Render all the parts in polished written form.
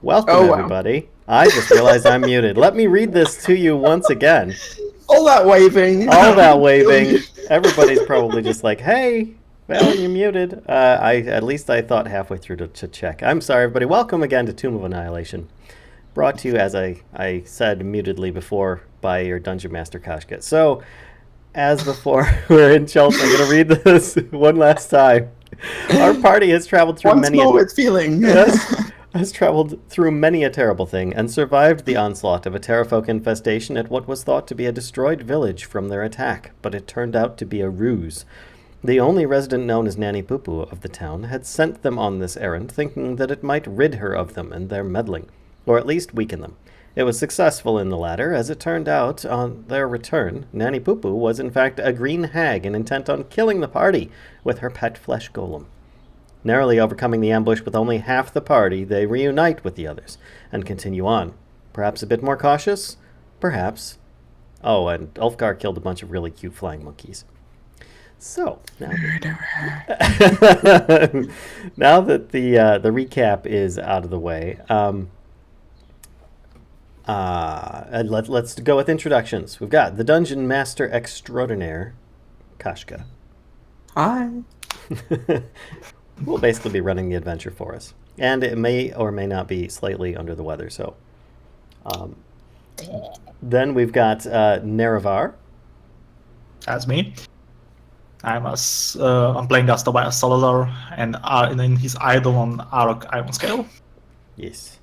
Welcome, everybody. I just realized I'm muted. Let me read this to you once again. All that waving. All that waving. Everybody's probably just like, hey, well, you're muted. At least I thought halfway through to check. I'm sorry, everybody. Welcome again to Tomb of Annihilation. Brought to you, as I said mutedly before, by your Dungeon Master Kashka. So, as before, we're in Chelsea. I'm going to read this one last time. Our party has traveled through Once more with feeling. Has traveled through many a terrible thing and survived the onslaught of a Terrafolk infestation at what was thought to be a destroyed village from their attack, but it turned out to be a ruse. The only resident known as Nanny Poo-Poo of the town had sent them on this errand, thinking that it might rid her of them and their meddling, or at least weaken them. It was successful in the latter, as it turned out, on their return, Nanny Poo-Poo was in fact a green hag and intent on killing the party with her pet flesh golem. Narrowly overcoming the ambush with only half the party, they reunite with the others and continue on. Perhaps a bit more cautious? Perhaps. Oh, and Ulfgar killed a bunch of really cute flying monkeys. So, now that, now that the recap is out of the way, let's go with introductions. We've got the Dungeon Master Extraordinaire, Kashka. Hi. Will basically be running the adventure for us. And it may or may not be slightly under the weather, so. Then we've got Nerevar. That's me. I'm playing as Tobias Salazar, and in his idol on Arok Iron Scale. Yes.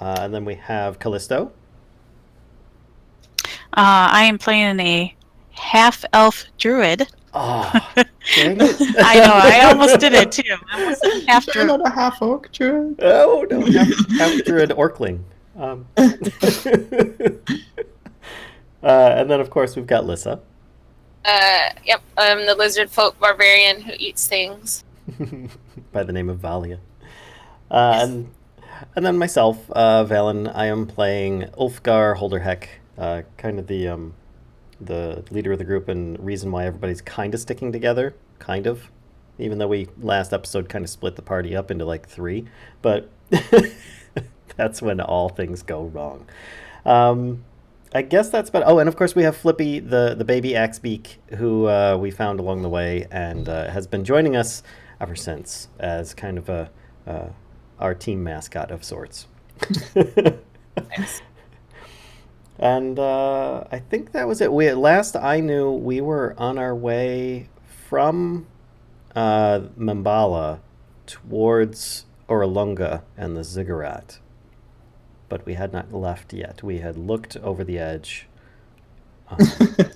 And then we have Callisto. I am playing a half-elf druid. Oh, dang it. I know, I almost did it too. I almost said half You're druid. not a half orc druid. Oh, no, half druid Orkling. And then, of course, we've got Lissa. Yep, I'm the lizard folk barbarian who eats things. By the name of Valia. And then myself, Valen. I am playing Ulfgar Holderheck, kind of the leader of the group and reason why everybody's kind of sticking together, kind of. Even though we last episode kind of split the party up into like 3, but that's when all things go wrong. I guess that's about. Oh, and of course we have Flippy, the baby Axebeak, who we found along the way and has been joining us ever since as kind of our team mascot of sorts. Nice. And I think that was it. Last I knew, we were on our way from Mambala towards Oralunga and the Ziggurat. But we had not left yet. We had looked over the edge.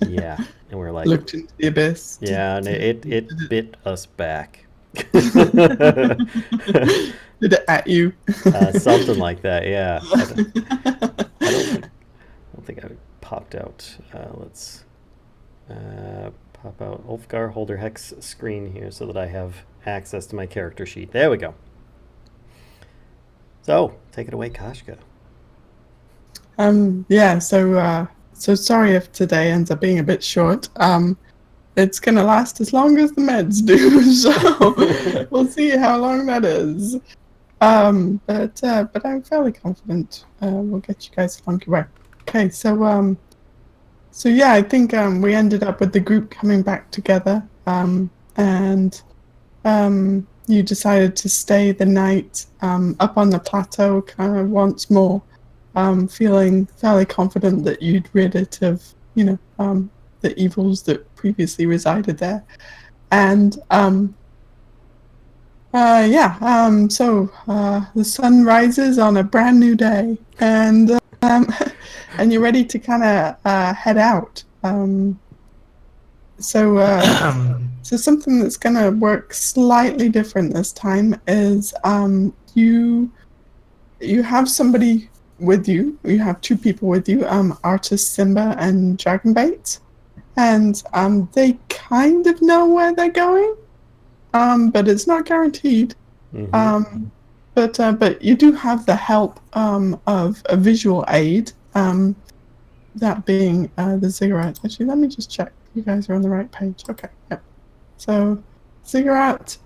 Yeah, and we're like... Looked into the abyss. Yeah, and it bit us back. Did it at you? Something like that, yeah. I don't think I popped out. Let's pop out Ulfgar Holderheck's screen here so that I have access to my character sheet. There we go. So, take it away, Kashka. Yeah, so sorry if today ends up being a bit short. It's gonna last as long as the meds do, so we'll see how long that is. But I'm fairly confident we'll get you guys along your way. Okay, so yeah, I think we ended up with the group coming back together, and you decided to stay the night up on the plateau kind of once more, feeling fairly confident that you'd rid it of, the evils that previously resided there. And so the sun rises on a brand new day, and and you're ready to kind of head out. So something that's going to work slightly different this time is you have somebody with you. You have 2 people with you, Artist Simba and Dragonbait, and they kind of know where they're going, but it's not guaranteed. Mm-hmm. But you do have the help of a visual aid, that being the Ziggurat. Actually, let me just check. You guys are on the right page. Okay, yep. So, Ziggurat.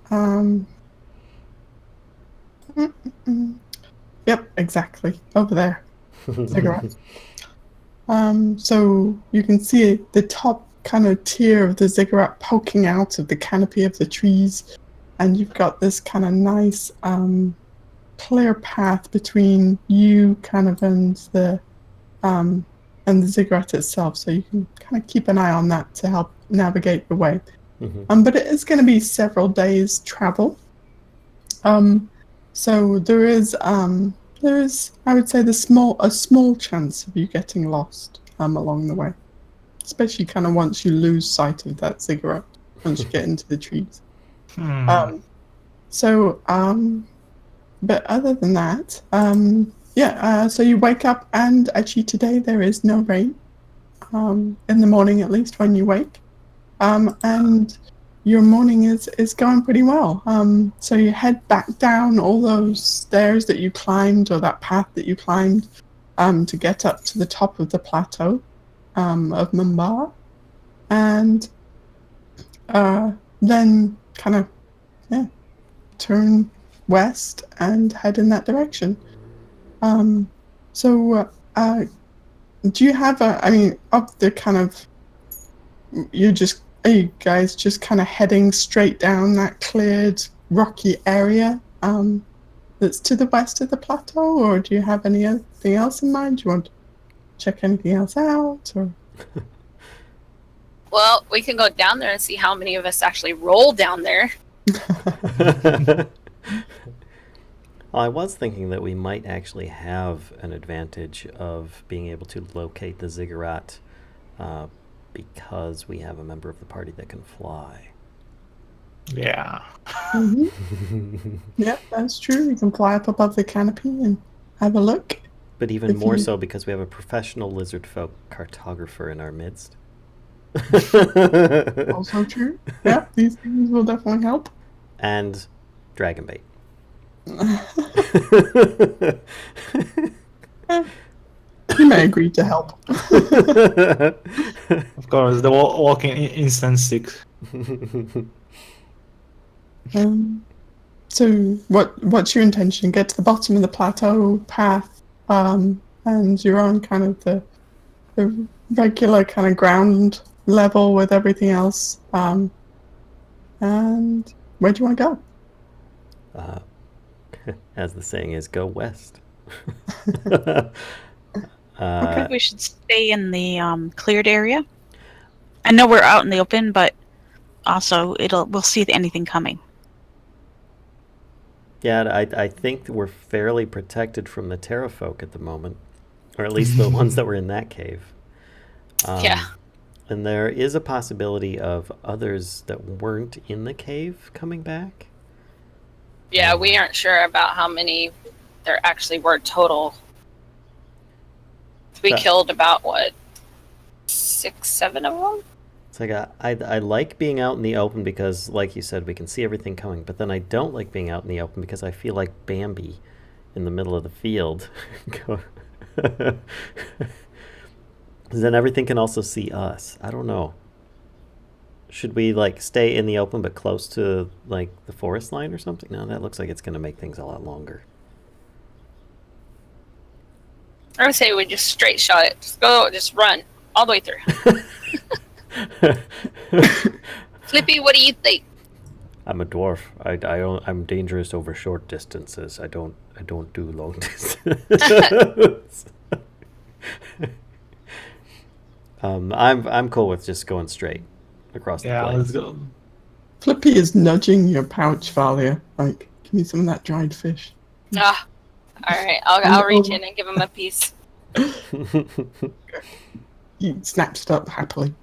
Yep, exactly. Over there. Ziggurat. So, you can see the top kind of tier of the Ziggurat poking out of the canopy of the trees. And you've got this kind of nice, clear path between you kind of and the Ziggurat itself, so you can kind of keep an eye on that to help navigate the way. Mm-hmm. But it is going to be several days travel. So there is I would say a small chance of you getting lost along the way, especially kind of once you lose sight of that Ziggurat, once you get into the trees. But other than that, so you wake up, and actually today there is no rain, in the morning at least when you wake, and your morning is going pretty well. So you head back down all those stairs that you climbed, or that path that you climbed, to get up to the top of the plateau of Mumbar, and then kind of turn west and head in that direction. Do you have up the kind of, are you guys just kind of heading straight down that cleared rocky area that's to the west of the plateau, or do you have anything else in mind? Do you want to check anything else out, or? Well, we can go down there and see how many of us actually roll down there. I was thinking that we might actually have an advantage of being able to locate the ziggurat because we have a member of the party that can fly. Yeah. Yeah, that's true. You can fly up above the canopy and have a look. But even If more you- so because we have a professional lizard folk cartographer in our midst. Also true. Yeah, these things will definitely help. And dragon bait. You may agree to help. Of course, the walking instance stick. So what's your intention? Get to the bottom of the plateau path, and you're on kind of the regular kind of ground level with everything else. And where do you want to go? As the saying is, go west. I think we should stay in the cleared area. I know we're out in the open, but also we'll see anything coming. Yeah, I think we're fairly protected from the Terrafolk at the moment, or at least the ones that were in that cave. Yeah. And there is a possibility of others that weren't in the cave coming back. Yeah, we aren't sure about how many there actually were total. We killed about, 6, 7 of them? It's like I like being out in the open because, like you said, we can see everything coming. But then I don't like being out in the open because I feel like Bambi in the middle of the field. Then everything can also see us. I don't know. Should we stay in the open but close to the forest line or something? No, that looks like it's going to make things a lot longer. I would say we just straight shot it. Just run all the way through. Flippy, what do you think? I'm a dwarf. I'm dangerous over short distances. I don't do long distance. I'm cool with just going straight across the Yeah, plains. let's go. Flippy is nudging your pouch, Valia. Like, give me some of that dried fish. Ah, all right. I'll reach in and give him a piece. He snaps it up happily.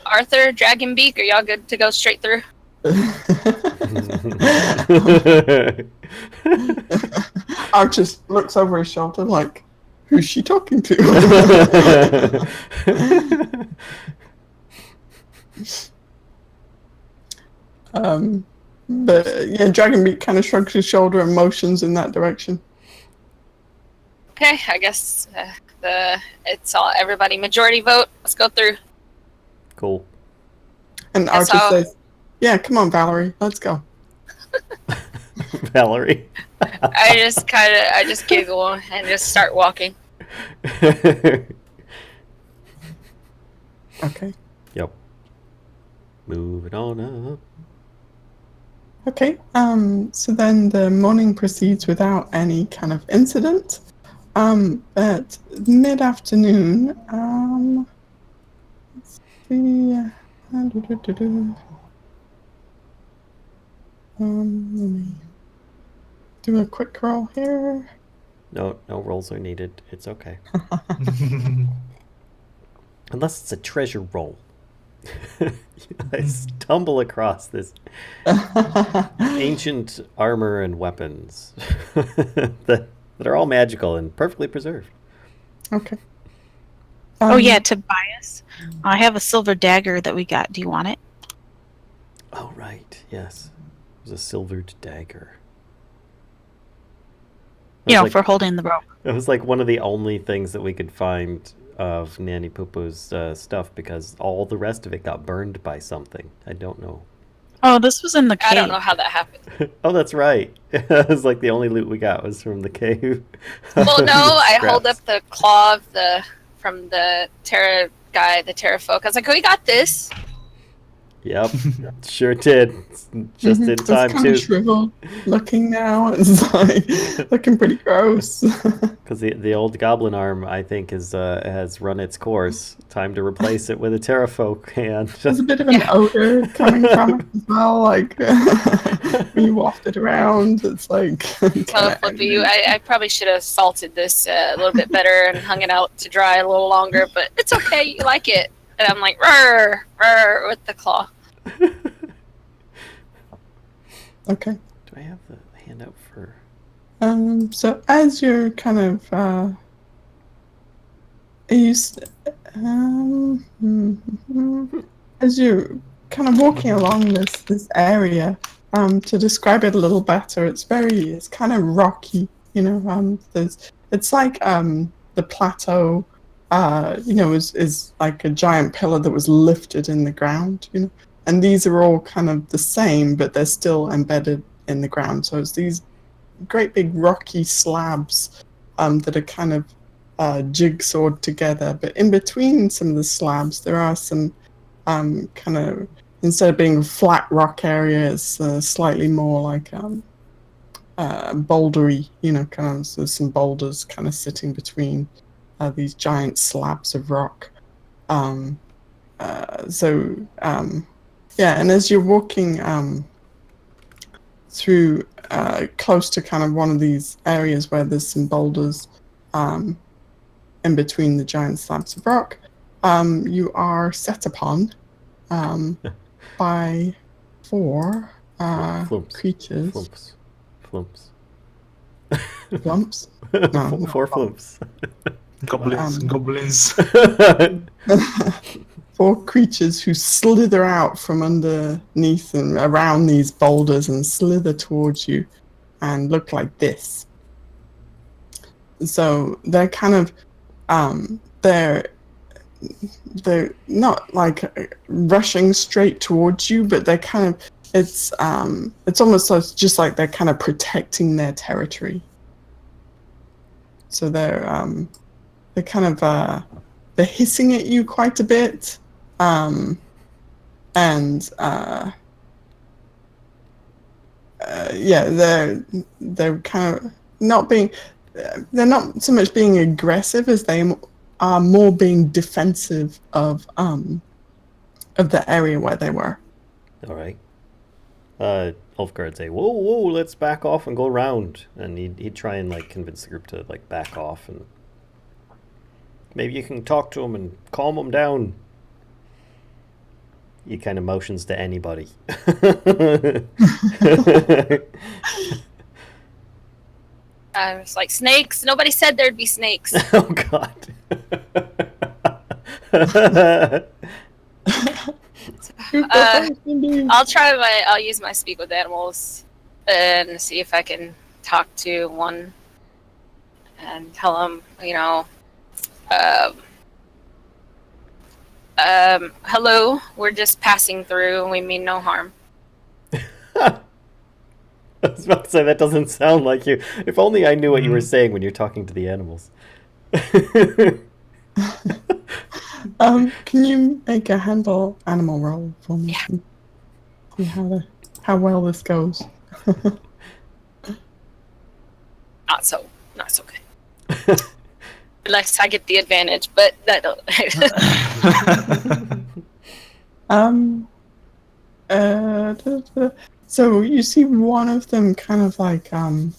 Arthur, Dragon Beak, are y'all good to go straight through? Art just looks over his shoulder like, who's she talking to? But yeah, Dragonbeak kind of shrugs his shoulder and motions in that direction. Okay, I guess it's all everybody majority vote. Let's go through. Cool. And That's Archer how- says, yeah, come on, Valerie, let's go. Valerie. I just giggle and just start walking. Okay. Yep. Moving on up. Okay, so then the morning proceeds without any kind of incident. But mid-afternoon, let's see, let me do a quick roll here. No rolls are needed. It's okay. Unless it's a treasure roll. I stumble across this ancient armor and weapons that are all magical and perfectly preserved. Okay. Oh yeah, Tobias. I have a silver dagger that we got. Do you want it? Oh, right. Yes. It was a silvered dagger. You know, Like- for holding the rope. It was like one of the only things that we could find of Nanny Poo-Poo's stuff because all the rest of it got burned by something. I don't know. Oh, this was in the cave. I don't know how that happened. Oh, that's right. It was like the only loot we got was from the cave. Well, no, I hold Scraps. up the claw of from the Terra guy, the Terra folk. I was like, "Oh, we got this." Yep, sure did. Just in It's time kind of too, shriveled looking now. It's like looking pretty gross. because the old goblin arm, I think, has run its course. Time to replace it with a terrafolk hand. There's a bit of an odor coming from it as well. Like when you waft it around, it's like Well, Flippy, I probably should have salted this a little bit better and hung it out to dry a little longer, but it's okay. You like it. And I'm like, rrr, rrr, with the claw. Okay. Do I have the handout for? So as you're kind of as you're kind of walking along this area, to describe it a little better, it's kind of rocky. It's like the plateau. Is like a giant pillar that was lifted in the ground. And these are all kind of the same, but they're still embedded in the ground. So it's these great big rocky slabs that are kind of jigsawed together. But in between some of the slabs, there are some kind of, instead of being flat rock areas, slightly more like bouldery, kind of, so some boulders kind of sitting between these giant slabs of rock. And as you're walking through close to kind of one of these areas where there's some boulders in between the giant slabs of rock, you are set upon by four creatures. Flumps. Flumps? No, Four flumps. Goblins. Four creatures who slither out from underneath and around these boulders and slither towards you and look like this. So they're kind of they're not like rushing straight towards you, but they're kind of it's almost just like they're kind of protecting their territory. So they're kind of they're hissing at you quite a bit, they're kind of not being, they're not so much being aggressive as they are more being defensive of the area where they were. All right. Ulfgar'd say, whoa, let's back off and go around. And he'd try and like convince the group to like back off, and maybe you can talk to him and calm him down. He kind of motions to anybody. I was like, snakes? Nobody said there'd be snakes. Oh, God. I'll use my speak with animals and see if I can talk to one and tell them, hello, we're just passing through and we mean no harm. I was about to say, that doesn't sound like you. If only I knew what you were saying when you're talking to the animals. Can you make a handle animal roll for me? Yeah. See how well this goes. Not so good. Unless I get the advantage, but that don't. So you see one of them kind of like out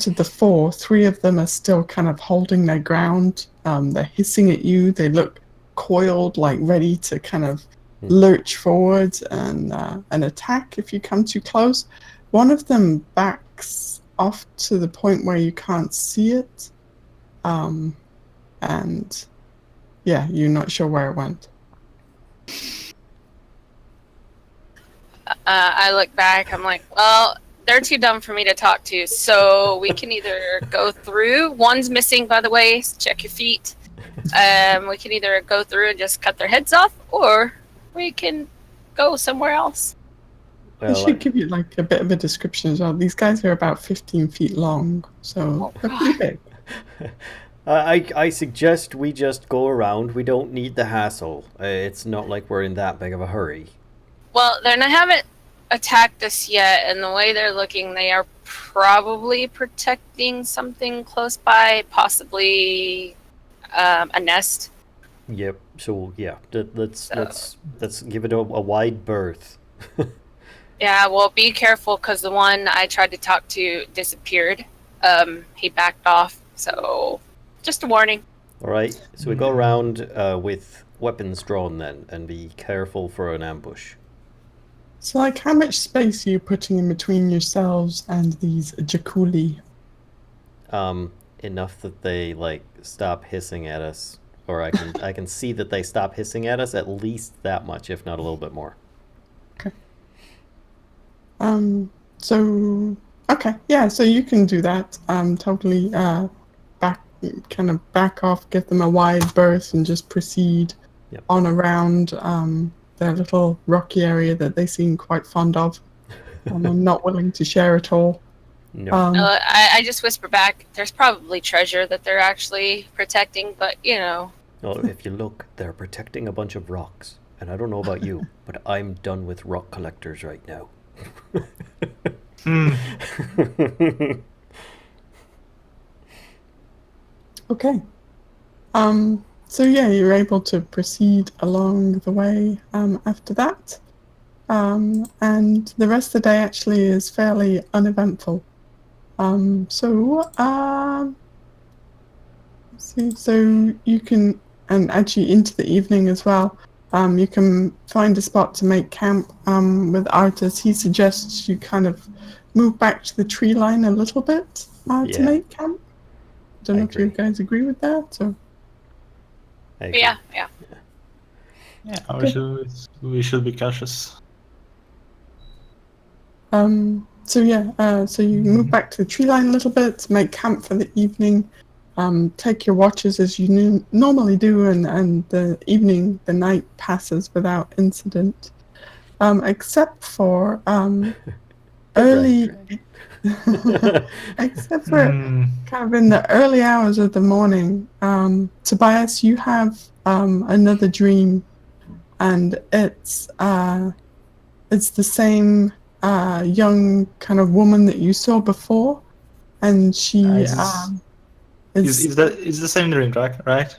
of the four, three of them are still kind of holding their ground. They're hissing at you. They look coiled, like ready to kind of lurch forward and attack if you come too close. One of them backs off to the point where you can't see it. And yeah, you're not sure where it went. I look back, I'm like, well, they're too dumb for me to talk to, so we can either go through. One's missing, by the way, so check your feet. We can either go through and just cut their heads off, or we can go somewhere else. Well, I should give you like a bit of a description as well. These guys are about 15 feet long, so they're pretty big. I suggest we just go around. We don't need the hassle. It's not like we're in that big of a hurry. Well, they haven't attacked us yet, and the way they're looking, they are probably protecting something close by, possibly a nest. Yep. So yeah, let's So- let's give it a wide berth. Yeah, well, be careful because the one I tried to talk to disappeared. He backed off, so just a warning. All right. So we go around with weapons drawn then, and be careful for an ambush. So, like, how much space are you putting in between yourselves and these Jakuli? Enough that they like stop hissing at us, or I can see that they stop hissing at us at least that much, if not a little bit more. So, okay, yeah, so you can do that. Totally, back off, give them a wide berth, and just proceed Yep. on around their little rocky area that they seem quite fond of. I'm not willing to share at all. No. I just whisper back, there's probably treasure that they're actually protecting, but you know. Well, if you look, they're protecting a bunch of rocks. And I don't know about you, but I'm done with rock collectors right now. Okay. So yeah, you're able to proceed along the way after that. And the rest of the day actually is fairly uneventful. So you can, and actually into the evening as well, you can find a spot to make camp with Artis. He suggests you kind of move back to the tree line a little bit to Yeah. make camp. Don't I know if you agree. guys agree with that. Or... I agree. Yeah. Yeah, we should be cautious. So you move back to the tree line a little bit, make camp for the evening, take your watches as you normally do, and the night passes without incident, except for early, except for kind of in the early hours of the morning. Tobias, you have another dream, and it's the same young kind of woman that you saw before, and she Is the same dream, right?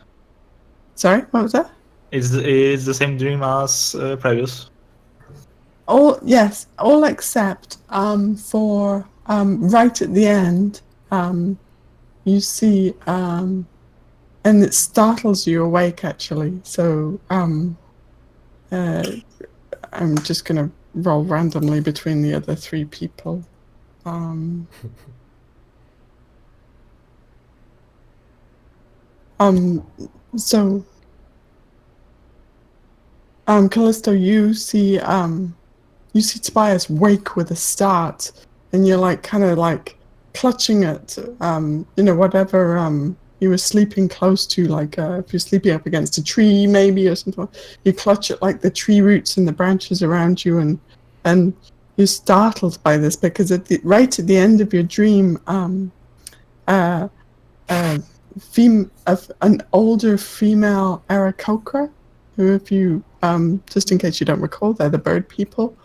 Sorry, what was that? It's the same dream as previous. All except for right at the end, you see, and it startles you awake actually. So I'm just gonna roll randomly between the other three people. So Callisto, you see Tobias wake with a start, and you're like kind of like clutching at whatever you were sleeping close to, like if you're sleeping up against a tree maybe or something, you clutch at like the tree roots and the branches around you, and you're startled by this because right at the end of your dream, an older female Aarakocra, who, if you just in case you don't recall, they're the bird people,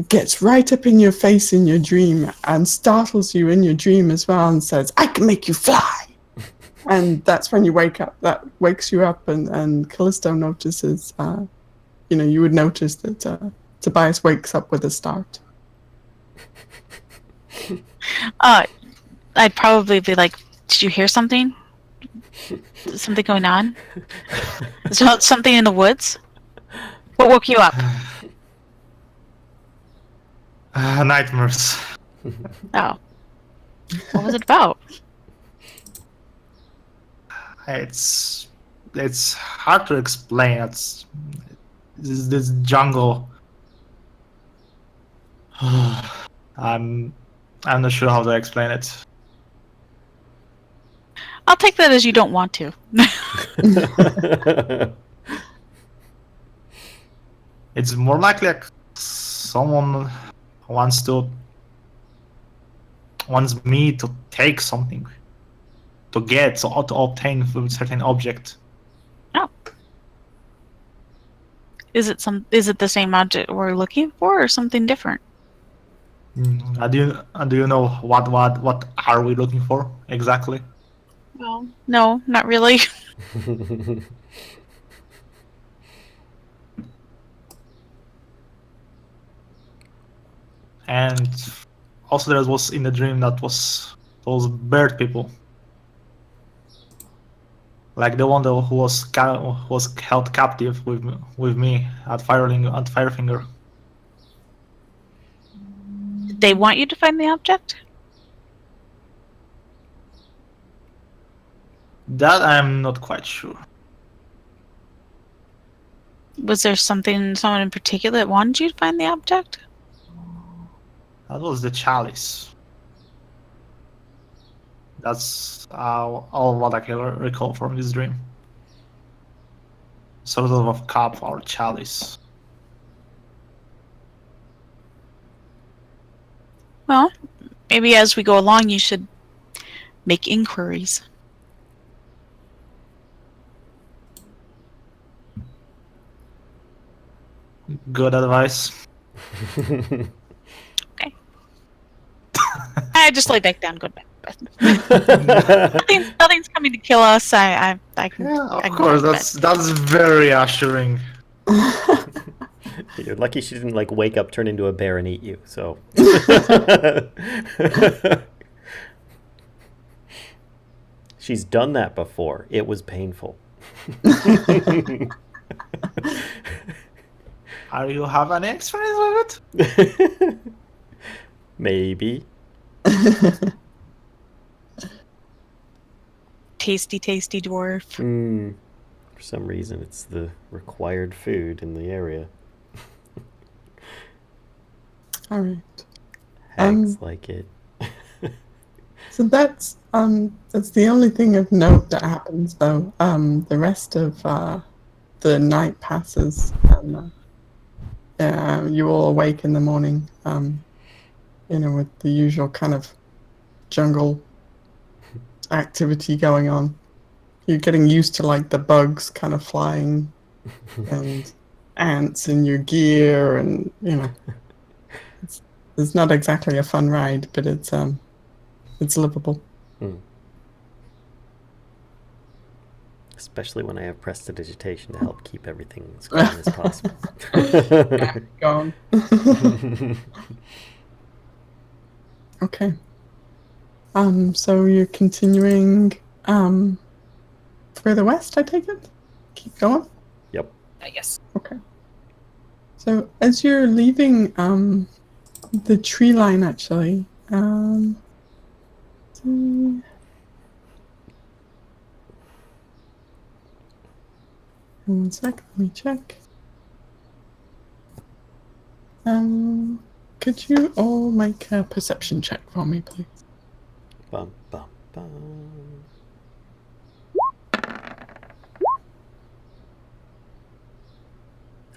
gets right up in your face in your dream and startles you in your dream as well and says, "I can make you fly." And that's when you wake up. That wakes you up, and Callisto notices, you would notice that Tobias wakes up with a start. I'd probably be like, "Did you hear something? Something going on? Something in the woods? What woke you up?" Nightmares. Oh. What was it about? It's hard to explain. It's this jungle. I'm not sure how to explain it. I'll take that as you don't want to. It's more likely like someone wants me to take something. get or to obtain a certain object. Is it the same object we're looking for, or something different? Do you know what are we looking for exactly? Well, no, not really. And also there was in the dream that was those bird people, like the one who was held captive with me at Firefinger. Did they want you to find the object? That I'm not quite sure. Was there someone in particular that wanted you to find the object? That was the chalice. That's all what I can recall from this dream. Sort of a cup or chalice. Well, maybe as we go along, you should make inquiries. Good advice. Okay. I just lay back down. Go back. Nothing's coming to kill us. I can. Yeah, I of can course. go to That's very assuring. You're lucky she didn't like wake up, turn into a bear, and eat you. So. She's done that before. It was painful. Are you have any experience with it? Maybe. tasty dwarf. For some reason, it's the required food in the area. All right. Hags like it. So that's the only thing of note that happens, though. The rest of the night passes, and you all awake in the morning. With the usual kind of jungle activity going on. You're getting used to like the bugs kind of flying, and ants in your gear, and it's not exactly a fun ride, but it's livable. Especially when I have prestidigitation to help keep everything as calm as possible. Gone. Okay. So you're continuing further west, I take it? Keep going? Yep. I guess. Okay. So as you're leaving the tree line, actually, see. One sec, let me check. Could you all make a perception check for me, please? Bum, bum, bum.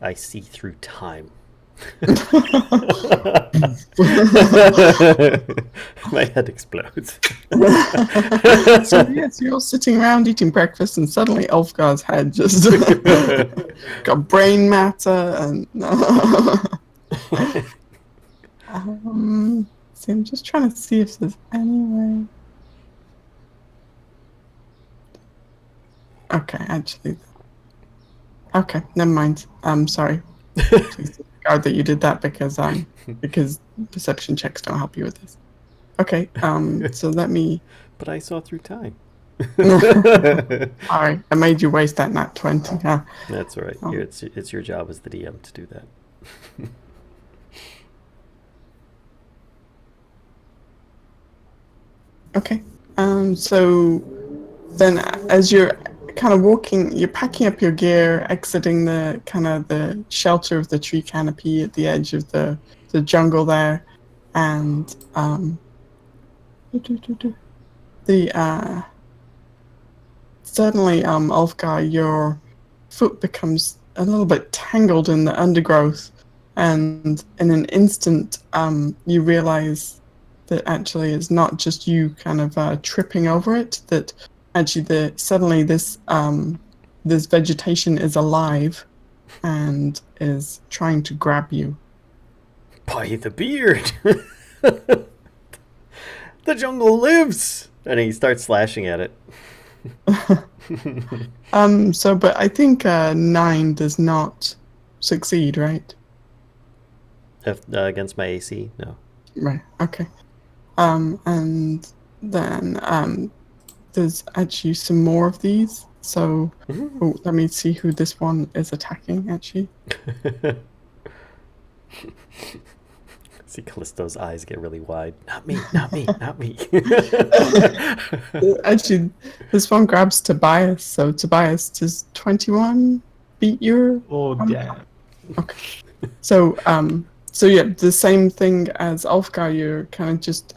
I see through time. My head explodes. So yes, you're all sitting around eating breakfast, and suddenly Ulfgar's head just got brain matter, and see, I'm just trying to see if there's any way. Okay, actually. Okay, never mind. I'm sorry. Please disregard that you did that because perception checks don't help you with this. Okay, so let me. But I saw through time. Sorry, I made you waste that nat 20. Huh? That's all right. Oh. It's your job as the DM to do that. Okay. So then as you're kind of walking, you're packing up your gear, exiting the kind of the shelter of the tree canopy at the edge of the jungle there, and suddenly, Ulfgar, your foot becomes a little bit tangled in the undergrowth, and in an instant, you realize that actually it's not just you kind of tripping over it. That actually suddenly this this vegetation is alive and is trying to grab you. By the beard! The jungle lives! And he starts slashing at it. But I think 9 does not succeed, right? Against my AC? No. Right. Okay. And then there's actually some more of these. So let me see who this one is attacking. Actually, See Callisto's eyes get really wide. Not me, not me, not me. actually, this one grabs Tobias. So Tobias, does 21 beat your? Oh damn. Okay. So yeah, the same thing as Ulfgar. You're kind of just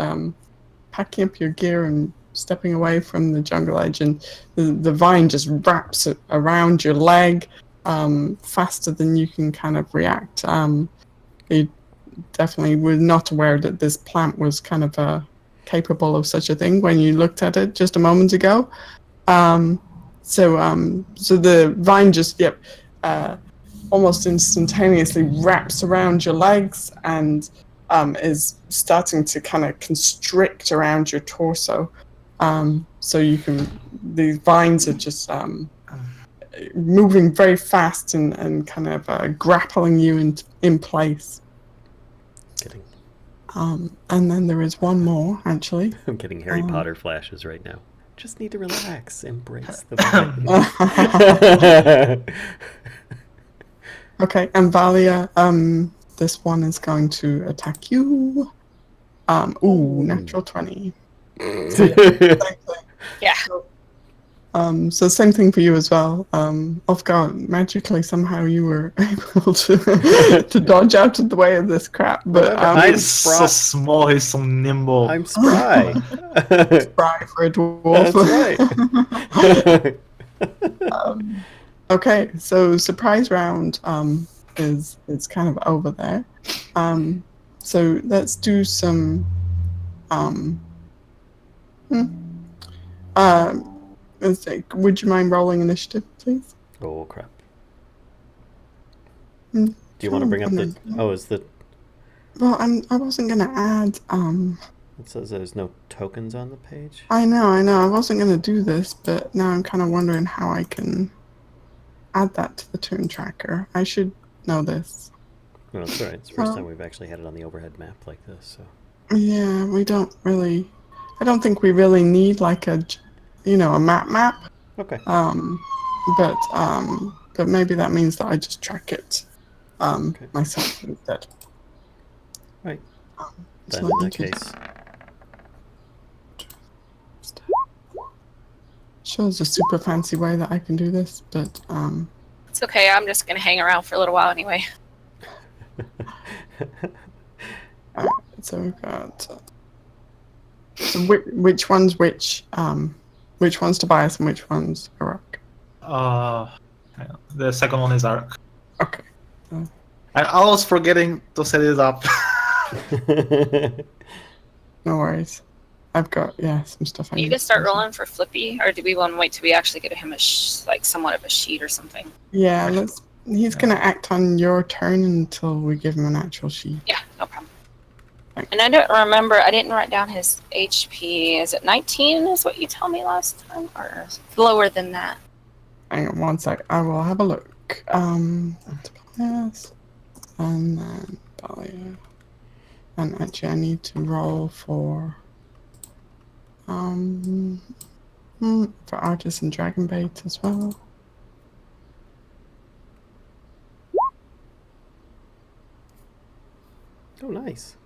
packing up your gear and stepping away from the jungle edge, and the vine just wraps around your leg faster than you can kind of react. You definitely were not aware that this plant was kind of capable of such a thing when you looked at it just a moment ago. So the vine just almost instantaneously wraps around your legs and is starting to kind of constrict around your torso. So you can, these vines are just moving very fast and kind of grappling you in place. Kidding. And then there is one more, actually. I'm getting Harry Potter flashes right now. Just need to relax, embrace the vibe. Okay, and Valia, this one is going to attack you. Natural 20. Yeah. So same thing for you as well. Ulfgar, magically somehow you were able to dodge out of the way of this crap. But He's so small, he's so nimble. I'm spry. spry for a dwarf. That's right. Okay, so surprise round is kind of over there. So let's do some would you mind rolling initiative, please? Oh crap. Do you want to bring up the is the Well, I wasn't gonna add it says there's no tokens on the page? I know. I wasn't gonna do this, but now I'm kinda wondering how I can add that to the turn tracker. I should know this. No, it's alright. It's the first time we've actually had it on the overhead map like this, so. Yeah, we don't really. I don't think we really need like a map. Okay. But maybe that means that I just track it myself instead. Right. So Then in that case. Sure, there's a super fancy way that I can do this, but It's okay. I'm just gonna hang around for a little while anyway. so we've got. So which one's which? Which one's Tobias and which one's Arak? The second one is Ark. Okay. I was forgetting to set it up. No worries. I've got some stuff. You can start rolling for Flippy, or do we want to wait till we actually get him somewhat of a sheet or something? Yeah, he's gonna act on your turn until we give him an actual sheet. Yeah, no problem. Thanks. And I don't remember. I didn't write down his HP. Is it 19? Is what you told me last time, or is it lower than that? Hang on one sec. I will have a look. Yes, and then Valia. And actually, I need to roll for Artist and Dragon Bait as well. Oh, nice.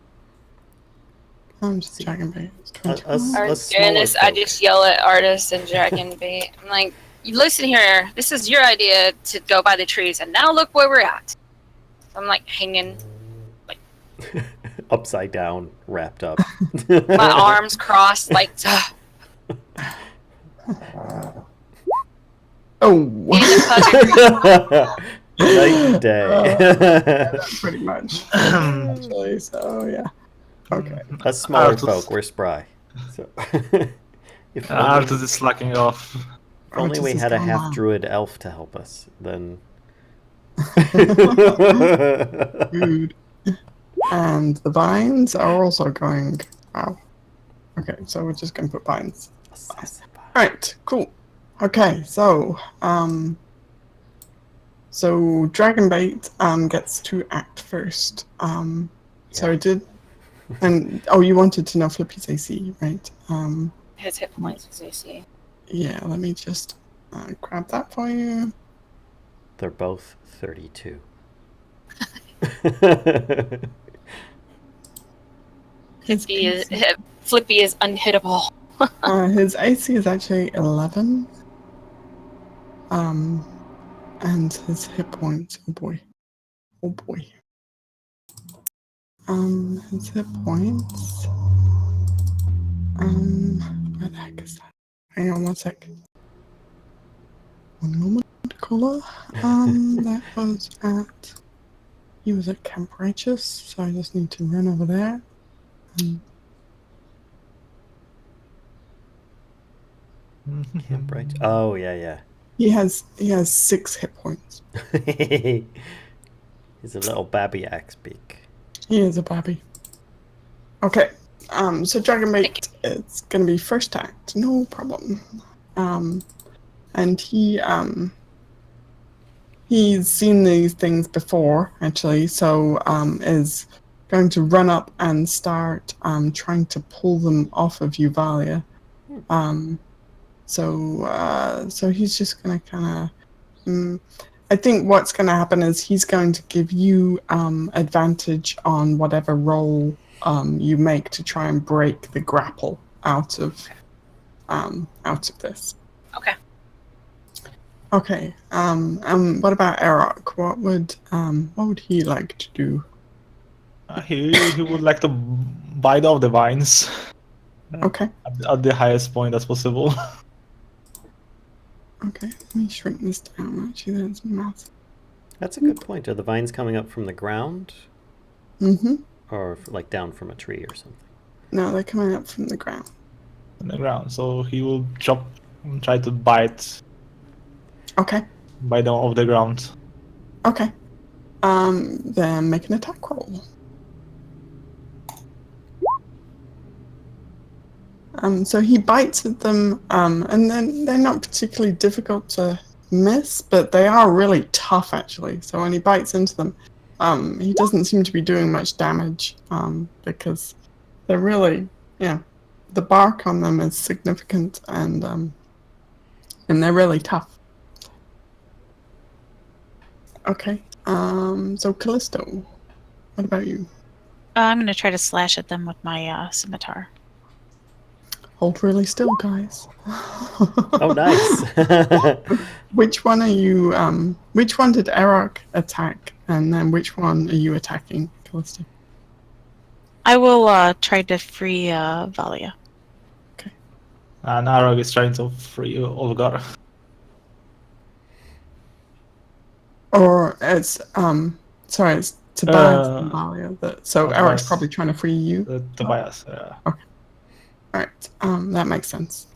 Just Dragon Bait. Goodness, I just yell at Artist and Dragon Bait. I'm like, you listen here. This is your idea to go by the trees, and now look where we're at. I'm like hanging, like upside down, wrapped up. my arms crossed, like. Night and day. Pretty much. Actually, so yeah. Okay. Us smaller Artus- folk, we're spry. So, if Artus is slacking off. only we Artus is had a gone half now. druid elf to help us, then. Rude. And the vines are also going. Wow. Okay, so we're just going to put vines. Assassin. Right, cool. Okay, so Dragonbait gets to act first. So Yeah. it did, and oh, you wanted to know Flippy's AC, right? His hit points is AC. Yeah, let me just grab that for you. They're both 32. His Flippy is unhittable. his AC is actually 11. And his hit points. Oh boy. Oh boy. His hit points. Where the heck is that? Hang on one sec. One moment, caller. That was at. He was at Camp Righteous, so I just need to run over there. Camp right. Oh, yeah, He has 6 hit points. yeah. He's a little babby axe beak. He is a babby. Okay. So Dragonbait, it's gonna be first act, no problem. And he's seen these things before, actually, so is going to run up and start trying to pull them off of you, Valia. So he's just gonna kind of. I think what's going to happen is he's going to give you advantage on whatever roll you make to try and break the grapple out of this. Okay. Okay. What about Erok? What would he like to do? He would like to bite off the vines Okay. at the highest point as possible. Okay. Let me shrink this down. Actually, that's massive. That's a good point. Are the vines coming up from the ground? Mm-hmm. Or like down from a tree or something? No, they're coming up from the ground. On the ground, so he will try to bite Okay. them off the ground. Okay. Then make an attack roll. So he bites at them, and then they're not particularly difficult to miss, but they are really tough, actually. So when he bites into them, he doesn't seem to be doing much damage, because they're really, the bark on them is significant, and they're really tough. Okay. So Callisto, what about you? I'm going to try to slash at them with my scimitar. Hold really still, guys. Oh, nice. Which one are you? Which one did Erok attack, and then which one are you attacking, Callisto? I will try to free Valia. Okay. And Arog is trying to free Olgar. Or it's sorry, it's Tobias and Valia. So Erok's Tobias. probably trying to free you. Tobias. Okay. All right. That makes sense.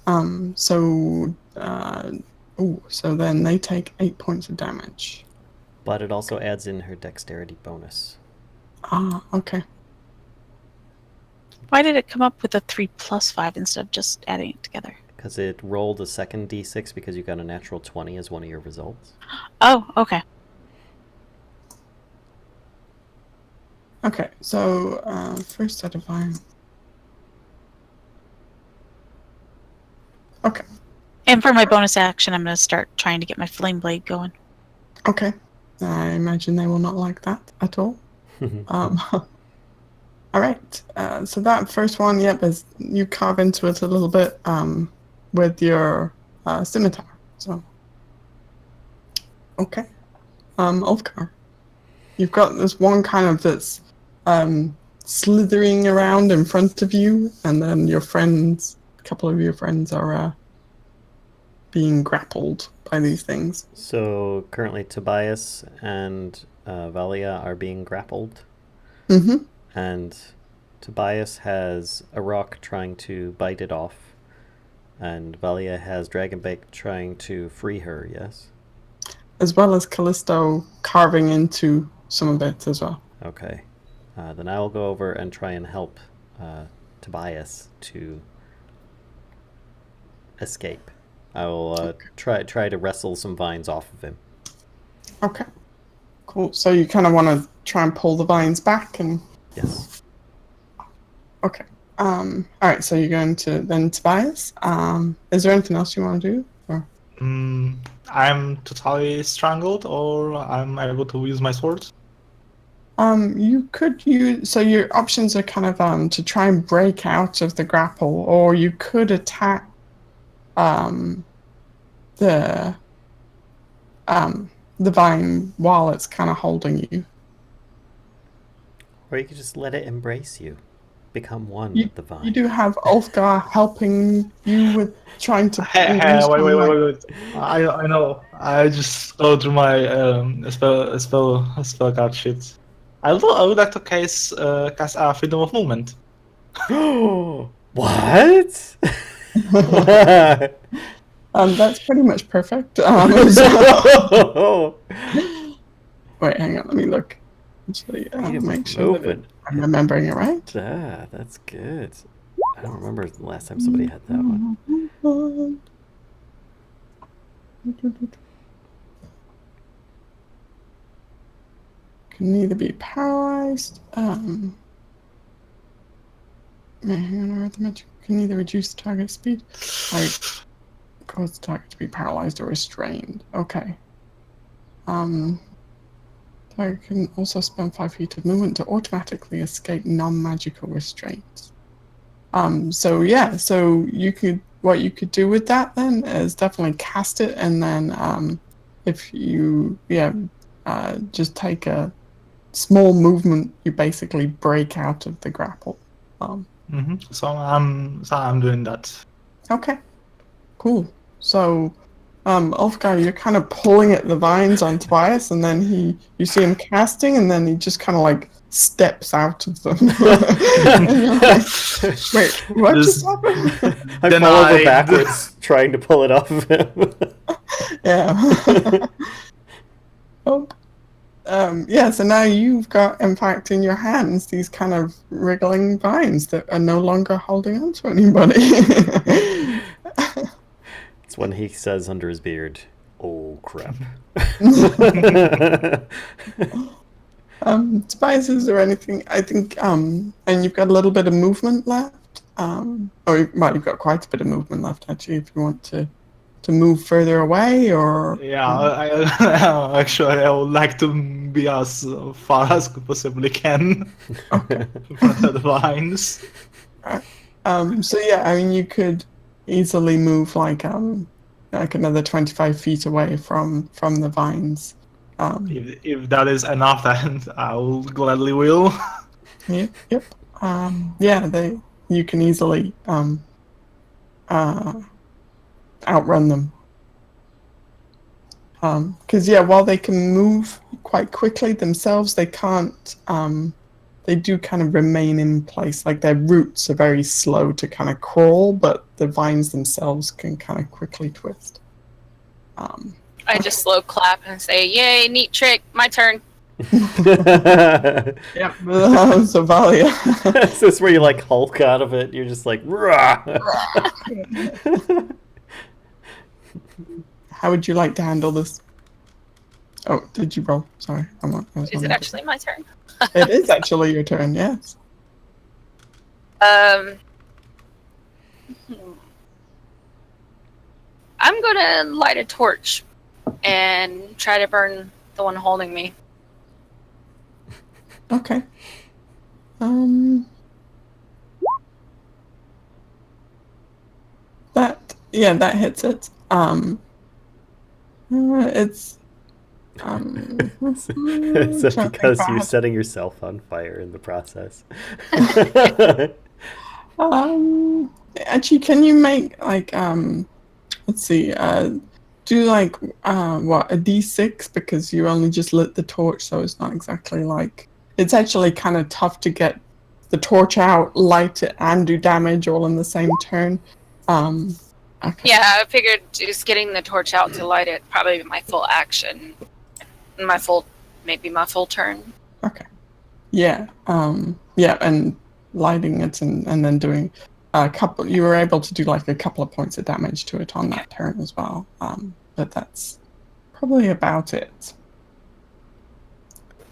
So then they take 8 points of damage. But it also adds in her dexterity bonus. Okay. Why did it come up with a 3 plus 5 instead of just adding it together? Because it rolled a second d6 because you got a natural 20 as one of your results. Oh, okay. Okay. So first set of vine. Okay. And for my bonus action, I'm going to start trying to get my flame blade going. Okay. I imagine they will not like that at all. All right. So that first one, is you carve into it a little bit with your scimitar. So, okay. Ulfgar, you've got this one kind of that's slithering around in front of you, and then a couple of your friends are being grappled by these things. So currently Tobias and Valia are being grappled. Mm-hmm. And Tobias has a rock trying to bite it off, and Valia has Dragonbait trying to free her, yes? As well as Callisto carving into some of it as well. Okay. Then I will go over and try and help Tobias to escape. I will try to wrestle some vines off of him. Okay. Cool. So you kind of want to try and pull the vines back and... Yes. Okay. All right, so you're going to then Tobias. Is there anything else you want to do? Or... I'm totally strangled, or I'm able to use my sword? You could use... So your options are kind of to try and break out of the grapple, or you could attack the vine while it's kind of holding you. Or you could just let it embrace you. Become one with the vine. You do have Ulfgar helping you with trying to... Wait. I know. I just go through my spell card sheet. I would like to cast freedom of movement. What? That's pretty much perfect. Wait, hang on, let me look. Actually, make sure that I'm remembering it right. Yeah, that's good. I don't remember the last time somebody had that one. Can either be paralyzed. Hang on, arithmetic can either reduce the target speed, like cause the target to be paralyzed or restrained. Okay. Target can also spend 5 feet of movement to automatically escape non-magical restraints. So yeah, so what you could do with that then is definitely cast it, and then if you just take a small movement, you basically break out of the grapple. So I'm doing that. Okay, cool. So, Ulfgar, you're kind of pulling at the vines on Tobias, and then you see him casting, and then he just kind of like steps out of them. And you're like, wait, what just happened? I fall over backwards trying to pull it off of him. Yeah. Oh. Yeah, so now you've got, in fact, in your hands, these kind of wriggling vines that are no longer holding on to anybody. It's when he says under his beard, "Oh, crap." Tobias, is there anything, I think, and you've got a little bit of movement left? You've got quite a bit of movement left, actually, if you want to move further away, or... Yeah, actually, I would like to be as far as I possibly can. Okay. From the vines. So yeah, I mean, you could easily move like another 25 feet away from the vines. If that is enough, then I will gladly will. Yep. You can easily outrun them. Because while they can move quite quickly themselves, they can't. They do kind of remain in place. Like their roots are very slow to kind of crawl, but the vines themselves can kind of quickly twist. I just slow clap and say, "Yay, neat trick! My turn." Yep. So Valia. Is this where you like Hulk out of it? You're just like, rah! How would you like to handle this? Oh, did you roll? Sorry. Is it actually my turn? It is actually your turn, yes. I'm gonna light a torch and try to burn the one holding me. Okay. That hits it. It's Is that because you're setting yourself on fire in the process? Actually, can you make like let's see, do like what, a D6, because you only just lit the torch, so it's not exactly like, it's actually kind of tough to get the torch out, light it, and do damage all in the same turn. Okay. Yeah, I figured just getting the torch out to light it probably my full action, maybe my full turn. Okay. Yeah. Yeah, and lighting it and then doing a couple. You were able to do like a couple of points of damage to it on that turn as well. But that's probably about it.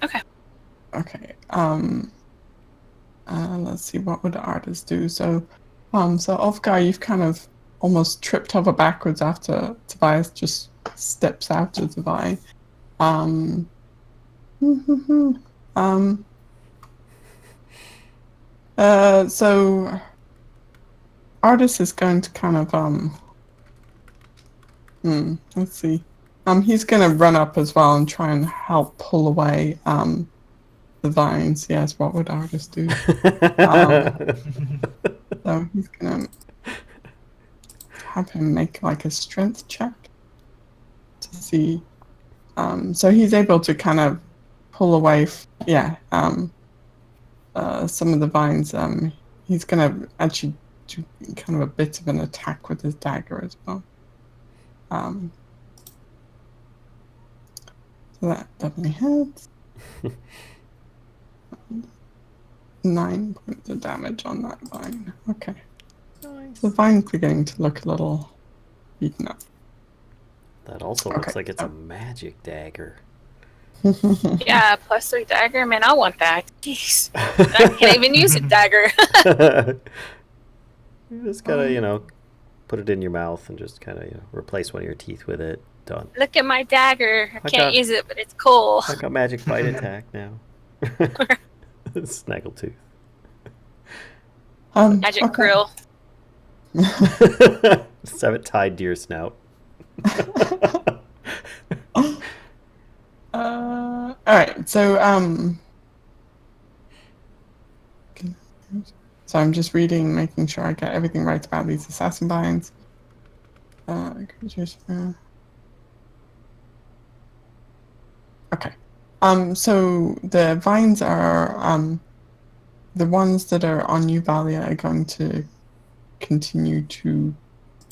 Okay. Okay. Let's see. What would the artist do? So Ulfgar, you've kind of almost tripped over backwards after Tobias just steps out of the vine. So artist is going to kind of let's see. He's gonna run up as well and try and help pull away the vines. Yes, what would artist do? So he's gonna have him make like a strength check to see. So he's able to kind of pull away. Some of the vines. He's gonna actually do kind of a bit of an attack with his dagger as well. So that definitely hits. 9 points of damage on that vine. Okay. Nice. The vine's beginning to look a little beaten up. That also looks like it's a magic dagger. Yeah, +3 dagger. Man, I want that. Jeez. I can't even use a dagger. You just gotta, put it in your mouth and just kind of, replace one of your teeth with it. Done. Look at my dagger. I can't got- use it, but it's cool. I got magic bite attack now. Snaggletooth. Magic okay. grill. Just have it tied to your snout. All right. So I'm just reading, making sure I get everything right about these assassin vines. Okay. So the vines are the ones that are on you, Valia, are going to continue to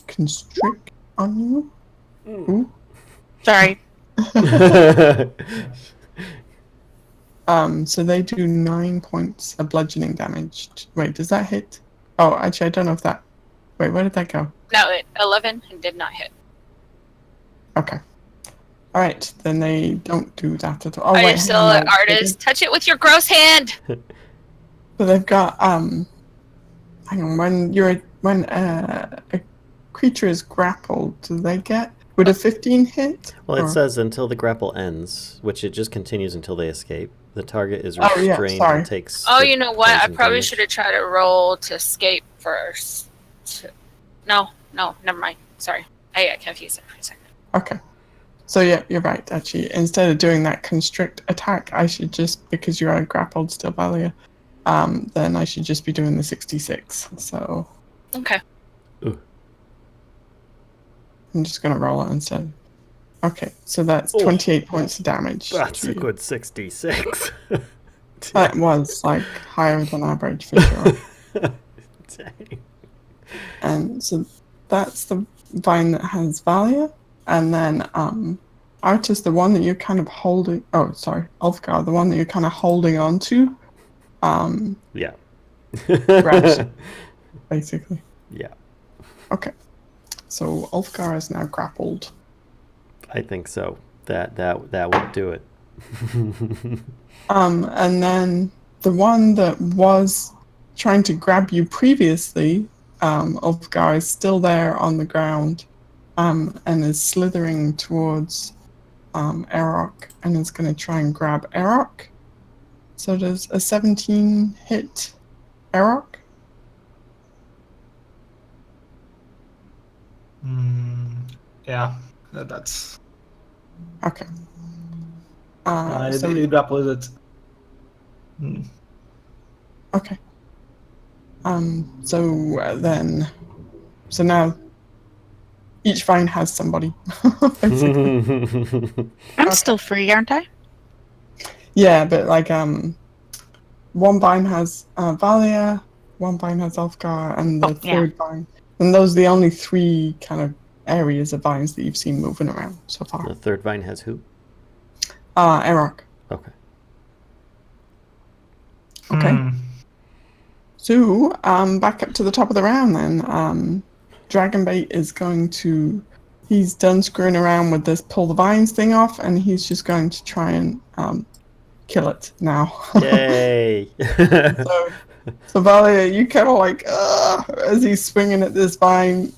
constrict on you. Ooh. Sorry. So they do 9 points of bludgeoning damage. Wait, does that hit? Oh, actually, I don't know if that. Wait, where did that go? No, 11 and did not hit. Okay. All right, then they don't do that at all. Oh, Are wait, you still hang an on. artist? Touch it with your gross hand. So they've got hang on. When a creature is grappled, do they get? Would a 15 hit? Well, it Or- says until the grapple ends, which it just continues until they escape. The target is Oh, yeah, restrained sorry. and takes. Oh, the you know what? I poison probably damage. should have tried to roll to escape first. No, never mind. Sorry. I got confused there for a second. Okay. So yeah, you're right. Actually, instead of doing that constrict attack, I should just, because you are grappled still, Valia, then I should just be doing the 66. So Okay. I'm just gonna roll it instead. Okay, so that's Oh. 28 points of damage. That's to a you. good 66. That was like higher than average for sure. Dang. And so that's the vine that has Valia, and then Artis, the one that you're kind of holding. Oh, sorry, Ulfgar, the one that you're kind of holding on to. Yeah. Grabs, basically. Yeah, Okay, so Ulfgar is now grappled. I think so. That would do it. And then the one that was trying to grab you previously, Ulfgar, is still there on the ground, and is slithering towards Erok, and is going to try and grab Erok. So does a 17 hit Erok? Yeah, that's. Okay. So you grapple with it. Okay. So now each vine has somebody. Basically. I'm still free, aren't I? Yeah, but like one vine has Valia, one vine has Ulfgar, and the Oh, yeah. third vine. And those are the only three kind of areas of vines that you've seen moving around so far. The third vine has who? Erok. Okay. Okay. So, back up to the top of the round then. Dragonbait is going to. He's done screwing around with this pull the vines thing off, and he's just going to try and kill it now. Yay! So Valia, you kind of like as he's swinging at this vine,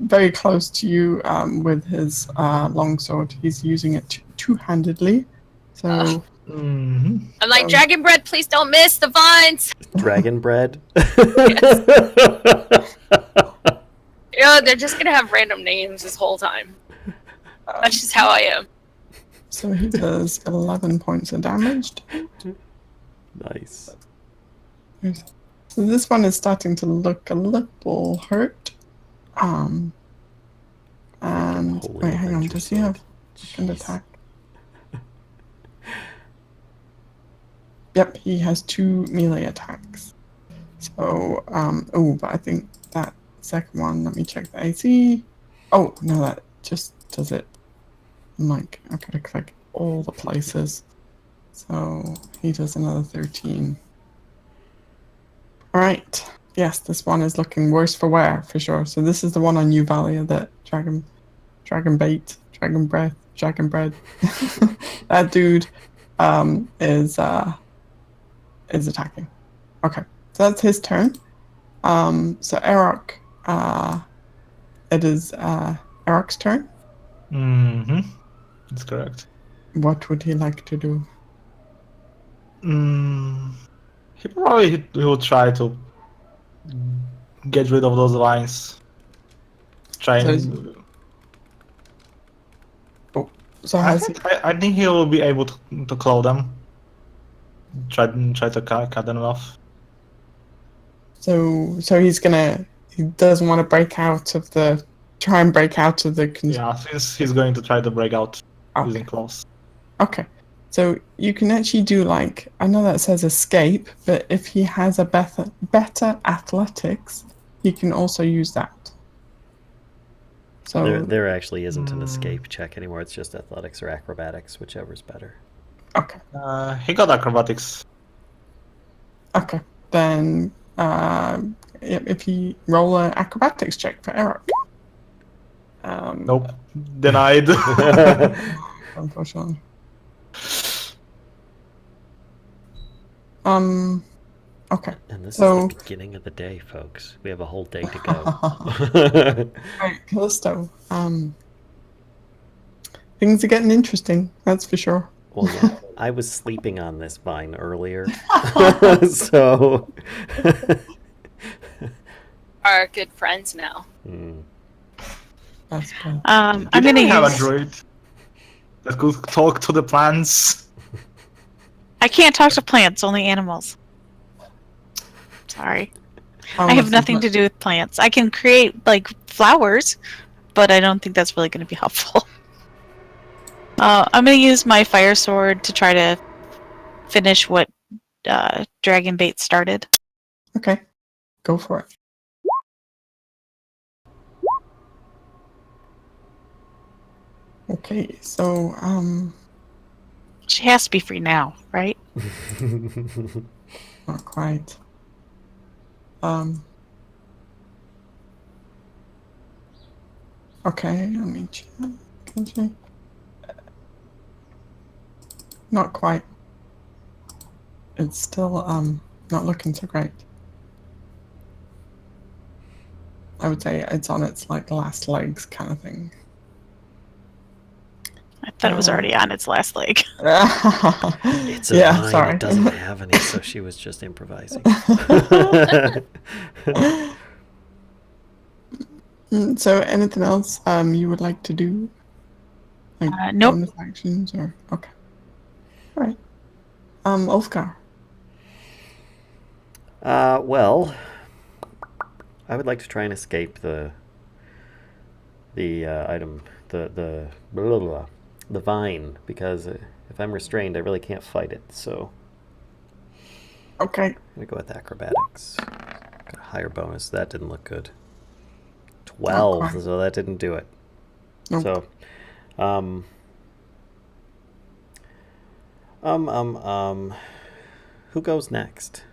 very close to you with his longsword. He's using it two-handedly. So I'm like, Dragon Bread, please don't miss the vines. Dragon bread. Yeah, they're just gonna have random names this whole time. That's just how I am. so he does 11 points of damage. Nice. So this one is starting to look a little hurt. And Holy wait, hang on. Avenger Does he have sword. second Jeez. attack? Yep, he has 2 melee attacks. So, but I think that second one, let me check the AC. Oh, no, that just does it. I'm like, I've got to click all the places. So, he does another 13. Alright. Yes, this one is looking worse for wear, for sure. So this is the one on you, Valia, that Dragon Bait, Dragon Breath, Dragon Bread. That dude is attacking. Okay, so that's his turn. So Erok, it is Erok's turn. That's correct. What would he like to do? He will try to get rid of those vines. Try and. I think he will be able to claw them. Try to cut them off. So he doesn't want to break out of the. Try and break out of the. Yeah, since he's going to try to break out using claws. Okay. So you can actually do like, I know that says escape, but if he has a better athletics, he can also use that. So there actually isn't an escape check anymore. It's just athletics or acrobatics, whichever's better. Okay. He got acrobatics. Okay. Then if he roll an acrobatics check for Erok. Nope. Denied. Unfortunately. Okay. And this is the beginning of the day, folks. We have a whole day to go. Right, Callisto. Things are getting interesting, that's for sure. Well, yeah, I was sleeping on this vine earlier, so... Are good friends now. That's good. I'm gonna have use... a droid that could talk to the plants. I can't talk to plants, only animals. Sorry. I have nothing to do with plants. I can create, like, flowers, but I don't think that's really going to be helpful. I'm going to use my fire sword to try to finish what Dragonbait started. Okay. Go for it. Okay, so, She has to be free now, right? not quite. Okay, let me check. Not quite. It's still not looking so great. I would say it's on its like last legs kind of thing. I thought it was already on its last leg. It's a vine. Sorry. It doesn't have any, so she was just improvising. So anything else you would like to do? Like nope. bonus actions or okay. Alright. Ulfgar. Well, I would like to try and escape the item, the blah, blah, blah, the vine, because if I'm restrained, I really can't fight it. So Okay. I'm gonna go with acrobatics. Got a higher bonus. That didn't look good. 12, quite. so that didn't do it. Nope. So, who goes next?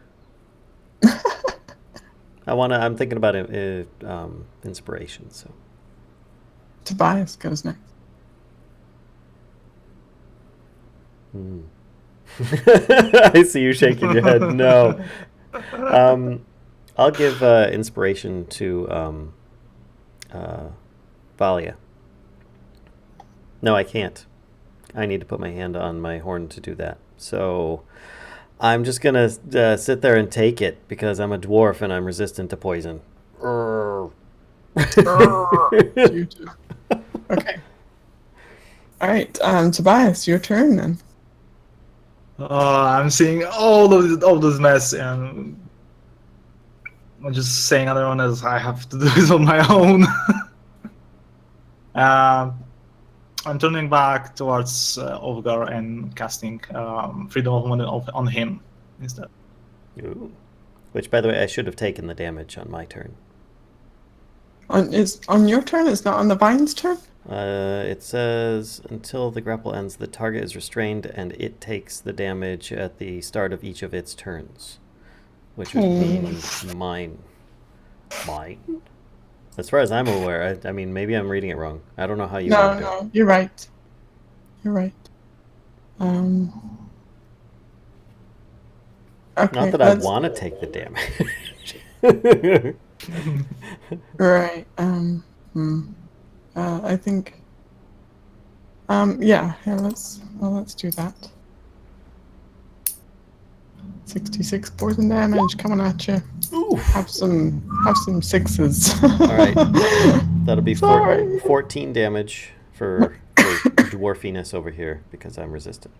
I'm thinking about inspiration. So Tobias goes next. I see you shaking your head. No. I'll give inspiration to Valia. No, I can't. I need to put my hand on my horn to do that. So I'm just gonna sit there and take it because I'm a dwarf and I'm resistant to poison. You too. Okay. All right, Tobias, your turn then. I'm seeing all this mess, and I'm just saying other one as I have to do this on my own. I'm turning back towards Olgar and casting Freedom of Movement on him instead. Ooh. Which, by the way, I should have taken the damage on my turn. On your turn? It's not on the vine's turn? It says until the grapple ends, the target is restrained and it takes the damage at the start of each of its turns. Which would mean mine. Mine? As far as I'm aware, I mean, maybe I'm reading it wrong. I don't know how you want to do it. No, you're right. You're right. Okay, Not that I want to take the damage. Right. I think. Yeah. Here, let's do that. 66 poison damage coming at you. Oof. Have some sixes. All right. That'll be Sorry. 14 damage for dwarfiness over here because I'm resistant.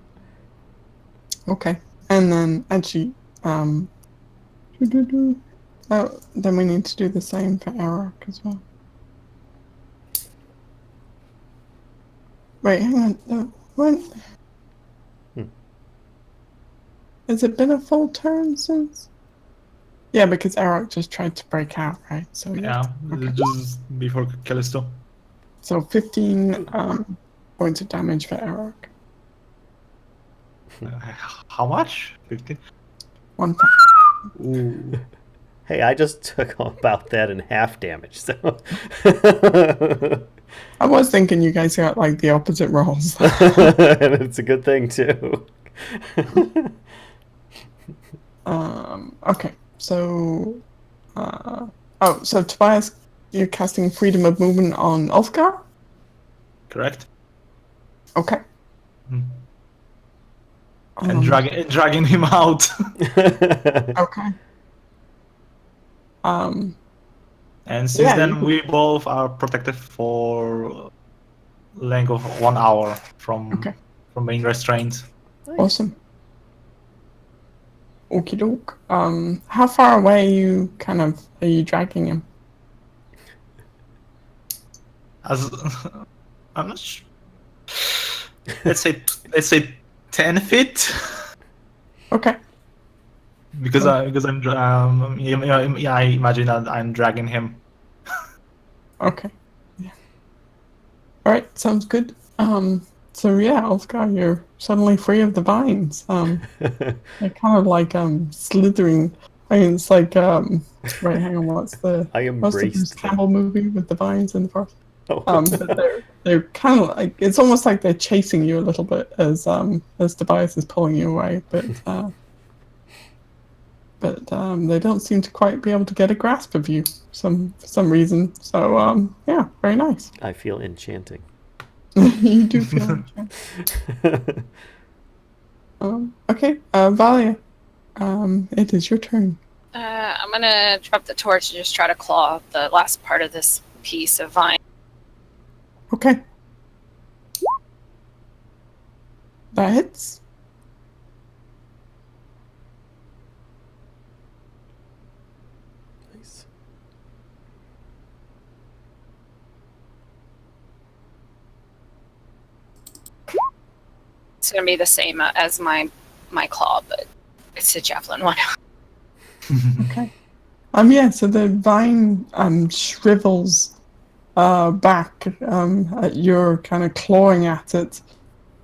Okay. And then actually, then we need to do the same for Arak as well. Wait, hang on. No, what? Has it been a full turn since? Yeah, because Arak just tried to break out, right? So Yeah, okay. just before Callisto. So 15 points of damage for Arak. How much? 15? 1 Ooh. Hey, I just took about that in half damage, so. I was thinking you guys got like the opposite rolls. And it's a good thing, too. Okay, so so Tobias, you're casting Freedom of Movement on Ulfgar? Correct. Okay. And dragging him out. Okay. And since Yeah, then, we both are protected for length of 1 hour from being restrained. Awesome. Okie doke. How far away are you dragging him? I'm not sure. Let's say 10 feet. Okay. Because I imagine that I'm dragging him. Okay. Yeah. All right. Sounds good. So yeah, Ulfgar, you're suddenly free of the vines. They're kind of like slithering. I mean, it's like right. Hang on. What's the Bruce Campbell movie with the vines in the forest? But they're kind of like, it's almost like they're chasing you a little bit as Tobias is pulling you away, but they don't seem to quite be able to get a grasp of you for some reason. So yeah, very nice. I feel enchanting. You do feel enchanting. Okay, Valia, it is your turn. I'm gonna drop the torch and just try to claw the last part of this piece of vine. Okay. That hits. Nice. It's gonna be the same as my claw, but it's a javelin one. Yeah, so the vine shrivels back at your kind of clawing at it,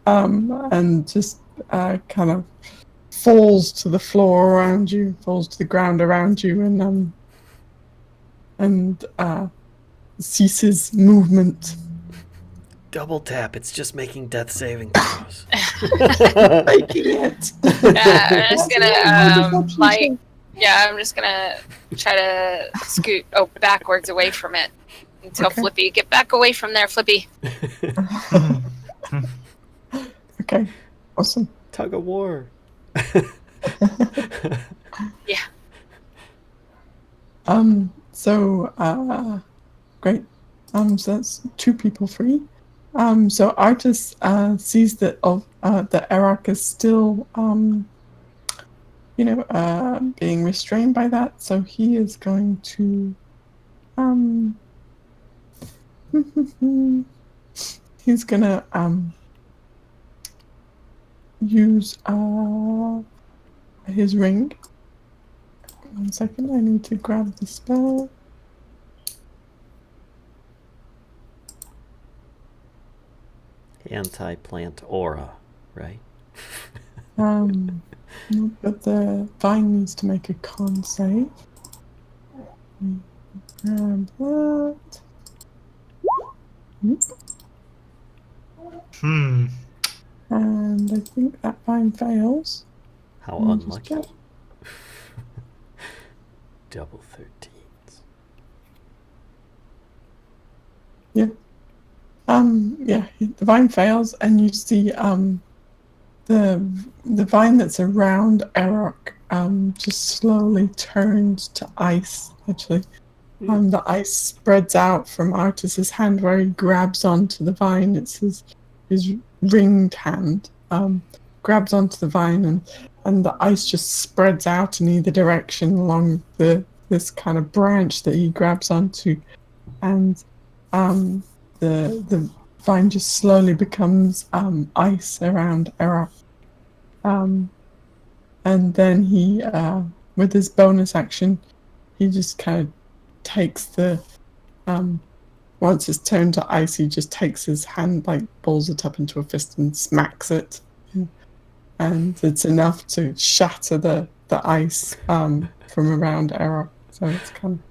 and just kind of falls to the floor around you, falls to the ground around you, and ceases movement. Double tap. It's just making death saving throws. Making it. I'm just gonna Like, I'm just gonna try to scoot backwards away from it until Okay. Flippy get back away from there, Flippy. Okay, awesome. Tug of war. Yeah. Great. So that's 2 people free. So Artis sees that that Erak is still being restrained by that, so he is going to he's gonna use his ring. 1 second, I need to grab the spell. Anti-plant aura, right? But the vine needs to make a con save. Grab that. And I think that vine fails. How Let me just unlucky. check. Double 13s. Yeah. The vine fails, and you see the vine that's around Erok just slowly turns to ice. Actually, the ice spreads out from Artis's hand where he grabs onto the vine. It's his ringed hand grabs onto the vine, and the ice just spreads out in either direction along this kind of branch that he grabs onto, and the vine just slowly becomes ice around Erok. And then he, with his bonus action, he just kind of takes once it's turned to ice, he just takes his hand, like balls it up into a fist and smacks it. And it's enough to shatter the ice from around Erok. So it's kind of,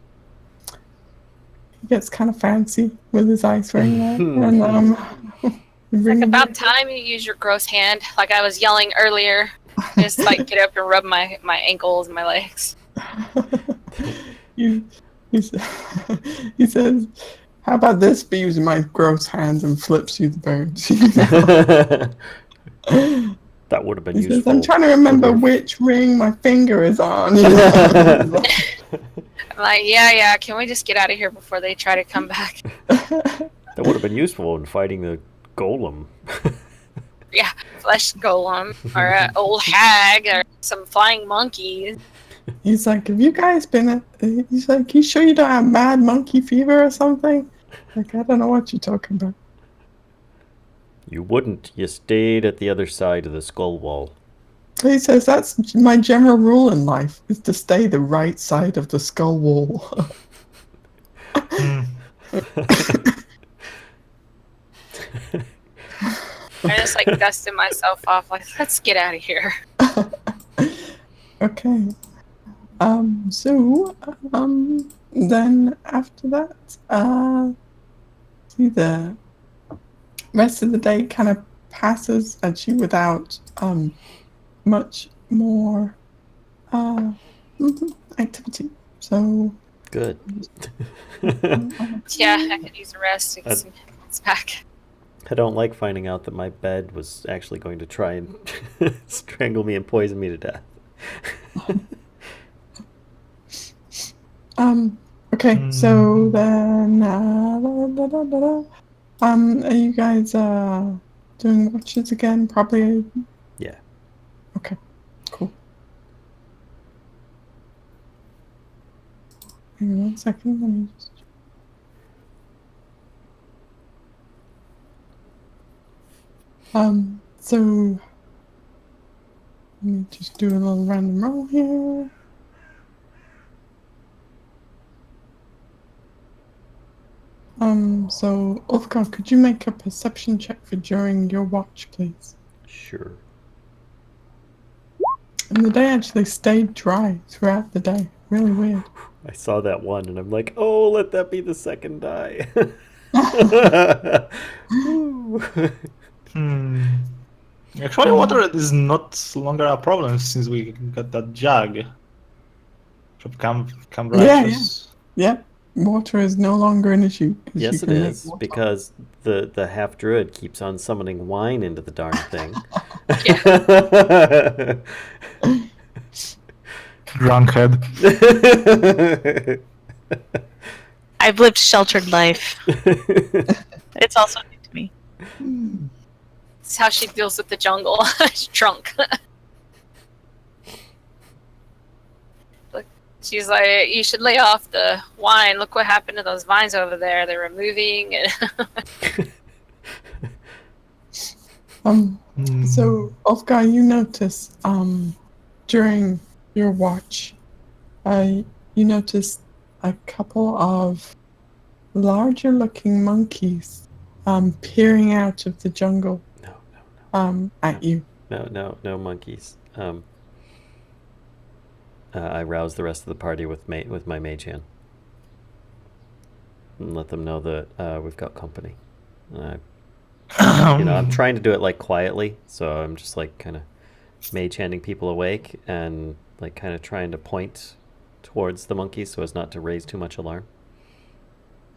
he gets kind of fancy with his ice ring there. And It's like about time you use your gross hand, like I was yelling earlier. Just like get up and rub my ankles and my legs. He says, "How about this be using my gross hands," and flips you the birds. That would have been He useful. says, "I'm trying to remember which ring my finger is on." I'm like, yeah, can we just get out of here before they try to come back? That would have been useful in fighting the golem. Yeah, flesh golem, or an old hag, or some flying monkeys. He's like, "Have you guys been?" He's like, "You sure you don't have mad monkey fever or something?" Like, I don't know what you're talking about. You wouldn't. You stayed at the other side of the skull wall. He says, "That's my general rule in life, is to stay the right side of the skull wall." I just like dusted myself off, like, let's get out of here. Okay. Then after that, see, the rest of the day kind of passes actually without much more activity. So Good. Yeah, I could use a rest to get some hits back. I don't like finding out that my bed was actually going to try and strangle me and poison me to death. Okay, so then are you guys doing watches again? Probably. Yeah. Okay, cool. Hang on 1 second, let me just... So let me just do a little random roll here. So Ulfgar, could you make a perception check for during your watch, please? Sure. And the day actually stayed dry throughout the day. Really weird. I saw that one and I'm like, oh, let that be the second die. Ooh. Actually, water is not longer a problem since we got that jug from Camp Yeah, Righteous. Yeah, water is no longer an issue. 'Cause you Yes, it can make is, water. because the half druid keeps on summoning wine into the darn thing. Drunkhead. I've lived sheltered life. It's also new to me. It's how she deals with the jungle. She's drunk. Look, she's like, you should lay off the wine. Look what happened to those vines over there. They were moving. So Ulfgar, you notice during your watch, you notice a couple of larger looking monkeys peering out of the jungle at you. No monkeys. I rouse the rest of the party with my mage hand and let them know that we've got company. I'm trying to do it like quietly, so I'm just like kind of mage handing people awake and like kind of trying to point towards the monkeys so as not to raise too much alarm.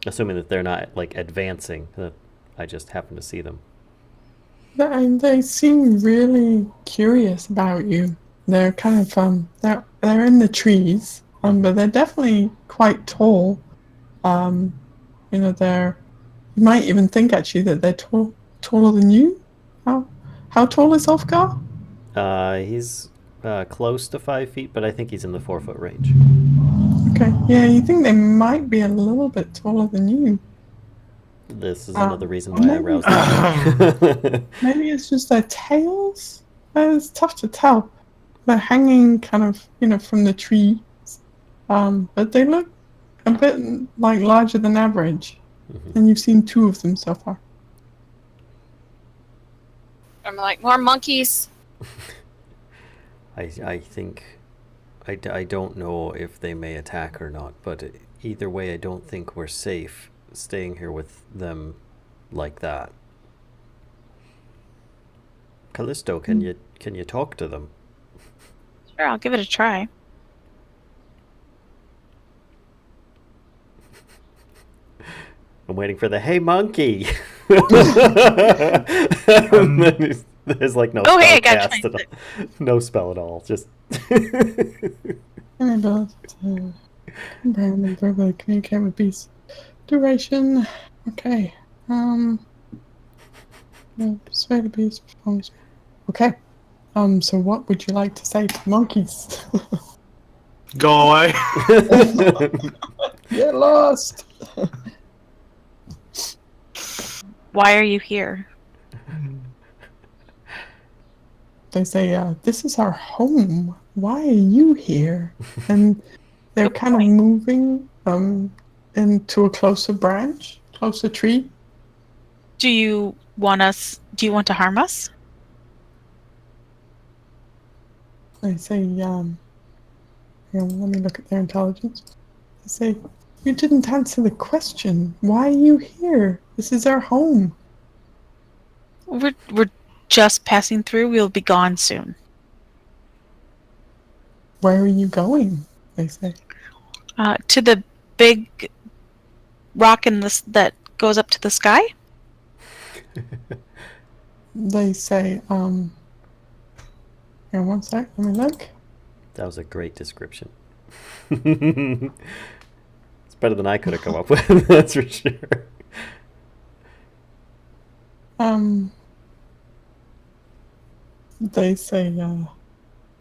Assuming that they're not like advancing, that I just happen to see them. They seem really curious about you. They're kind of they're in the trees, but they're definitely quite tall. You might even think actually that they're taller than you. How tall is Ulfgar? He's close to 5 feet, but I think he's in the 4-foot range. Okay, yeah, you think they might be a little bit taller than you. This is another reason why I roused them. Maybe it's just their tails. It's tough to tell. They're hanging kind of, from the trees. But they look a bit like larger than average. And you've seen 2 of them so far. I'm like, more monkeys. I think I don't know if they may attack or not, but either way, I don't think we're safe staying here with them like that. Callisto, can you talk to them? Sure, I'll give it a try. I'm waiting for the hey monkey. There's like no Oh, spell hey, I got cast at all. No spell at all. Just Able to and verbally communicate with beasts. Duration. Okay. Persuade the beast performs. Okay. So what would you like to say to monkeys? Go away. Get lost. Why are you here? They say, this is our home. Why are you here? And they're kind of moving into a closer branch, closer tree. Do you want to harm us? They say, here, let me look at their intelligence. They say, you didn't answer the question. Why are you here? This is our home. We're just passing through. We'll be gone soon. Where are you going? They say. To the big rock that goes up to the sky. They say, here, one sec, let me look. that was a great description. It's better than I could have come up with. That's for sure. They say,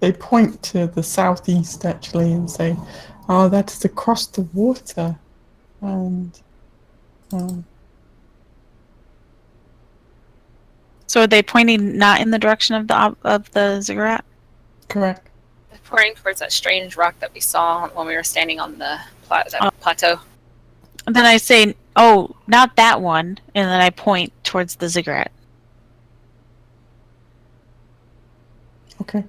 they point to the southeast actually and say, oh, that is across the water. And, So are they pointing not in the direction of the ziggurat? correct. Pointing towards that strange rock that we saw when we were standing on the plateau. And then I say, "Oh, not that one," and then I point towards the ziggurat. Okay.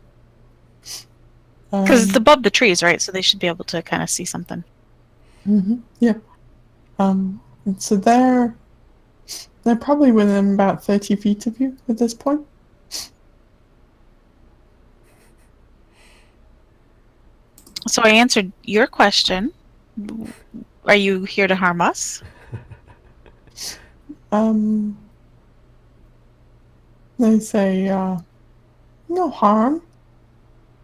Because it's above the trees, right? So they should be able to kind of see something. Yeah. So they're probably within about 30 feet of you at this point. So I answered your question. Are you here to harm us? They say no harm.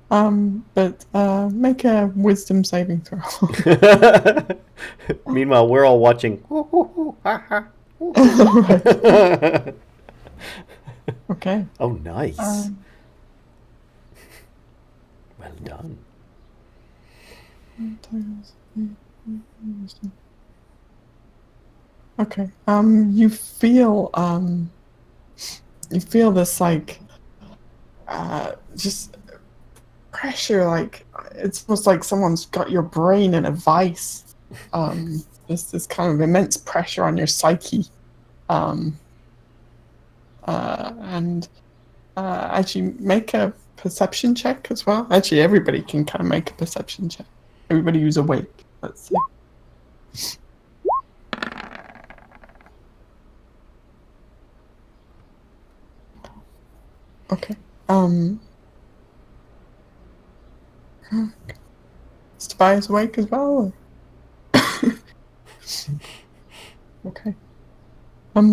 But make a wisdom saving throw. Meanwhile, we're all watching. Right. Okay. Oh, nice. Well done. Okay. You feel this like just pressure, like it's almost like someone's got your brain in a vice. There's this kind of immense pressure on your psyche. And actually make a perception check as well. Actually, everybody can kind of make a perception check. Everybody who's awake, let's see. Okay. Is Tobias awake as well? Okay.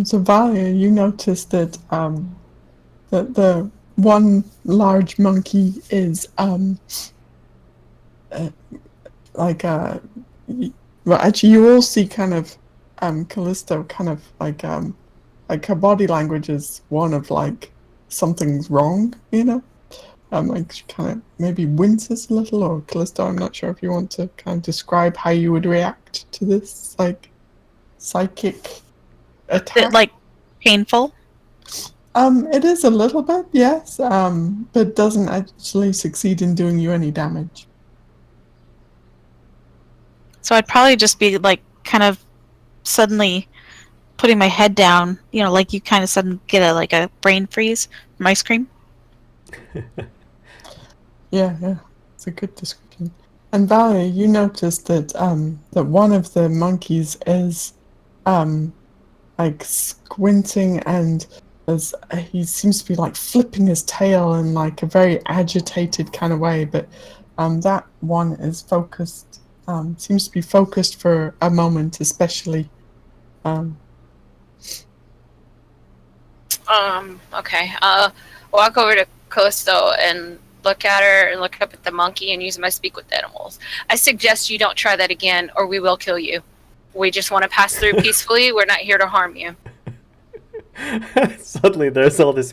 So Valia, you noticed that that the one large monkey is well, actually you all see kind of Callisto kind of like her body language is one of like something's wrong, you know? Like she kind of maybe winces a little, or Callisto, I'm not sure if you want to kind of describe how you would react to this like psychic attack. Like painful? It is a little bit, yes, but doesn't actually succeed in doing you any damage. So I'd probably just be like kind of suddenly putting my head down, you know, like you kind of suddenly get a brain freeze from ice cream. Yeah, it's a good description. And Valerie, you noticed that that one of the monkeys is like squinting, and he seems to be like flipping his tail in like a very agitated kind of way, but that one is focused, seems to be focused for a moment especially. Okay. Walk over to Callisto and look at her and look up at the monkey and use my speak with animals. I suggest you don't try that again, or we will kill you. We just want to pass through peacefully. We're not here to harm you. Suddenly, there's all this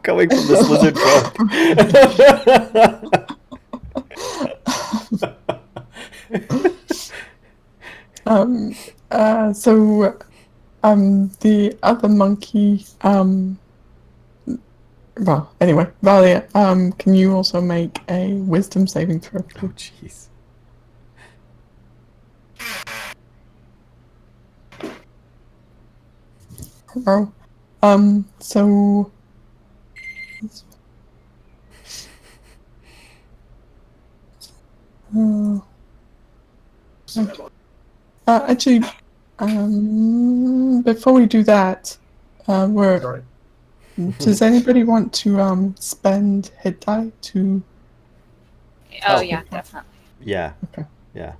coming from this lizard folk. So the other monkey, well, anyway, Valia, can you also make a wisdom saving throw? Oh, jeez. Oh, so actually, before we do that, does anybody want to spend hit die to? Oh yeah, definitely. Yeah. Okay. Yeah.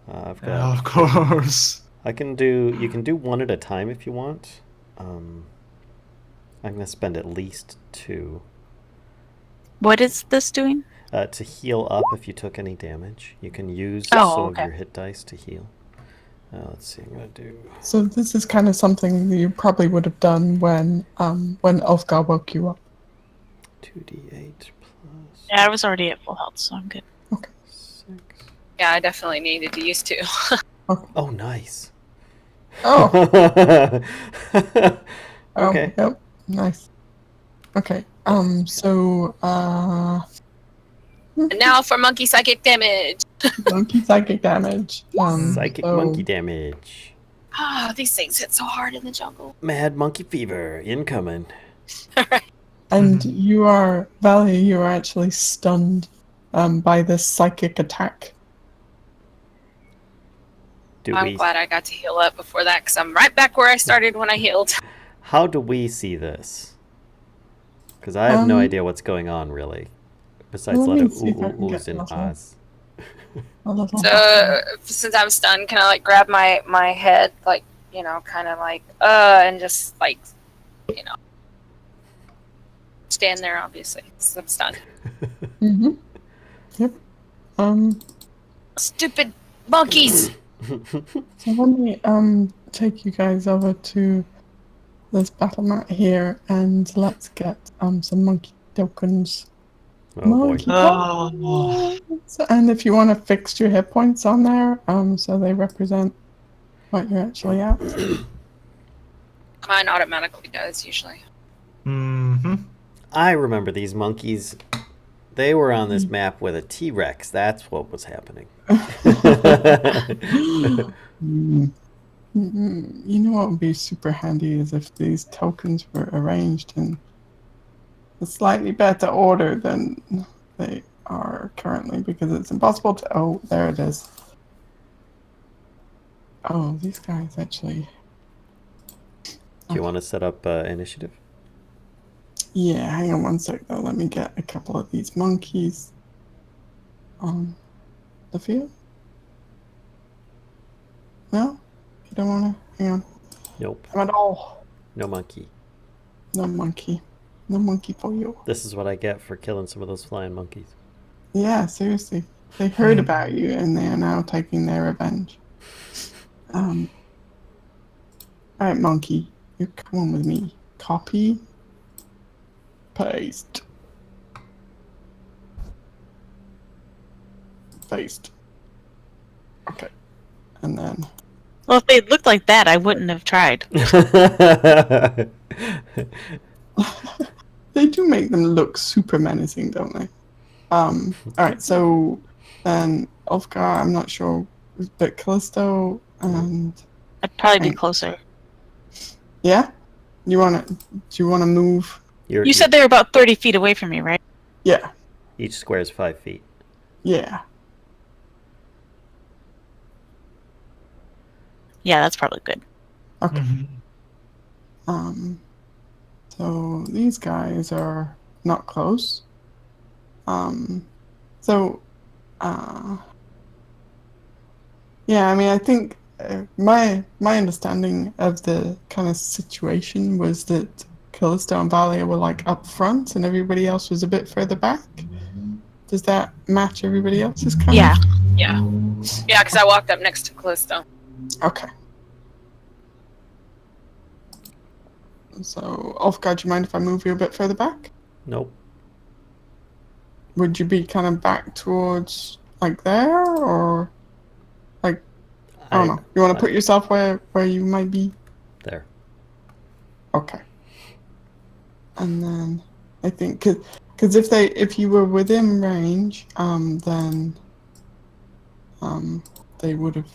I've got. Yeah, of course. You can do one at a time if you want. I'm gonna spend at least 2. What is this doing? To heal up if you took any damage. You can use some of your hit dice to heal. Let's see, I'm gonna do. So this is kind of something that you probably would have done when Ulfgar woke you up. 2d8 plus. Yeah, I was already at full health, so I'm good. Okay. 6. Yeah, I definitely needed to use 2. Okay. Oh, nice. Oh. Okay. Oh, yep. Nice. Okay. So And now for monkey psychic damage. Monkey psychic damage. Psychic so- monkey damage. Ah, these things hit so hard in the jungle. Mad monkey fever incoming. And you are, Valia, you are actually stunned by this psychic attack. I'm glad I got to heal up before that, because I'm right back where I started when I healed. How do we see this? Because I have no idea what's going on, really. Besides a let lot me of see if I can ooh-ooh-oohs get and a little- ahs. A little So, since I'm stunned, can I, like, grab my head, like, you know, kind of like, and just, like, you know, stand there, obviously, since I'm stunned. Mm-hmm. Yep. Stupid monkeys! So let me take you guys over to this battle mat here, and let's get some monkey tokens. Oh boy. Monkey tokens. And if you want to fix your hit points on there, so they represent what you're actually at. Mine automatically does, usually. Mm-hmm. I remember these monkeys. They were on this map with a T-Rex. That's what was happening. You know what would be super handy is if these tokens were arranged in a slightly better order than they are currently, because it's impossible to. Oh, there it is. Oh, these guys actually. Do you want to set up initiative? Yeah, hang on one sec though. Let me get a couple of these monkeys on the field. No? You don't want to? Hang on. Nope. Not at all. No monkey. No monkey. No monkey for you. This is what I get for killing some of those flying monkeys. Yeah, seriously. They heard about you and they are now taking their revenge. Alright, monkey. You come on with me. Copy. Paste. Paste. Okay. And then Well, if they looked like that, I wouldn't have tried. they do make them look super menacing, don't they? Alright, so then Ulfgar, I'm not sure, but Callisto and I'd probably be Right. closer. yeah? Do you wanna move? You said they were about 30 feet away from me, right? Yeah. Each square is 5 feet. Yeah. Yeah, that's probably good. Okay. Mm-hmm. So these guys are not close. Yeah, I mean, I think my understanding of the kind of situation was that Callisto and Valia were like up front and everybody else was a bit further back. Does that match everybody else's kind Yeah. of? Yeah. Yeah, because I walked up next to Callisto. Okay. So, Ulfgar, do you mind if I move you a bit further back? Nope. Would you be kind of back towards like there, or like I don't know? You want to put yourself where you might be? There. Okay. And then I think because if you were within range, then they would have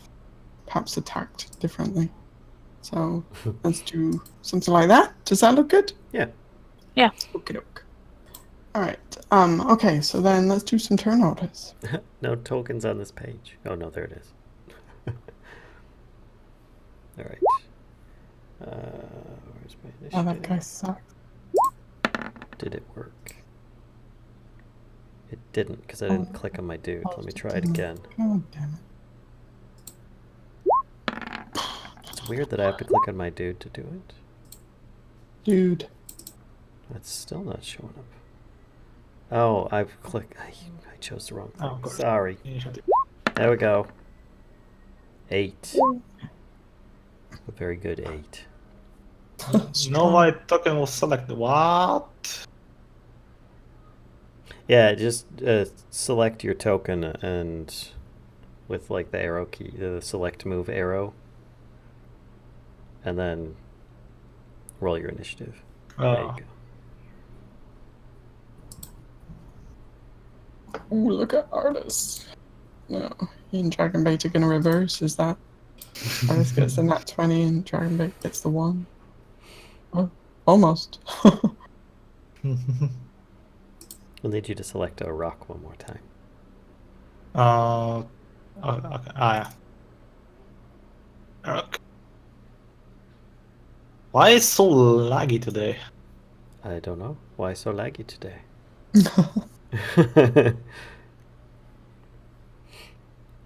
perhaps attacked differently. So let's do something like that. Does that look good? Yeah. Yeah. Okay. All right. Okay. So then let's do some turn orders. No tokens on this page. Oh no, there it is. All right. Where's my initiative? Oh, that guy sucks. Did it work? It didn't because I didn't click on my dude. Let me try it again. Oh damn it. It's weird that I have to click on my dude to do it. Dude. It's still not showing up. Oh, I've clicked. I chose the wrong thing. Oh, good. Sorry. Initiative. There we go. 8. A very good 8. No white token was selected. What? Yeah, just select your token and with like the arrow key, the select move arrow, and then roll your initiative. There you go. Ooh, look at Artis. No, he and Dragonbait are gonna reverse. Is that Artis gets the nat 20 and Dragonbait gets the 1? Oh, almost. We'll need you to select a rock one more time. Okay. Yeah. Okay. Why is so laggy today? I don't know. Why so laggy today?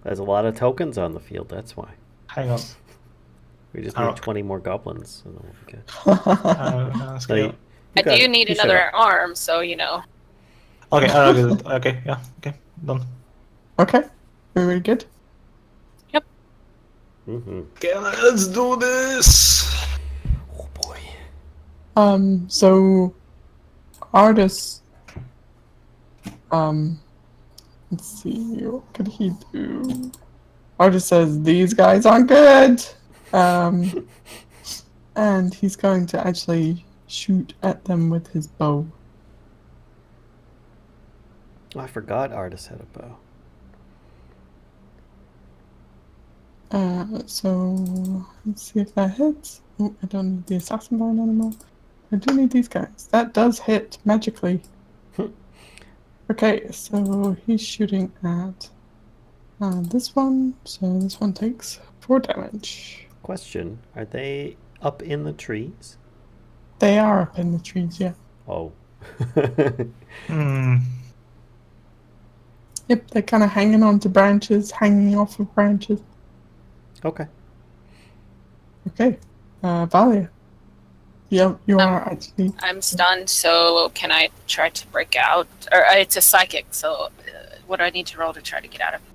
There's a lot of tokens on the field, that's why. Hang on. We just Oh. need 20 more goblins, and then we'll be good. So Okay. I got do it. need You showed another up. arm, so you know. Okay, okay, yeah, okay, done. Okay, very good. Mm-hmm. Okay, let's do this. Oh boy. So Artis, let's see, what could he do? Artis says these guys aren't good. And he's going to actually shoot at them with his bow. Oh, I forgot Artis had a bow. So let's see if that hits. Oh, I don't need the assassin barn anymore. I do need these guys. That does hit magically. Okay, so he's shooting at this one. So this one takes 4 damage. Question, are they up in the trees? They are up in the trees, yeah. Oh. Yep, they're kind of hanging onto branches, hanging off of branches. Okay. Okay, Valia. Yep, you are actually. I'm stunned, so can I try to break out? Or it's a psychic, so what do I need to roll to try to get out of it?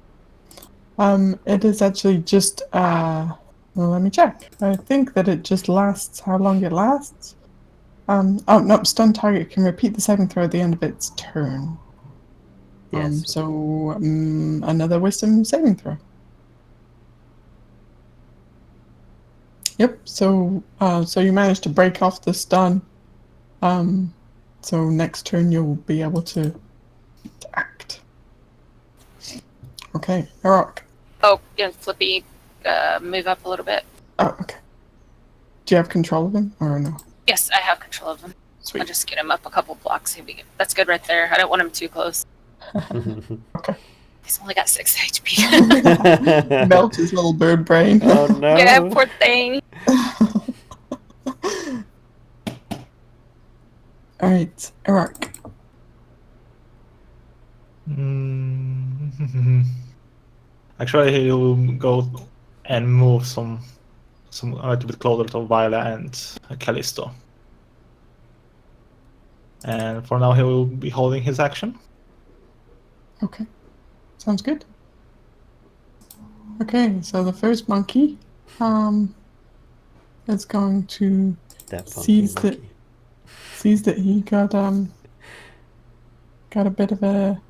It is actually just. Well, let me check. I think that it just lasts how long it lasts. Oh no, stun target can repeat the saving throw at the end of its turn. Yes. So another wisdom saving throw. Yep. So so you managed to break off the stun. So next turn you'll be able to act. Okay, Heroic. Oh, yeah, Flippy, move up a little bit. Oh, okay. Do you have control of him or no? Yes, I have control of him. Sweet. I'll just get him up a couple blocks. He'll be good. That's good right there. I don't want him too close. Okay. He's only got 6 HP. Melt his little bird brain. Oh no. Yeah, poor thing. Alright, Heroic. Actually, he'll go and move some a little bit closer to Viola and Callisto. And for now, he will be holding his action. Okay. Sounds good. Okay, so the first monkey is going to That funky sees monkey. that he got a bit of a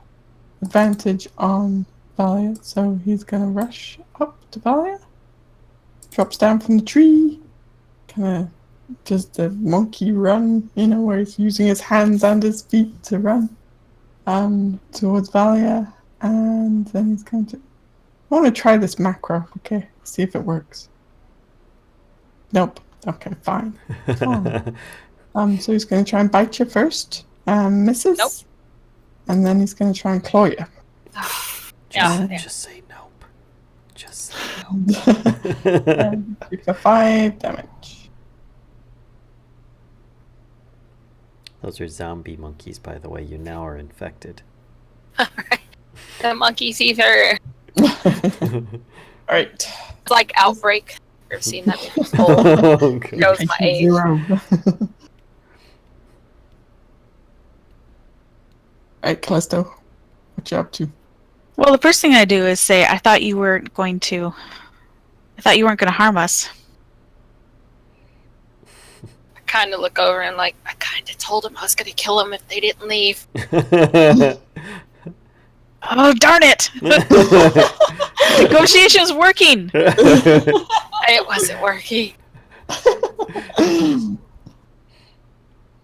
advantage on Valia, so he's gonna rush up to Valia. Drops down from the tree. Kinda does the monkey run, where he's using his hands and his feet to run towards Valia, and then he's going to I want to try this macro, okay? See if it works. Nope. Okay, fine. So he's going to try and bite you first. Misses. Nope. And then he's going to try and claw you. Just say nope. Just say nope. And for 5 damage. Those are zombie monkeys, by the way. You now are infected. Alright. The monkey fever. Alright. It's like Outbreak. I've seen that movie. Oh, Okay. shows my age. 0. Alright, Callisto. What you up to? Well, the first thing I do is say, I thought you weren't going to harm us. I kind of look over and I kind of told him I was going to kill him if they didn't leave. Oh, darn it! Negotiation's working! It wasn't working.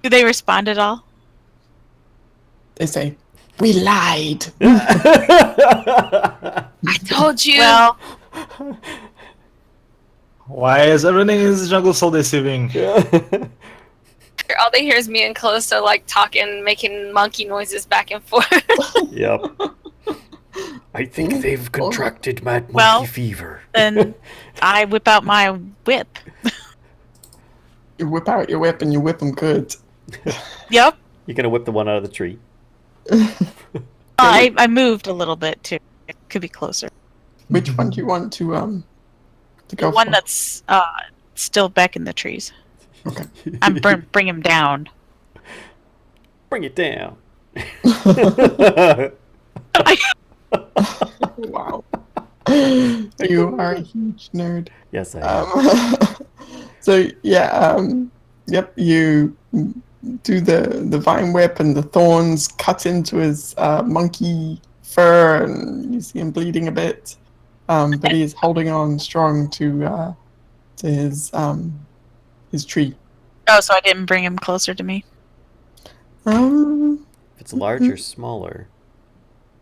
Do they respond at all? They say, We lied. I told you. Well, Why is everything in this jungle so deceiving? All they hear is me and Callisto like talking, making monkey noises back and forth. Yep. I think they've contracted mad monkey Well, fever. then I whip out my whip. You whip out your whip and you whip them good. Yep. You're gonna whip the one out of the tree. I moved a little bit too. It could be closer. Which one do you want to go The one for? that's still back in the trees. Okay. I'm bring him down. Bring it down. Wow. You are a huge nerd. Yes, I am. So yeah, yep, you do the vine whip and the thorns cut into his monkey fur, and you see him bleeding a bit, but he is holding on strong to his tree. Oh, so I didn't bring him closer to me. If it's large or smaller,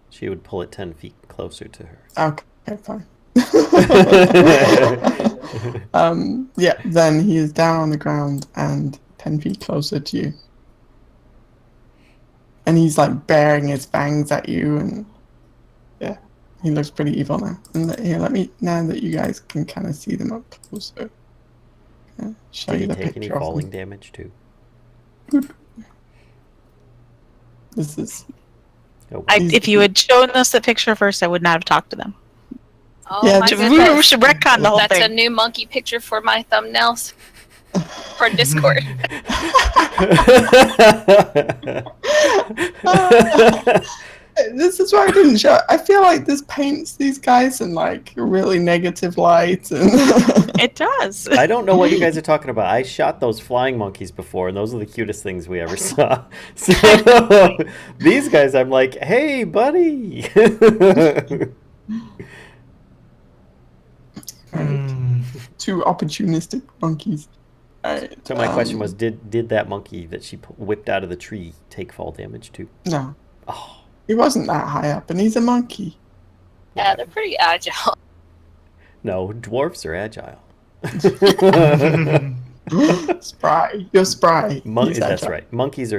she would pull it 10 feet closer to her. Okay, fine. Yeah, then he is down on the ground and 10 feet closer to you. And he's like baring his fangs at you, and yeah, he looks pretty evil now. And here, now that you guys can kind of see them up closer, show Did you he the take any picture of falling them. damage too? This is Oh, If you had shown us the picture first, I would not have talked to them. Oh Yeah, my just- We goodness. should retcon the whole That's a thing. new monkey picture for my thumbnails for Discord. this is why I didn't show. I feel like this paints these guys in like a really negative light, and It does. I don't know what you guys are talking about. I shot those flying monkeys before, and those are the cutest things we ever saw. So these guys, I'm like, hey, buddy. two opportunistic monkeys. Alright, So my question was, did that monkey that she whipped out of the tree take fall damage too? no, Oh, he wasn't that high up, and he's a monkey. Yeah, they're pretty agile. no, dwarfs are agile. Spry, you're spry. He's That's agile. right. Monkeys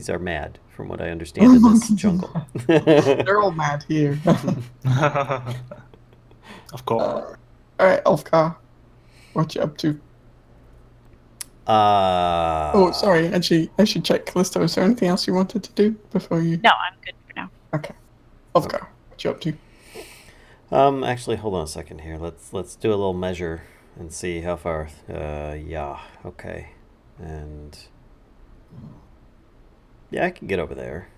are mad, from what I understand in this Monkeys are jungle. They're all mad here. Of course. All right, Ulfgar, what you up to? Oh, sorry. Actually, I should check Callisto. Is there anything else you wanted to do before you? No, I'm good for now. Okay. Ulfgar, what you up to? Actually, hold on a second here. Let's do a little measure and see how far. Yeah, okay, and yeah, I can get over there.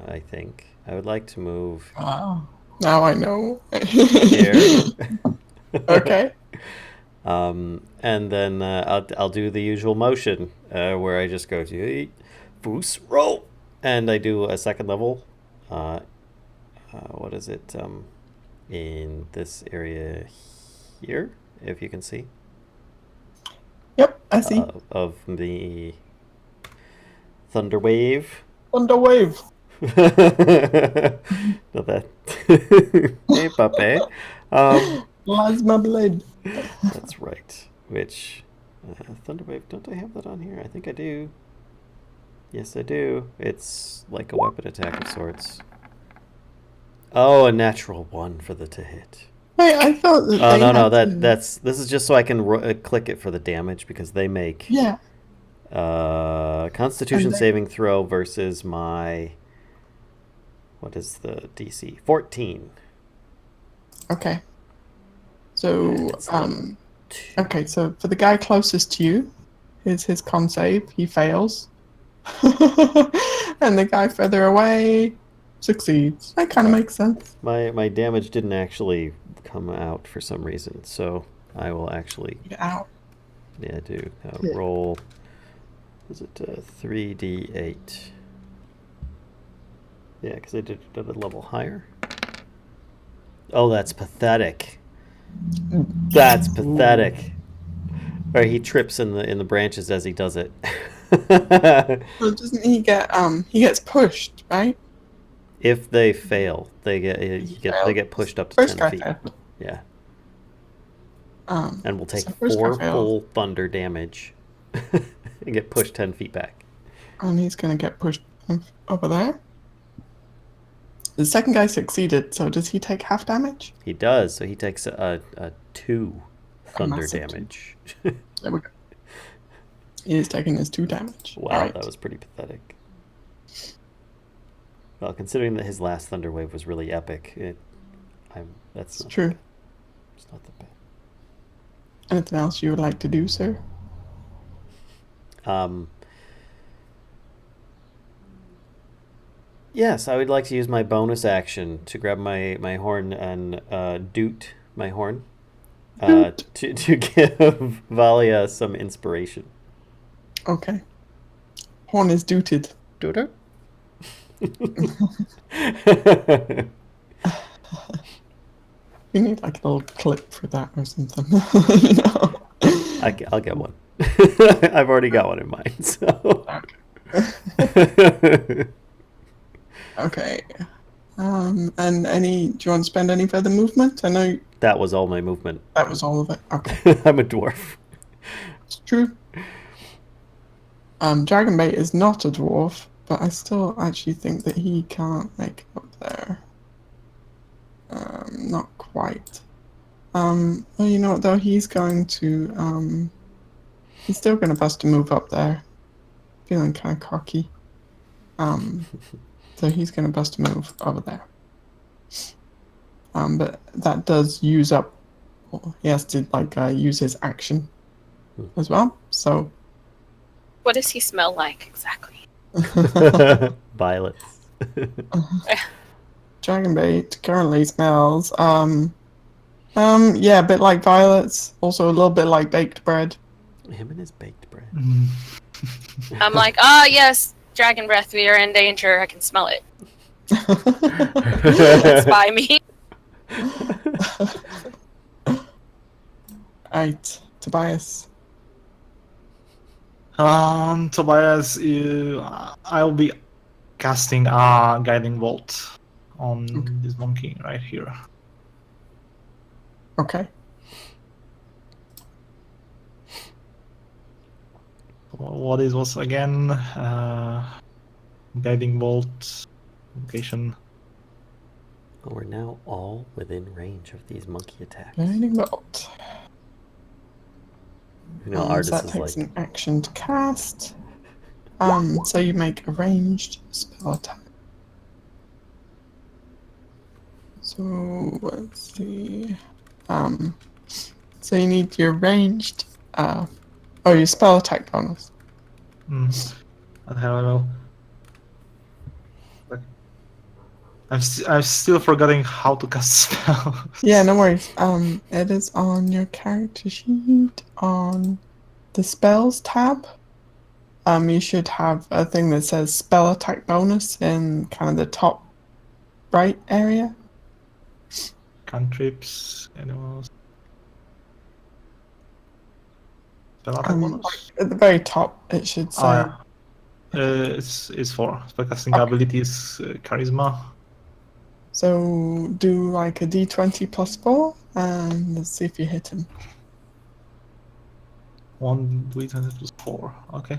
I think I would like to move Wow. Now I know. here. Okay. And then I'll do the usual motion where I just go to Foos roll, and I do a second level. What is it? In this area here, if you can see. Yep, I see. Of the thunder wave. Thunder wave. Not that. Hey, puppy. Plasma blade. That's right. Which Thunderwave? Don't I have that on here? I think I do. Yes, I do. It's like a weapon attack of sorts. Oh, a natural one for the to hit. Wait, I thought that. Oh they no, had to- this is just so I can click it for the damage because they make Yeah. Constitution And they- saving throw versus my. What is the DC? 14. Okay. So, It's like okay, so for the guy closest to you, here's his con save. He fails. And the guy further away succeeds. That kind of makes sense. My damage didn't actually come out for some reason, so I will actually. Ow. Yeah, I do. Yeah. Roll. Is it 3d8? Yeah, because I did it at a level higher. Oh, that's pathetic. That's pathetic. Or he trips in the branches as he does it. So doesn't he gets pushed, right? If they fail, they get pushed up to First 10 guy feet. failed. Yeah. Um, And will take so first guy 4 failed, full thunder damage and get pushed 10 feet back. and he's gonna get pushed over there. The second guy succeeded, so does he take half damage? He does, so he takes a 2 thunder massive two. damage. There we go. He is taking his 2 damage. Wow, Alright. that was pretty pathetic. Well, considering that his last thunder wave was really epic, that's It's not true. that bad. It's not that bad. Anything else you would like to do, sir? Yes, I would like to use my bonus action to grab my horn and doot my horn to give Valia some inspiration. Okay. Horn is dooted. Dooter? We need like a little clip for that or something. You know? I'll get one. I've already got one in mind. So. Okay. And do you want to spend any further movement? I know That was all my movement. that was all of it. Okay. I'm a dwarf. It's true. Dragonbait is not a dwarf, but I still actually think that he can't make it up there. Not quite. Well, you know what though? He's going to, he's still going to bust a move up there. Feeling kind of cocky. So he's going to bust a move over there. But that does use up, well, he has to like use his action as well. So What does he smell like exactly? Violets. Dragonbait currently smells, yeah, a bit like violets. Also a little bit like baked bread. Him and his baked bread. I'm like, yes, dragon breath, we are in danger. I can smell it. It's by me. Right, Tobias. Tobias, I'll be casting a guiding bolt on this monkey right here. Okay. What is was again? Guiding bolt location. Well, we're now all within range of these monkey attacks. Guiding bolt. You know, So Artis that is takes like, an action to cast. So you make a ranged spell attack. So let's see. So you need your ranged, your spell attack bonus. I don't know. I'm still forgetting how to cast spells. Yeah, no worries. It is on your character sheet on the spells tab. You should have a thing that says spell attack bonus in kind of the top right area. Cantrips, animals. Spell attack bonus? At the very top, it should say. Oh, yeah. It's 4. Spellcasting abilities, charisma. So do like a d20 plus 4, and let's see if you hit him. 1 d20 plus 4. Okay.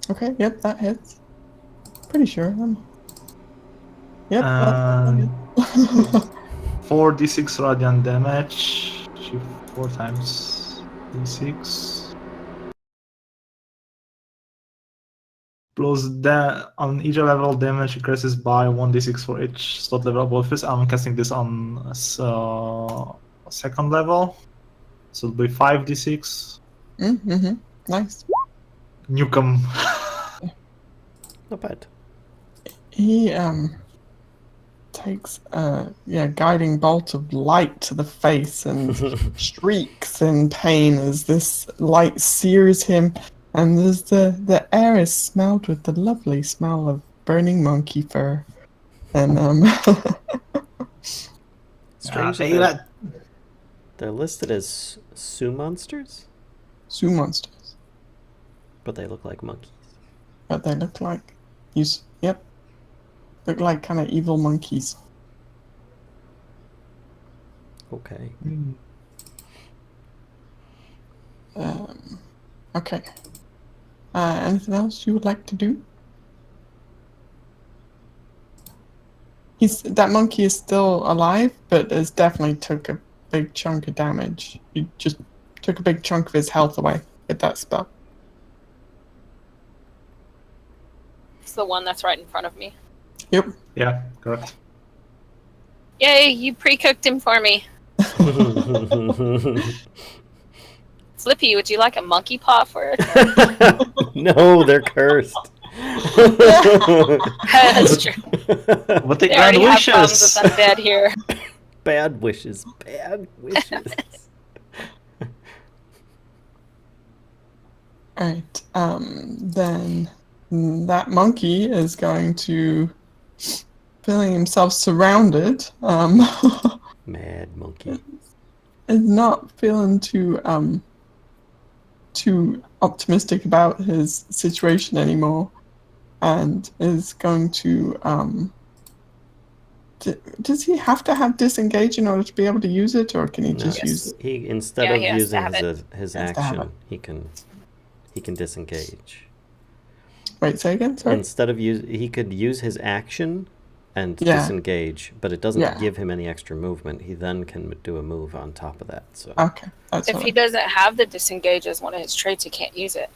Okay, yep, that hits. Pretty sure. Yep. And that 4 d6 radiant damage. 4 times d6. Plus that on each level, damage increases by 1d6 for each slot level above this. I'm casting this on second level, so it'll be 5d6. Mm-hmm. Nice. Newcomb. not bad. He takes a guiding bolt of light to the face and shrieks in pain as this light sears him, and there's the air is smelled with the lovely smell of burning monkey fur. And Strange Hey, that they're listed as Ssso monsters. Zoo monsters. But they look like monkeys. But they look like... Yep. Look like kind of evil monkeys. Okay. Okay. Anything else you would like to do? That monkey is still alive, but has definitely took a big chunk of damage. He just took a big chunk of his health away with that spell. It's the one that's right in front of me. Yep. Yeah, correct. Yay, you pre-cooked him for me. Flippy, would you like a monkey paw for it? No, they're cursed. That's true. What they They grant already have problems wishes. with undead here. Bad wishes. Bad wishes. Alright. Then that monkey is going to, feeling himself surrounded, Mad monkey. is not feeling too optimistic about his situation anymore, and is going to does he have to have disengage in order to be able to use it, or can he No, just use it? He instead Yeah, of he has to using have his Has to have action, he can disengage. Wait, say again, sorry? Instead of he could use his action and Yeah. disengage, but it doesn't Yeah. give him any extra movement. He then can do a move on top of that. So Okay, that's If what he doesn't have the disengage as one of his traits, he can't use it.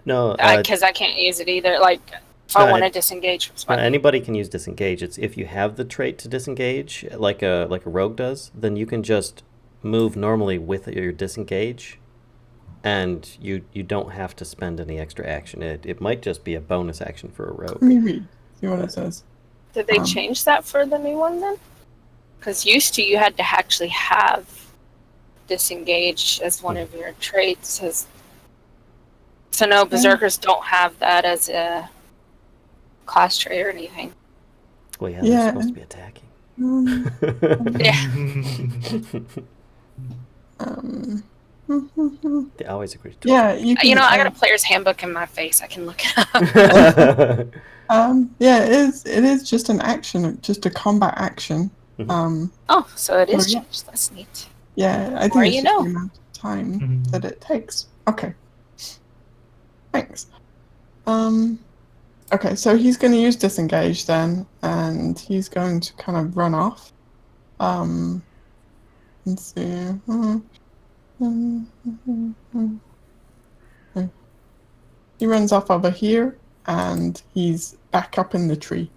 no, Because I can't use it either. Like, if I No, want to disengage from somebody. anybody can use disengage. It's if you have the trait to disengage, like a rogue does, then you can just move normally with your disengage, and you don't have to spend any extra action. It might just be a bonus action for a rogue. Let me read, see what it says. Did they change that for the new one then? Because used to you had to actually have disengage as one of your traits. So no, berserkers don't have that as a class trait or anything. Well, yeah, Yeah. they're supposed to be attacking. Yeah. They always agree to Yeah, you can. I got a player's handbook in my face. I can look it up. Yeah, it is just an action, just a combat action. Oh, so it is Oh, yeah. changed. That's neat. Yeah, I More think it's you just know. the amount of time that it takes. Okay. Thanks. Okay, so he's going to use disengage then, and he's going to kind of run off. Let's see. He runs off over here, and he's back up in the tree.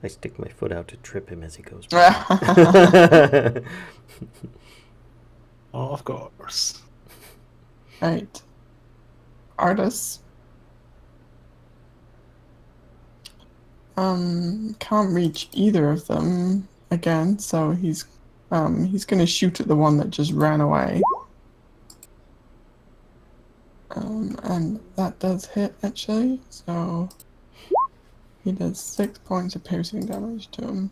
I stick my foot out to trip him as he goes. Of course. Right. Artis. Can't reach either of them again, so he's gonna shoot at the one that just ran away. And that does hit actually, so he does 6 points of piercing damage to him.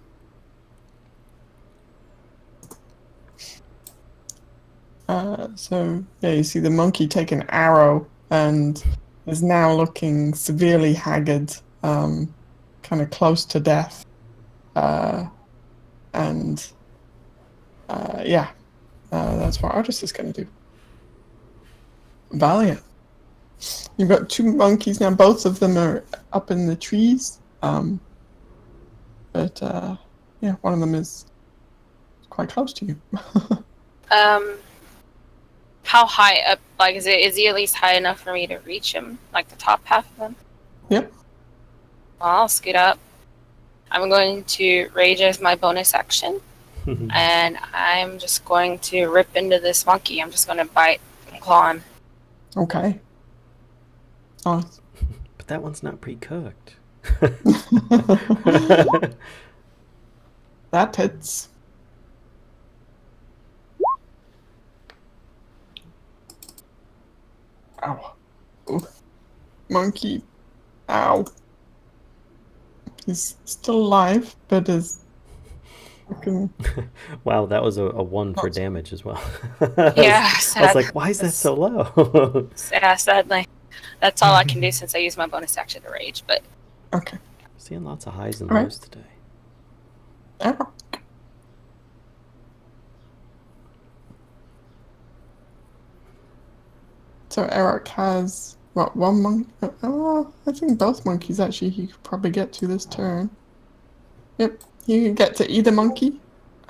So yeah, you see the monkey take an arrow and is now looking severely haggard, kind of close to death. That's what Artis is going to do. Valiant. You've got two monkeys now. Both of them are up in the trees. One of them is quite close to you. How high up? Like, is he at least high enough for me to reach him? Like the top half of him? Yep. Well, I'll scoot up. I'm going to rage as my bonus action, and I'm just going to rip into this monkey. I'm just going to bite and claw him. Okay. Oh. But that one's not pre-cooked. That hits. Ow. Ooh. Monkey. Ow. He's still alive, but is Fucking- Wow, that was a 1 for Not- damage as well. Yeah, I was sad. like, why is that so low? Yeah, sadly. That's all I can do since I used my bonus action to rage, but Okay. Seeing lots of highs and All right. lows today. Eric. So Eric has what, one monkey? Oh, I think both monkeys actually he could probably get to this turn. Yep, you can get to either monkey.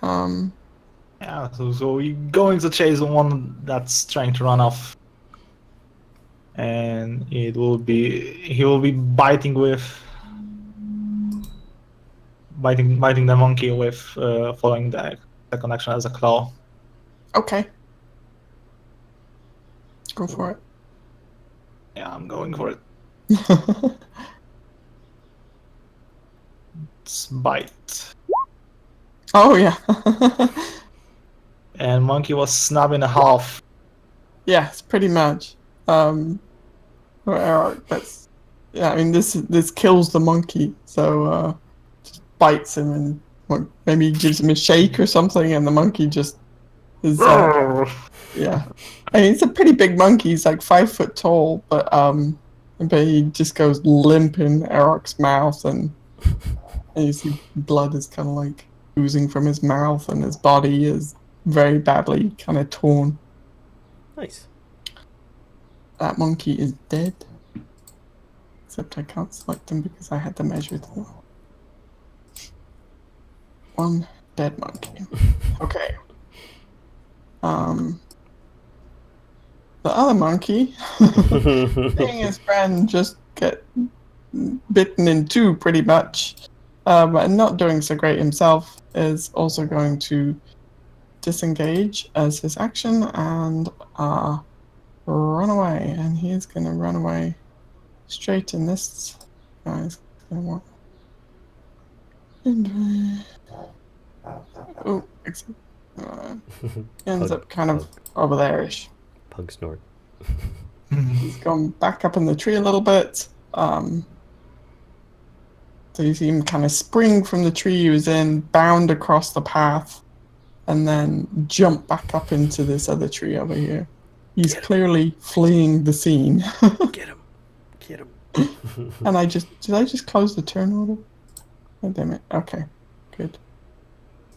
Yeah, so we're going to chase the one that's trying to run off. And he will be biting the monkey with following the second action as a claw. Okay. Go for it. Yeah, I'm going for it. It's bite. Oh yeah. And monkey was snapped in half. Yes, pretty much. For Eric, that's yeah. I mean, this kills the monkey, so just bites him and maybe gives him a shake or something, and the monkey just is yeah. I mean, it's a pretty big monkey. He's like 5 foot tall, but he just goes limp in Eric's mouth, and you see blood is kind of like oozing from his mouth, and his body is very badly kind of torn. Nice. That monkey is dead. Except I can't select him because I had to measure them. 1 dead monkey. Okay. The other monkey, seeing his friend just get bitten in 2 pretty much, and not doing so great himself, is also going to disengage as his action and run away. And he is going to run away straight in this guy's going to want. Oh, ends up kind of over there-ish. Pug snort. He's gone back up in the tree a little bit. So you see him kind of spring from the tree he was in, bound across the path, and then jump back up into this other tree over here. He's clearly fleeing the scene. Get him. Get him. And did I just close the turn order? Oh, damn it. Okay, good.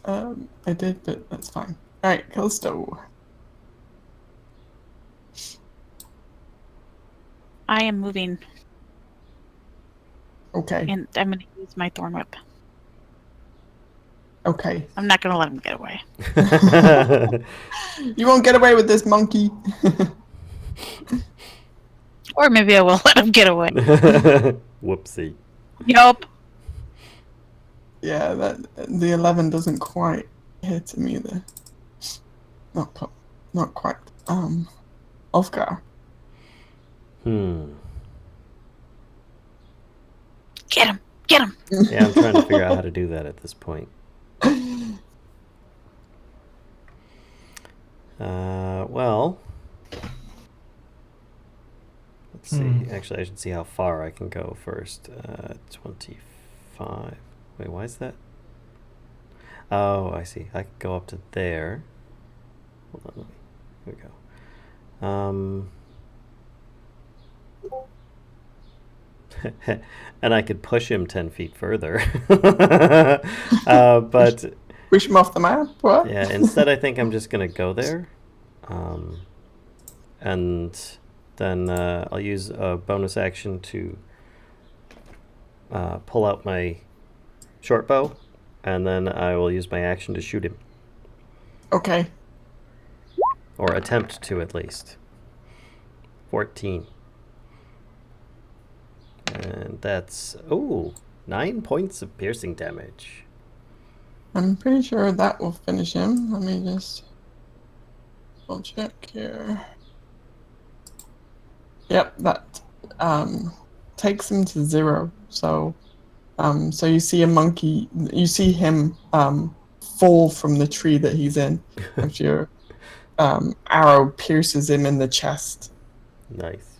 I did, but that's fine. Alright, Callisto. I am moving, Okay, and I'm going to use my thorn whip. okay. I'm not going to let him get away. You won't get away with this, monkey. Or maybe I will let him get away. Whoopsie. Yup. Yeah, the 11 doesn't quite hit him either. Not quite. Ulfgar. Get him. Get him. Yeah, I'm trying to figure out how to do that at this point. Well, let's see. Actually, I should see how far I can go first. 25. Wait, why is that? Oh, I see. I can go up to there. Hold on. Here we go. And I could push him 10 feet further. But Push him off the map? What? yeah, instead I think I'm just going to go there. And then I'll use a bonus action to pull out my short bow, and then I will use my action to shoot him. Okay. Or attempt to, at least. 14. And that's, 9 points of piercing damage. I'm pretty sure that will finish him. Let me just double check here. Yep, that takes him to 0. So you see a monkey. You see him fall from the tree that he's in. As your arrow pierces him in the chest. Nice.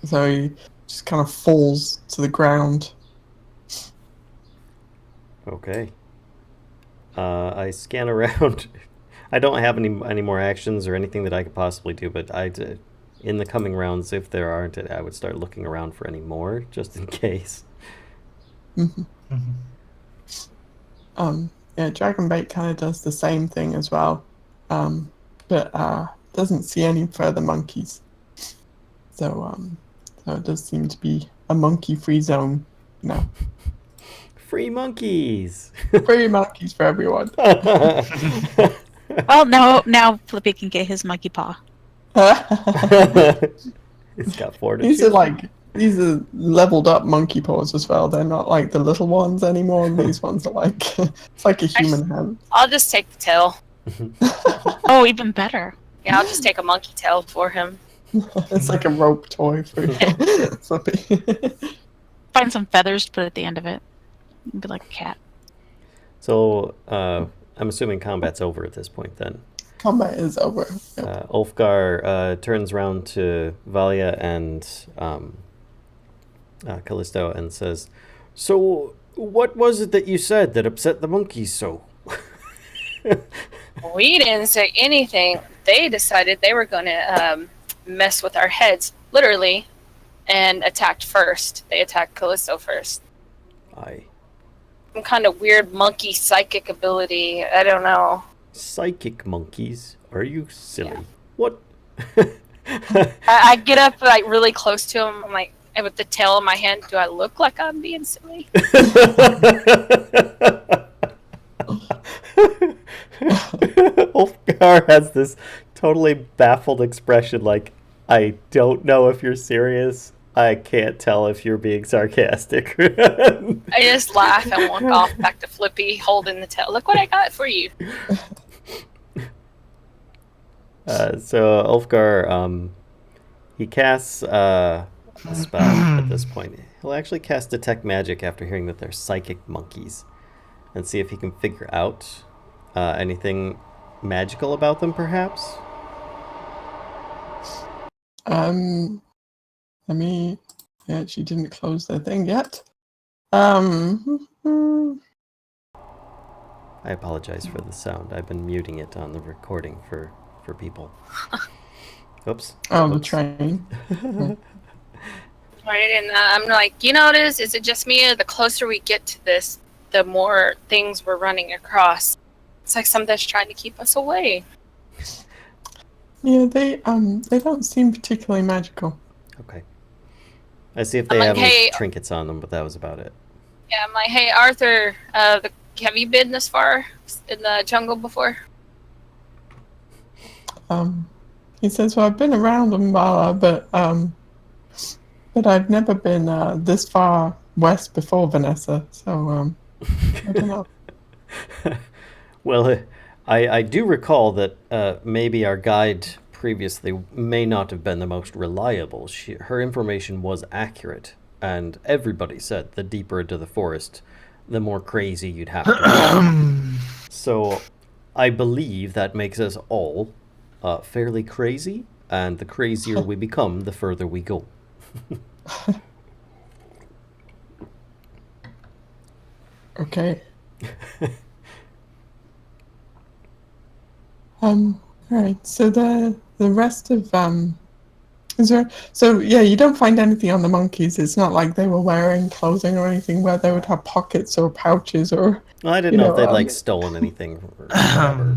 So he just kind of falls to the ground. Okay. I scan around. I don't have any more actions or anything that I could possibly do, but in the coming rounds, if there aren't, I would start looking around for any more, just in case. Yeah, Dragonbait kind of does the same thing as well, but doesn't see any further monkeys. So it does seem to be a monkey-free zone now. Free monkeys! Free monkeys for everyone. Well, now Flippy can get his monkey paw. It's got fortitude. These are leveled up monkey paws as well. They're not like the little ones anymore. These ones are like it's like a human hand. I'll just take the tail. Oh, even better. Yeah, I'll just take a monkey tail for him. It's like a rope toy for Flippy. Find some feathers to put at the end of it. It'd be like a cat. So, I'm assuming combat's over at this point then. Combat is over. Yep. Ulfgar turns around to Valia and Callisto and says, "So, what was it that you said that upset the monkeys so?" We didn't say anything. They decided they were going to mess with our heads, literally, and attacked first. They attacked Callisto first. Aye. Some kind of weird monkey psychic ability. I don't know. Psychic monkeys? Are you silly? Yeah. What? I get up like really close to him. I'm like, with the tail in my hand, do I look like I'm being silly? Ulfgar has this totally baffled expression like, I don't know if you're serious. I can't tell if you're being sarcastic. I just laugh and walk off back to Flippy holding the tail. Look what I got for you. So Ulfgar, he casts a spell at this point. He'll actually cast Detect Magic after hearing that they're psychic monkeys and see if he can figure out anything magical about them, perhaps? She didn't close the thing yet. I apologize for the sound. I've been muting it on the recording for people. Oops. Oh, the Oops. train. Right, and I'm like, you notice, is it just me, or the closer we get to this, the more things we're running across? It's like something's trying to keep us away. Yeah, they don't seem particularly magical. Okay. I see if they have any trinkets on them, but that was about it. Yeah, I'm like, hey, Arthur, have you been this far in the jungle before? He says, well, I've been around Umbala, but I've never been this far west before, Vanessa, so I don't know. Well, I do recall that maybe our guide previously may not have been the most reliable. Her information was accurate, and everybody said the deeper into the forest, the more crazy you'd have to be. So I believe that makes us all fairly crazy, and the crazier we become, the further we go. Okay. All right. So the rest of is there? So yeah, you don't find anything on the monkeys. It's not like they were wearing clothing or anything where they would have pockets or pouches or. Well, I didn't know if they'd stolen anything or whatever,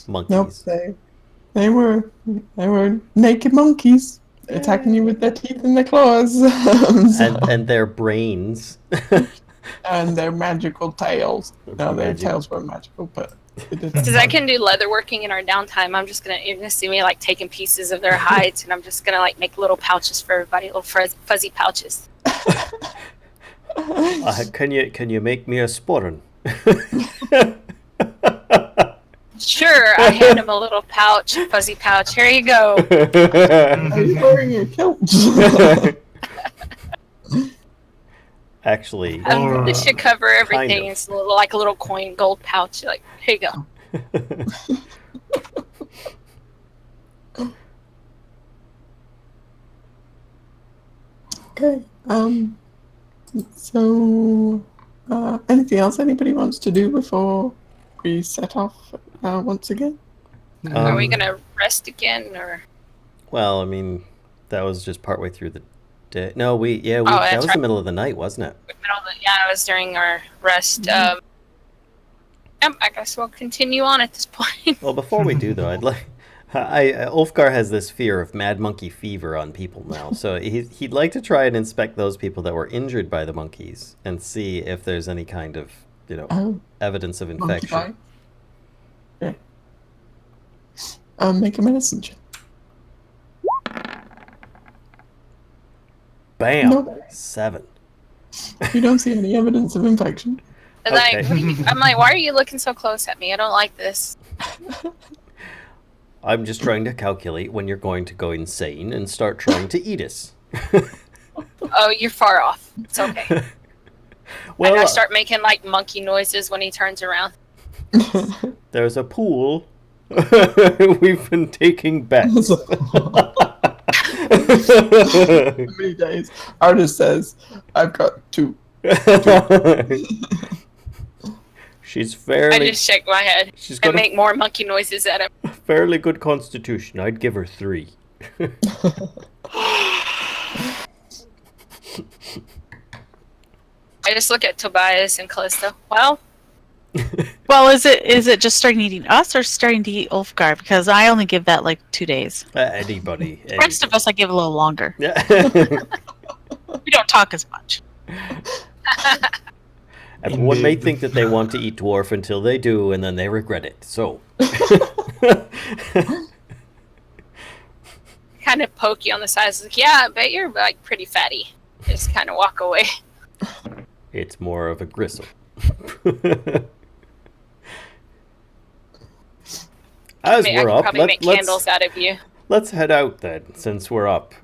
monkeys. Nope, they were naked monkeys attacking you with their teeth and their claws. And their brains. And their magical tails. No, their tails weren't magical, but they did. Because I can do leather working in our downtime. You're gonna see me like taking pieces of their hides, and I'm just gonna like make little pouches for everybody, little fuzzy pouches. Can you make me a sporran? Sure, I hand him a little pouch, fuzzy pouch. Here you go. Are you wearing your kilt? Actually, this should cover everything. Kind of. It's like a little coin gold pouch. Like, here you go. Okay. So, anything else anybody wants to do before we set off once again? Are we gonna rest again, or? Well, I mean, that was just partway through the day. No, that that's was right. the middle of the night, wasn't it? Yeah, it was during our rest. I guess we'll continue on at this point. Well, before we do, though, Ulfgar has this fear of mad monkey fever on people now, so he'd like to try and inspect those people that were injured by the monkeys and see if there's any kind of, evidence of Monkey infection. bite? Yeah. Make a medicine check. Bam! Nope. 7. You don't see any evidence of infection. Okay. I'm like, why are you looking so close at me? I don't like this. I'm just trying to calculate when you're going to go insane and start trying to eat us. Oh, you're far off. It's okay. Well, and I start making like monkey noises when he turns around. There's a pool. We've been taking bets. Many days. Artist says, I've got 2. She's fairly. I just shake my head and make more monkey noises at him. Fairly good constitution. I'd give her 3. I just look at Tobias and Callisto. Well, is it just starting eating us or starting to eat Ulfgar? Because I only give that like 2 days. Anybody. The rest of us I give a little longer. Yeah. We don't talk as much. Everyone may think that they want to eat dwarf until they do, and then they regret it. So. kind of poke you on the sides. Like, yeah, I bet you're like pretty fatty. Just kind of walk away. It's more of a gristle. As we're up, probably make candles out of you. Let's head out then, since we're up.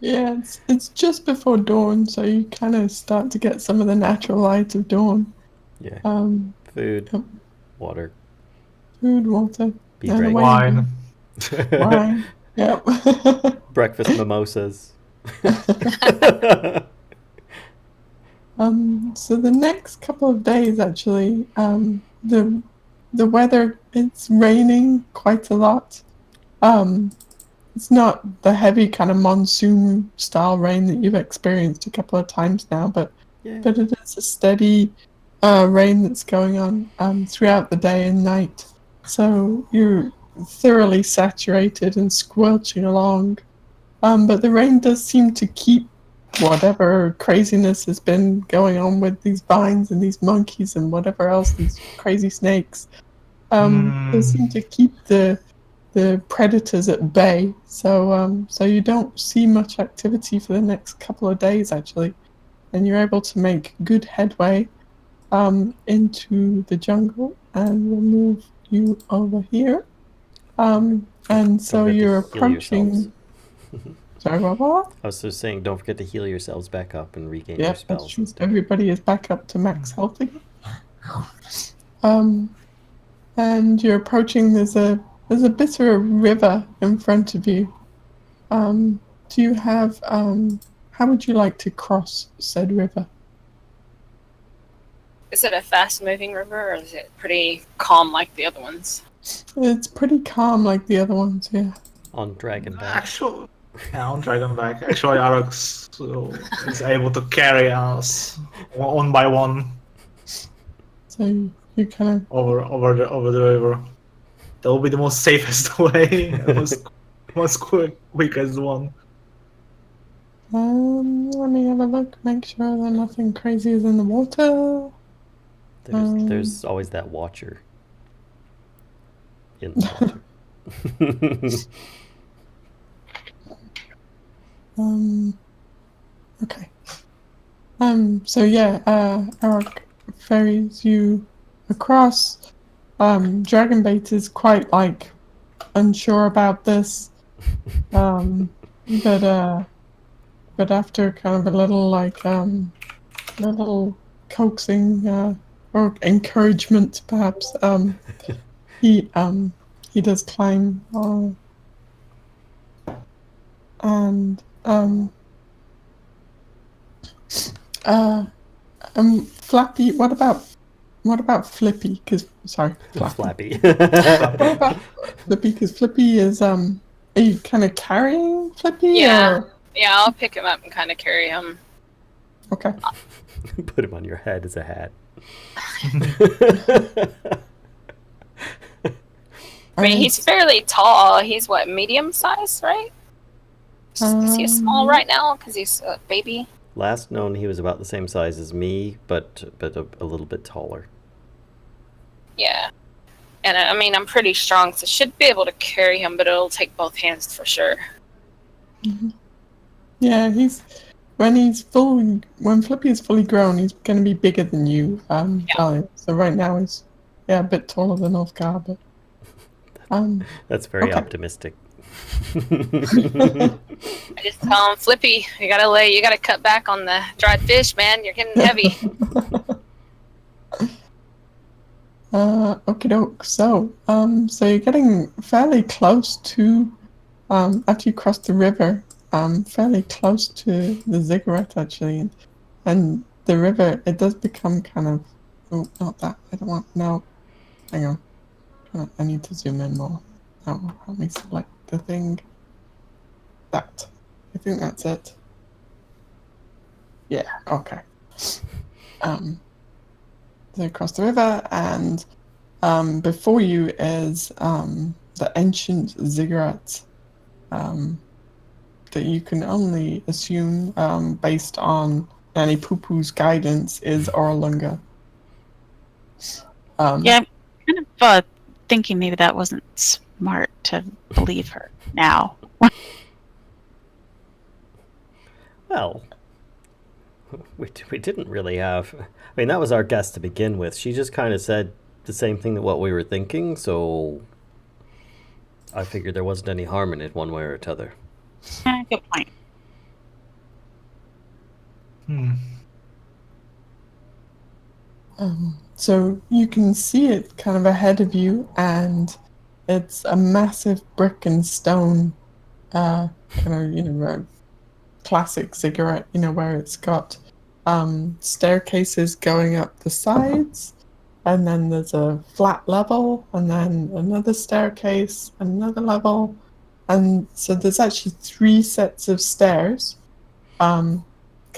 Yeah, it's just before dawn, so you kind of start to get some of the natural light of dawn. Yeah. Food, water, water, wine. Wine. Yep. Breakfast mimosas. So the next couple of days, actually, the weather, it's raining quite a lot. It's not the heavy kind of monsoon style rain that you've experienced a couple of times now, but it is a steady rain that's going on throughout the day and night. So you're thoroughly saturated and squelching along. But the rain does seem to keep whatever craziness has been going on with these vines and these monkeys and whatever else, these crazy snakes. They seem to keep the predators at bay, so you don't see much activity for the next couple of days, actually, and you're able to make good headway into the jungle, and we'll move you over here. And so you're approaching. Sorry, what? I was just saying, don't forget to heal yourselves back up and regain your spells. That's true. Everybody is back up to max health again. And you're approaching. There's a bit of a river in front of you. Do you have how would you like to cross said river? Is it a fast-moving river, or is it pretty calm like the other ones? It's pretty calm like the other ones, yeah. On Dragonback. Actually, on Dragonback. Actually, Arax is able to carry us one by one. So you kind of over the river. That will be the most safest way, most quickest one. Let me have a look. Make sure that nothing crazy is in the water. There's always that watcher in the water. Okay. So yeah, Arak ferries you across. Dragonbait is quite unsure about this, but after kind of a little little coaxing or encouragement, perhaps, he does climb and Flappy, what about What about Flippy? Sorry, Flappy. What about Flippy? Because Flippy is Are you kind of carrying Flippy? Yeah. Or? Yeah, I'll pick him up and kind of carry him. Okay. Put him on your head as a hat. I mean, he's fairly tall. He's what, medium size, right? Is he small right now? Because he's a baby. Last known, he was about the same size as me, but a little bit taller. Yeah. And I mean, I'm pretty strong, so should be able to carry him, but it'll take both hands for sure. Mm-hmm. Yeah, when Flippy is fully grown, he's going to be bigger than you, Dahlia. So right now he's a bit taller than Ulfgar, but That's very okay. optimistic. I just tell him, Flippy, you gotta cut back on the dried fish, man. You're getting heavy. Okie doke. So you're getting fairly close to, after you cross the river, fairly close to the ziggurat actually, and the river, it does become kind of, oh, not that, I don't want, no, hang on, I need to zoom in more. Oh, let me select the thing. That, I think that's it. Yeah, okay. So across the river, and before you is the ancient ziggurat that you can only assume, based on Nanny Poo-Poo's guidance, is Orlunga. Yeah, I'm kind of thinking maybe that wasn't smart to believe her now. Well, we didn't really have... I mean, that was our guess to begin with. She just kind of said the same thing that what we were thinking, so I figured there wasn't any harm in it one way or t'other. Good point. So you can see it kind of ahead of you, and it's a massive brick and stone kind of, classic ziggurat, where it's got staircases going up the sides, and then there's a flat level, and then another staircase, another level, and so there's actually 3 sets of stairs, kind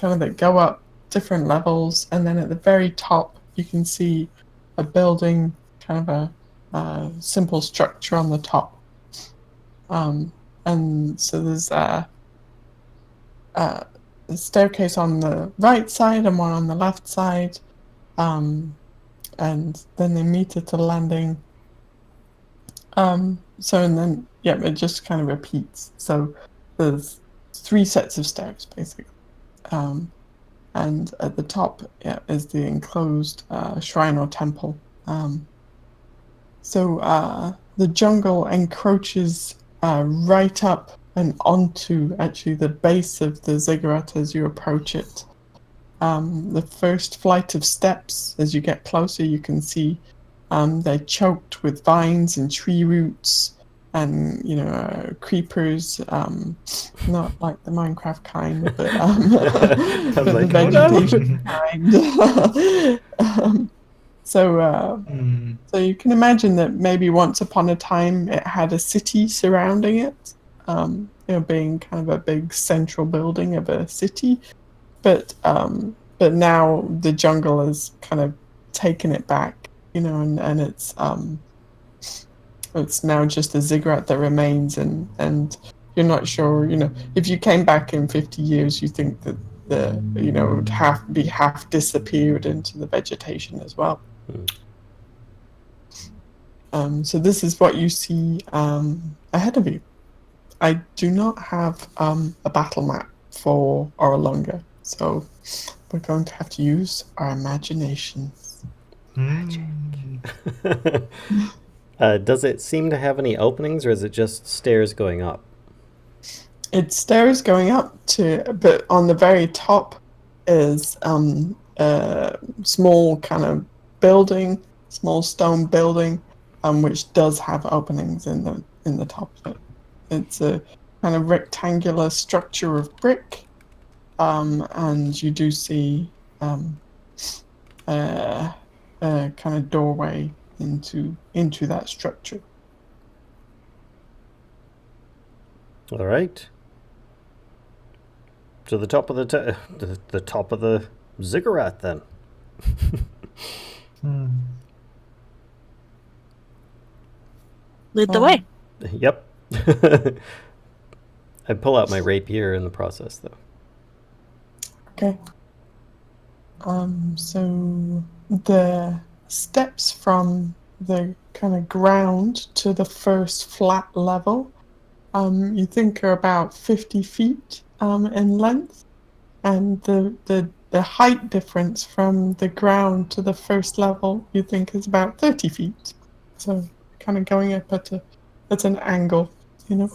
of that go up different levels, and then at the very top you can see a building, kind of a simple structure on the top, and so there's a staircase on the right side and one on the left side, and then they meet at the landing. And then it just kind of repeats. So there's 3 sets of stairs basically, and at the top is the enclosed shrine or temple. So the jungle encroaches right up and onto actually the base of the ziggurat as you approach it. The first flight of steps, as you get closer, you can see they're choked with vines and tree roots and creepers, not like the Minecraft kind, but the vegetation kind. So you can imagine that maybe once upon a time it had a city surrounding it, being kind of a big central building of a city, but now the jungle has kind of taken it back, and it's now just a ziggurat that remains, and you're not sure, if you came back in 50 years, you think that it would be half disappeared into the vegetation as well. So this is what you see ahead of you. I do not have a battle map for Orlunga, so we're going to have to use our imaginations. Magic. Does it seem to have any openings, or is it just stairs going up? It's stairs going up but on the very top is a small kind of building, small stone building, which does have openings in the top of it. It's a kind of rectangular structure of brick, and you do see kind of doorway into that structure. All right. To the top of the top of the ziggurat, then. Lead the way. Yep. I pull out my rapier in the process, though. Okay. So the steps from the kind of ground to the first flat level, you think are about 50 feet in length, and the height difference from the ground to the first level you think is about 30 feet. So kind of going up at an angle, you know.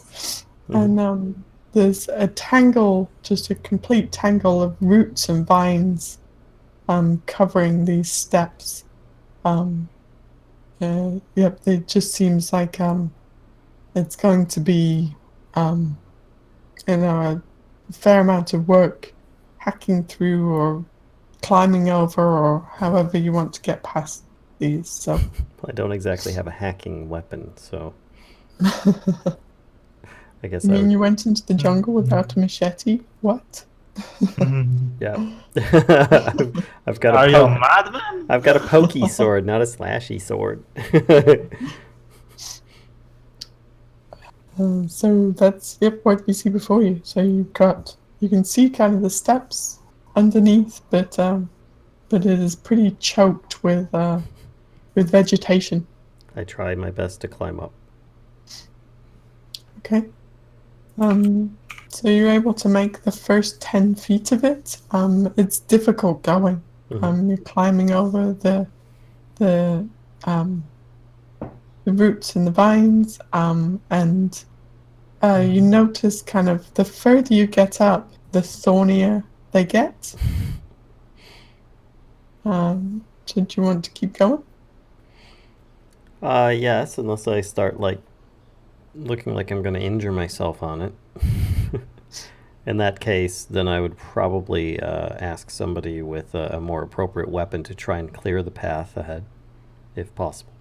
And there's a tangle, just a complete tangle of roots and vines covering these steps. Yep, it just seems like it's going to be a fair amount of work hacking through or climbing over or however you want to get past these. So I don't exactly have a hacking weapon, so I guess I mean, would. you went into the jungle without a machete? What? Yeah. I've got Are a you a madman? I've got a pokey sword, not a slashy sword. So that's what you see before you. So you can see kind of the steps underneath, but it is pretty choked with vegetation. I try my best to climb up. Okay. So you're able to make the first 10 feet of it. It's difficult going. You're climbing over the roots and the vines, and you notice kind of the further you get up, the thornier they get. So do you want to keep going? Yes, unless I start looking like I'm going to injure myself on it. In that case, then I would probably ask somebody with a more appropriate weapon to try and clear the path ahead, if possible.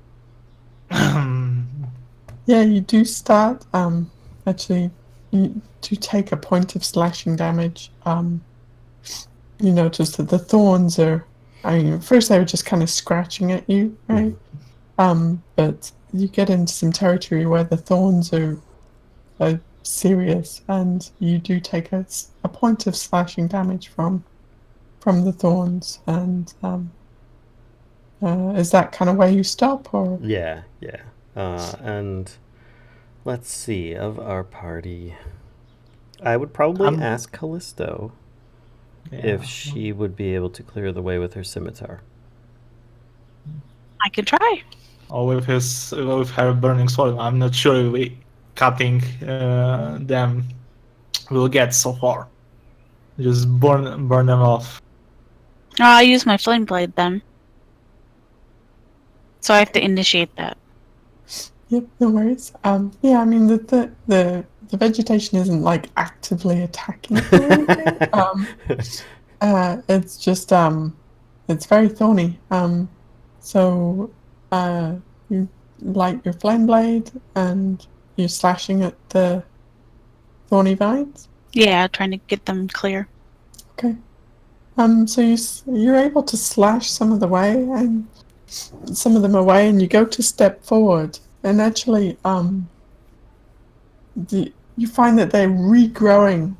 Yeah, you do start. Actually, you do take a point of slashing damage. You notice that the thorns are. I mean, at first they were just kind of scratching at you, right? But you get into some territory where the thorns are serious, and you do take a point of slashing damage from the thorns. And is that kind of where you stop, or? Yeah. And let's see, of our party, I would probably ask Callisto if she would be able to clear the way with her scimitar. I could try. Or with her burning sword. I'm not sure if cutting them will get so far. Just burn them off. I'll use my flame blade then. So I have to initiate that. Yep, no worries. Yeah, I mean the vegetation isn't like actively attacking you or anything. It's just it's very thorny. So you light your flame blade and you're slashing at the thorny vines. Yeah, trying to get them clear. Okay. So you're able to slash some of the way and some of them away, and you go to step forward, and actually, you find that they're regrowing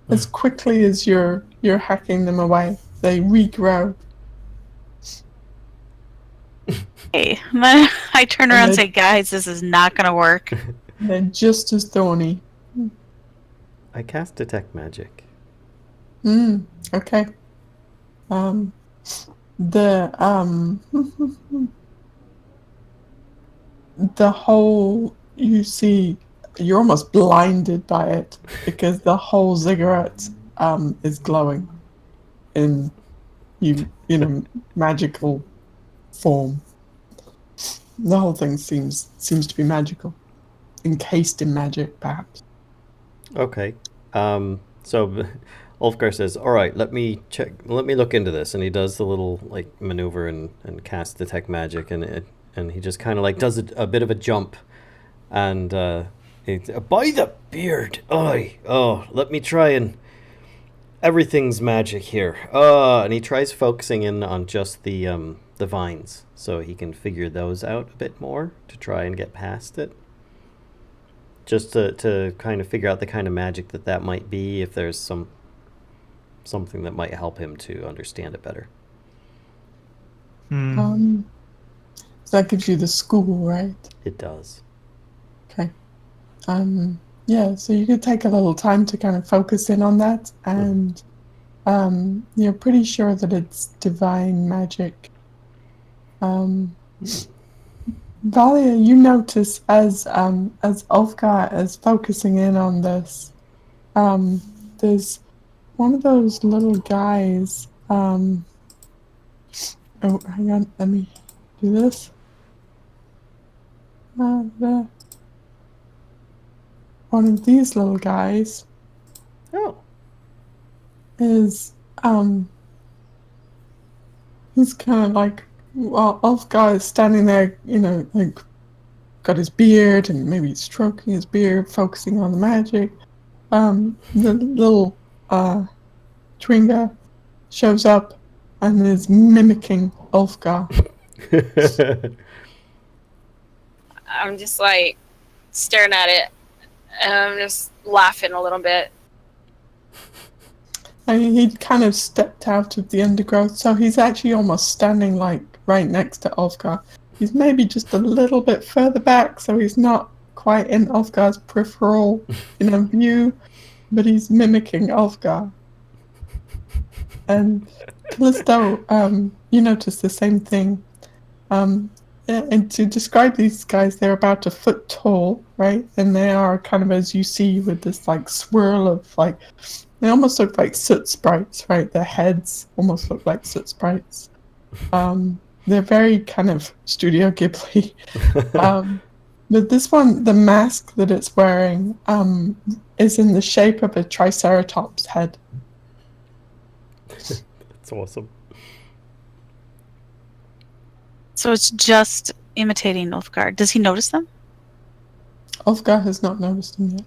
as quickly as you're hacking them away. They regrow. Okay, then I turn around and say, "Guys, this is not gonna work." They're just as thorny. I cast Detect Magic. Okay. The whole, you see, you're almost blinded by it because the whole ziggurat is glowing in magical form. The whole thing seems to be magical, encased in magic, perhaps. Okay. So Ulfgar says, "All right, let me check. Let me look into this." And he does the little maneuver and cast detect magic, and he just kind of does a bit of a jump, and by the beard, let me try and everything's magic here. And he tries focusing in on just the vines, so he can figure those out a bit more to try and get past it. Just to kind of figure out the kind of magic that might be, if there's something that might help him to understand it better. So that gives you the school, right? It does. Okay. Yeah, so you could take a little time to kind of focus in on that, and you're pretty sure that it's divine magic. Valia, you notice as Ulfgar is focusing in on this, there's one of those little guys. Oh, hang on, let me do this. One of these little guys is he's kind of Ulfgar is standing there, got his beard and maybe stroking his beard, focusing on the magic. The little Tringa shows up and is mimicking Ulfgar. I'm just staring at it, and I'm just laughing a little bit. He'd kind of stepped out of the undergrowth, so he's actually almost standing right next to Ulfgar. He's maybe just a little bit further back, so he's not quite in Ulfgar's peripheral view, but he's mimicking Ulfgar. And Callisto, you notice the same thing. And to describe these guys, they're about a foot tall, right? And they are kind of, as you see, with this swirl of they almost look like soot sprites, right? Their heads almost look like soot sprites. They're very kind of Studio Ghibli. But this one, the mask that it's wearing, is in the shape of a triceratops head. That's awesome. So it's just imitating Ulfgar. Does he notice them? Ulfgar has not noticed them yet.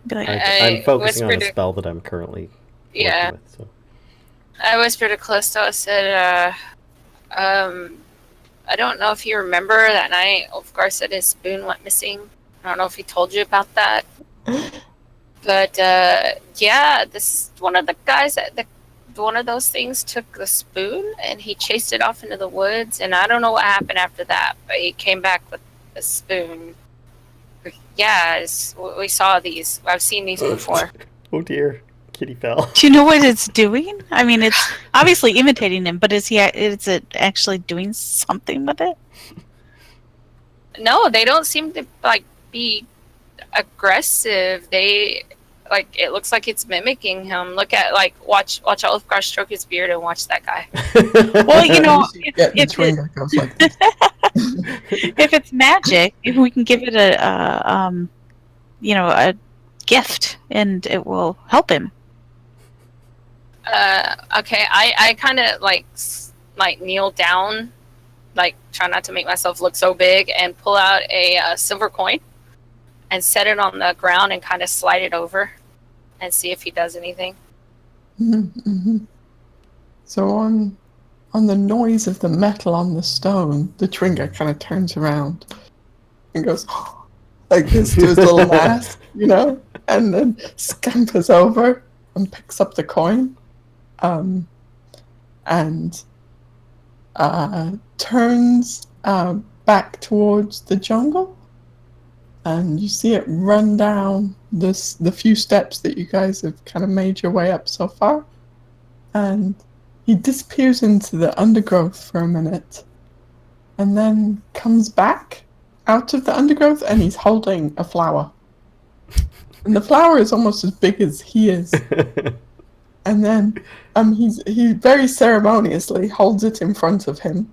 Be like, I'm focusing on a whispered spell that I'm currently working with. So. I whispered to Callisto, I said, I don't know if you remember that night Ulfgar said his spoon went missing. I don't know if he told you about that. But, yeah, this one of the guys, one of those things took the spoon and he chased it off into the woods, and I don't know what happened after that, but he came back with the spoon. Yeah, we saw these. I've seen these before. Oh dear, kitty fell. do you know what it's doing? I mean, it's obviously imitating him, but is it actually doing something with it? No, they don't seem to be aggressive. They it looks like it's mimicking him. Look at watch Ulfgar stroke his beard and watch that guy. Well, if it's magic, if we can give it a gift, and it will help him. Okay, I kind of kneel down, try not to make myself look so big, and pull out a silver coin and set it on the ground and kind of slide it over and see if he does anything. Mm-hmm. So on the noise of the metal on the stone, the Tringa kind of turns around and goes like this to his little mask, and then scampers over and picks up the coin, and turns back towards the jungle. And you see it run down the few steps that you guys have kind of made your way up so far. And he disappears into the undergrowth for a minute. And then comes back out of the undergrowth, and he's holding a flower. And the flower is almost as big as he is. And then he very ceremoniously holds it in front of him.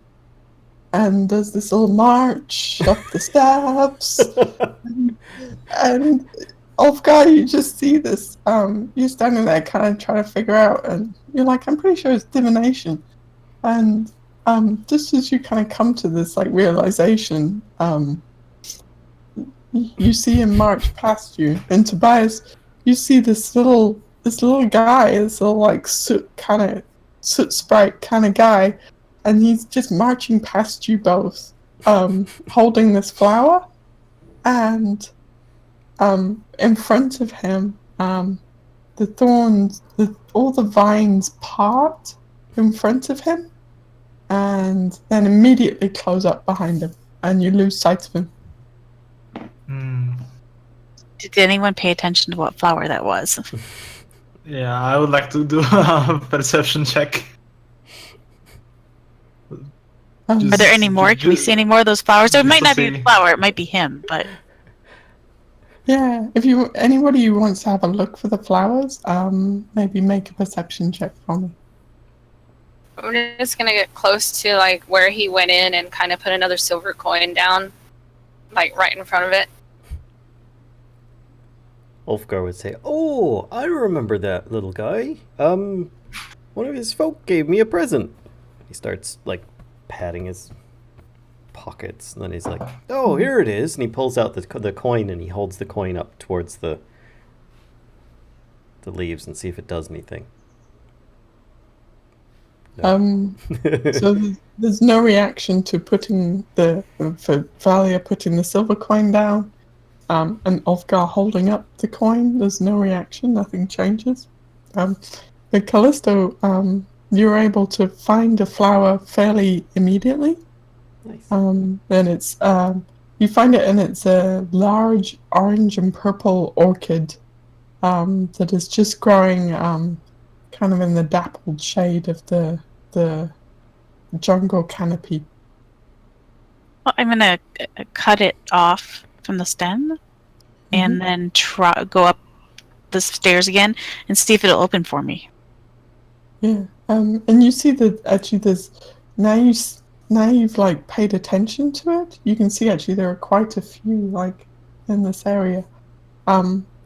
And does this little march up the steps, and Ulfgar, you just see this. You're standing there, kind of trying to figure out, and you're like, I'm pretty sure it's divination. And just as you kind of come to this like realization, you see him march past you, and Tobias, you see this little guy, this little like soot sprite kind of guy, and he's just marching past you both, holding this flower, and in front of him, the thorns, all the vines part in front of him, and then immediately close up behind him, and you lose sight of him. Did anyone pay attention to what flower that was? Yeah, I would like to do a perception check. Are there any more? Can we see any more of those flowers? It might not be see. a flower, it might be him, but Yeah, if anybody who wants to have a look for the flowers, maybe make a perception check for me. I'm just gonna get close to like where he went in and kind of put another silver coin down, like right in front of it. Ulfgar would say, "Oh, I remember that little guy. One of his folk gave me a present." He starts like patting his pockets, and then he's like, "Oh, here it is," and he pulls out the coin, and he holds the coin up towards the leaves and see if it does anything. No. So there's no reaction to putting for Valia putting the silver coin down, and Ulfgar holding up the coin. There's no reaction. Nothing changes. But Callisto, you're able to find a flower fairly immediately. Nice. And it's you find it, and it's a large orange and purple orchid that is just growing kind of in the dappled shade of the jungle canopy. well, I'm gonna cut it off from the stem, and then go up the stairs again and see if it'll open for me. Yeah, and you see that actually there's now you've like paid attention to it. You can see actually there are quite a few like in this area.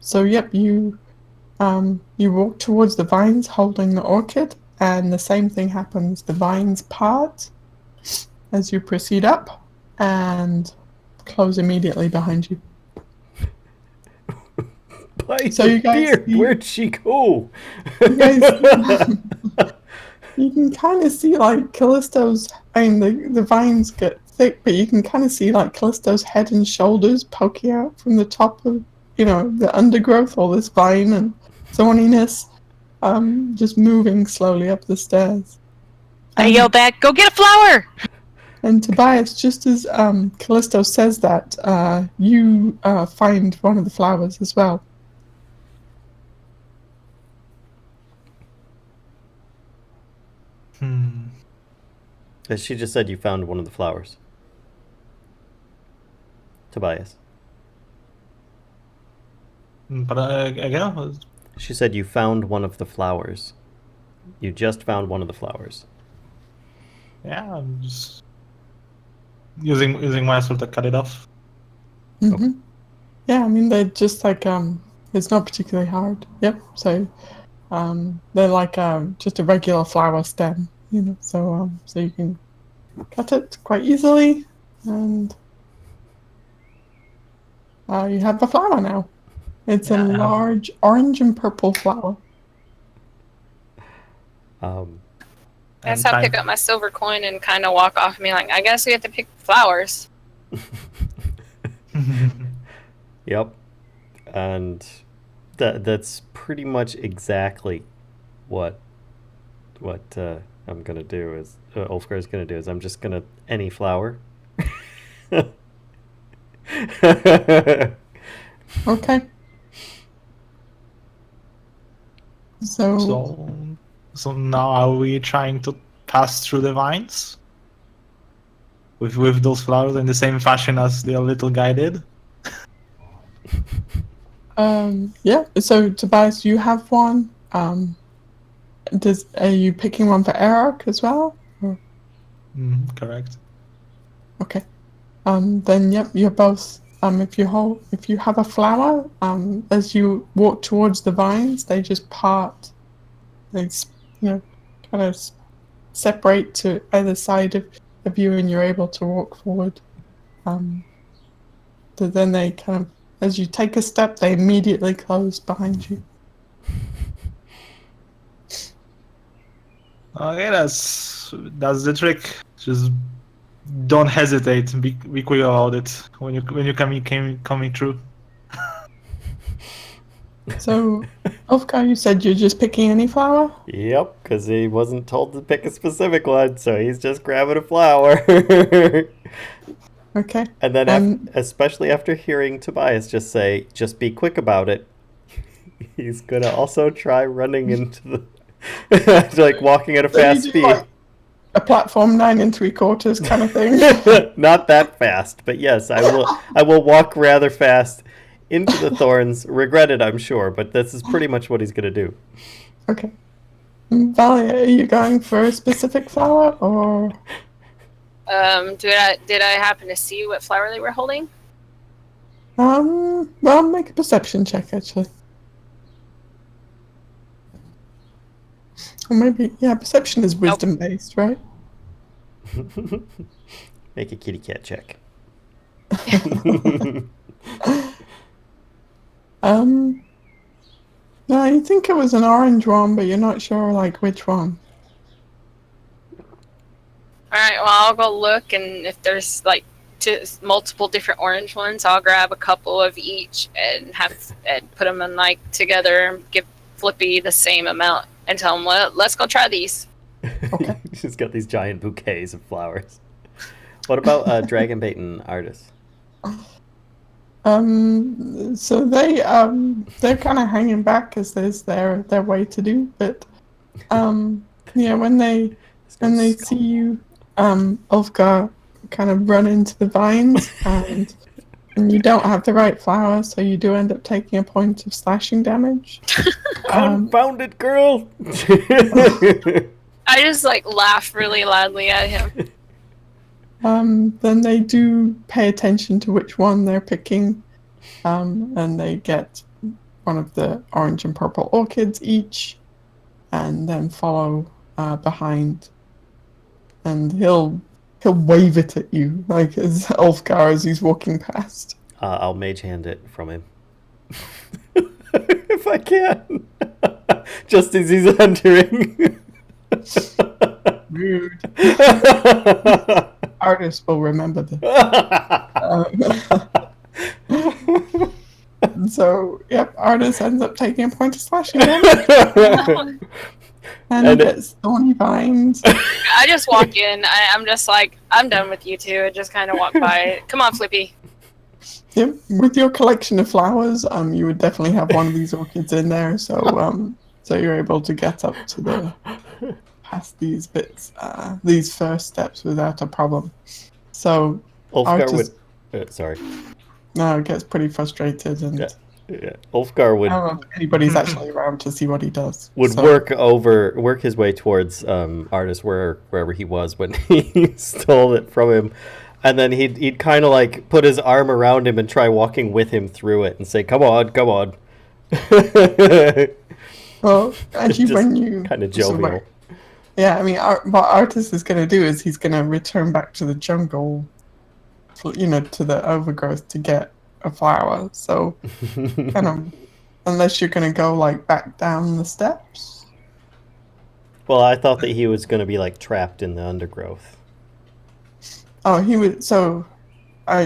So yep, you walk towards the vines holding the orchid, and the same thing happens. The vines part as you proceed up and close immediately behind you. By So the you guys beard, where'd she go? You guys, you can kind of see like Callisto's. I mean, the vines get thick, but you can kind of see like Callisto's head and shoulders poking out from the top of, the undergrowth, all this vine and thorniness, just moving slowly up the stairs. I yell back, "Go get a flower!" And Tobias, just as Callisto says that, you find one of the flowers as well. She just said you found one of the flowers. Tobias. But again, She said you found one of the flowers. You just found one of the flowers. yeah, I'm just using my sword to cut it off. Mm-hmm. Yeah, I mean they're just like it's not particularly hard. Yep. So they're like just a regular flower stem, so you can cut it quite easily, and you have the flower now. It's a large orange and purple flower. I guess I'll pick up my silver coin and kind of walk off and be like, I guess we have to pick flowers. Yep. And that's pretty much exactly what I'm gonna do is Ulfgar is gonna do is I'm just gonna any flower. Okay. So now are we trying to pass through the vines with those flowers in the same fashion as the little guy did? Yeah. So Tobias, you have one. Are you picking one for Eric as well? Correct. Okay. Then yep, you're both if you have a flower, as you walk towards the vines, they just part. They, kind of separate to either side of you, and you're able to walk forward. But then they kind of, as you take a step, they immediately close behind you. Okay, that's the trick. Just don't hesitate. Be quick about it when you coming through. So, Ulfgar, you said you're just picking any flower? Yep, because he wasn't told to pick a specific one, so he's just grabbing a flower. Okay. And then, especially after hearing Tobias just say, just be quick about it, he's going to also try running into the... like walking at a fast speed. Like a platform 9 3/4 kind of thing? Not that fast, but yes, I will walk rather fast into the thorns. Regret it, I'm sure, but this is pretty much what he's going to do. Okay. Valia, are you going for a specific flower, or... Did I happen to see what flower they were holding? Well, make a perception check, actually. Or maybe, yeah, perception is wisdom-based, right? Make a kitty cat check. No, you think it was an orange one, but you're not sure, like, which one. Alright, well, I'll go look, and if there's, like, multiple different orange ones, I'll grab a couple of each and put them in, like, together and give Flippy the same amount and tell him, well, let's go try these. Okay. She's got these giant bouquets of flowers. What about dragon bait and artists? So they're kind of hanging back because there's their way to do, but yeah, when they see you, Ulfgar kind of run into the vines, and you don't have the right flower, so you do end up taking a point of slashing damage. Confounded girl! I just, like, laugh really loudly at him. Then they do pay attention to which one they're picking, and they get one of the orange and purple orchids each, and then follow behind. And he'll wave it at you, like as Ulfgar as he's walking past. I'll mage hand it from him. If I can. Just as he's entering. Rude. Artist will remember this. So, yep, Artist ends up taking a point of slashing damage. And gets thorny vines. I just walk in. I'm just like, I'm done with you two. I just kind of walk by. Come on, Flippy. Yep, with your collection of flowers, you would definitely have one of these orchids in there. So, so you're able to get up to the past these bits, these first steps without a problem. So, Ulfgar would. Sorry. No, it gets pretty frustrated, and yeah. Ulfgar would. I don't know if anybody's actually around to see what he does. Would work his way towards Artist wherever he was when he stole it from him, and then he'd kind of like put his arm around him and try walking with him through it and say, "Come on, come on." Well, actually, when you kind of jovial. Yeah, I mean, what Artist is going to do is he's going to return back to the jungle, to the overgrowth to get a flower. So, kind of, unless you're going to go like back down the steps. Well, I thought that he was going to be like trapped in the undergrowth. Oh, he would. So,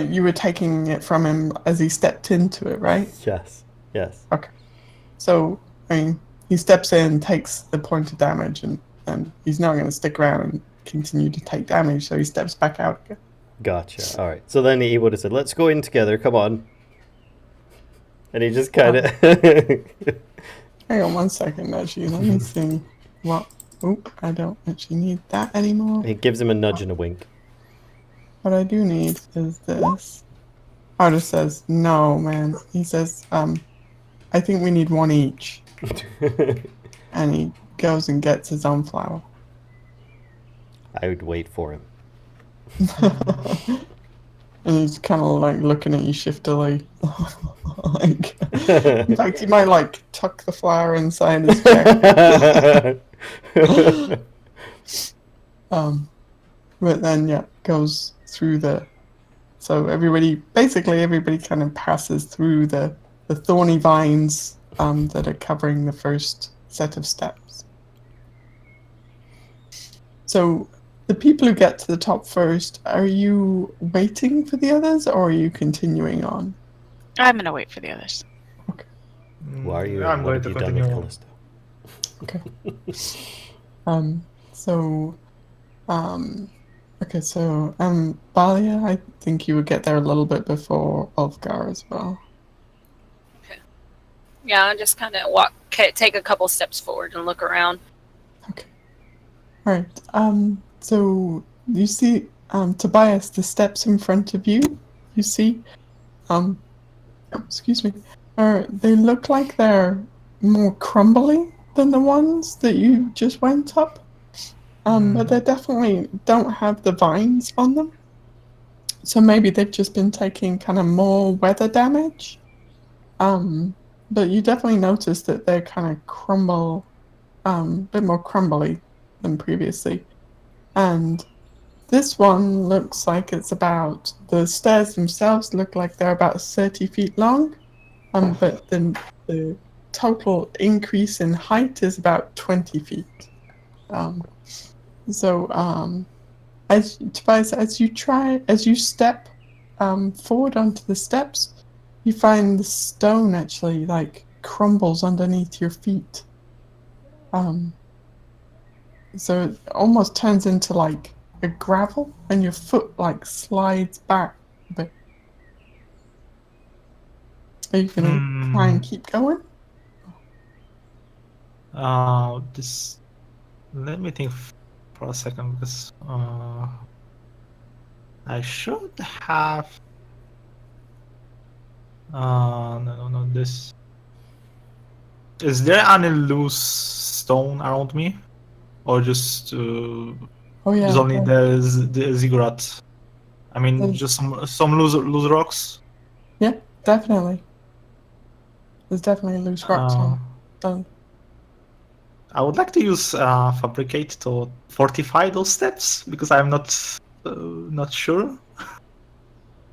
you were taking it from him as he stepped into it, right? Yes. Okay. So, I mean, he steps in, takes the point of damage, and he's not going to stick around and continue to take damage. So he steps back out again. Gotcha. All right. So then he would have said, "Let's go in together. Come on." And he just kind of. Hang on 1 second, actually. Let me see. What? Oop! I don't actually need that anymore. He gives him a nudge and a wink. What I do need is this. Artist says, "No, man." He says, "I think we need one each." And he goes and gets his own flower. I would wait for him. And he's kind of like looking at you shiftily. Like, in fact, he might like tuck the flower inside his jacket. But then goes through the. So basically everybody kind of passes through the thorny vines that are covering the first set of steps. So the people who get to the top first, are you waiting for the others or are you continuing on? I'm gonna wait for the others. Okay. Why are you? I'm What going have to you done with continue. Callisto? Okay. So okay, so Balia, I think you would get there a little bit before Ulfgar as well. Yeah, I just kind of take a couple steps forward and look around. Okay. All right. So you see, Tobias, the steps in front of you. You see, excuse me. They look like they're more crumbly than the ones that you just went up. But they definitely don't have the vines on them. So maybe they've just been taking kind of more weather damage. But you definitely notice that they're kind of a bit more crumbly than previously. And this one looks like the stairs themselves look like they're about 30 feet long. But then the total increase in height is about 20 feet. So as you step forward onto the steps, you find the stone actually like crumbles underneath your feet. So it almost turns into like a gravel, and your foot like slides back a bit. Are you gonna try and keep going? This. Let me think for a second because I should have. No, this. Is there any loose stone around me, or just Oh yeah, just only the ziggurat? I mean, there's- just some loose rocks. yeah, definitely. There's definitely loose rocks on stone. I would like to use fabricate to fortify those steps because I'm not sure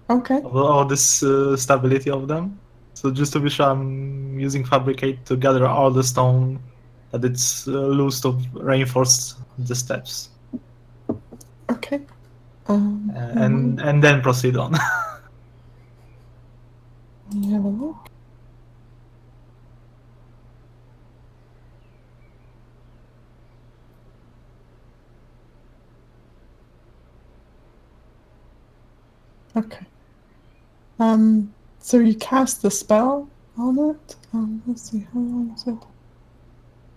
Okay. of this stability of them. So just to be sure, I'm using fabricate to gather all the stone that it's loose to reinforce the steps, Okay. and then proceed on. Let me have a look. Okay. So you cast the spell on it. Let's see, how long is it?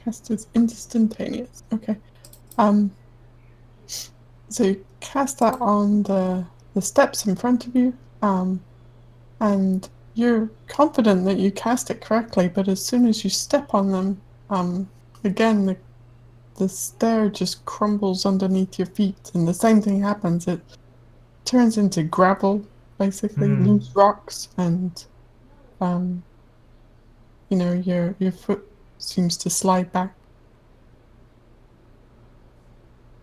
Cast is instantaneous. Okay. So you cast that on the steps in front of you. And you're confident that you cast it correctly, but as soon as you step on them, again the stair just crumbles underneath your feet, and the same thing happens. It turns into gravel, basically loose rocks, and your foot seems to slide back.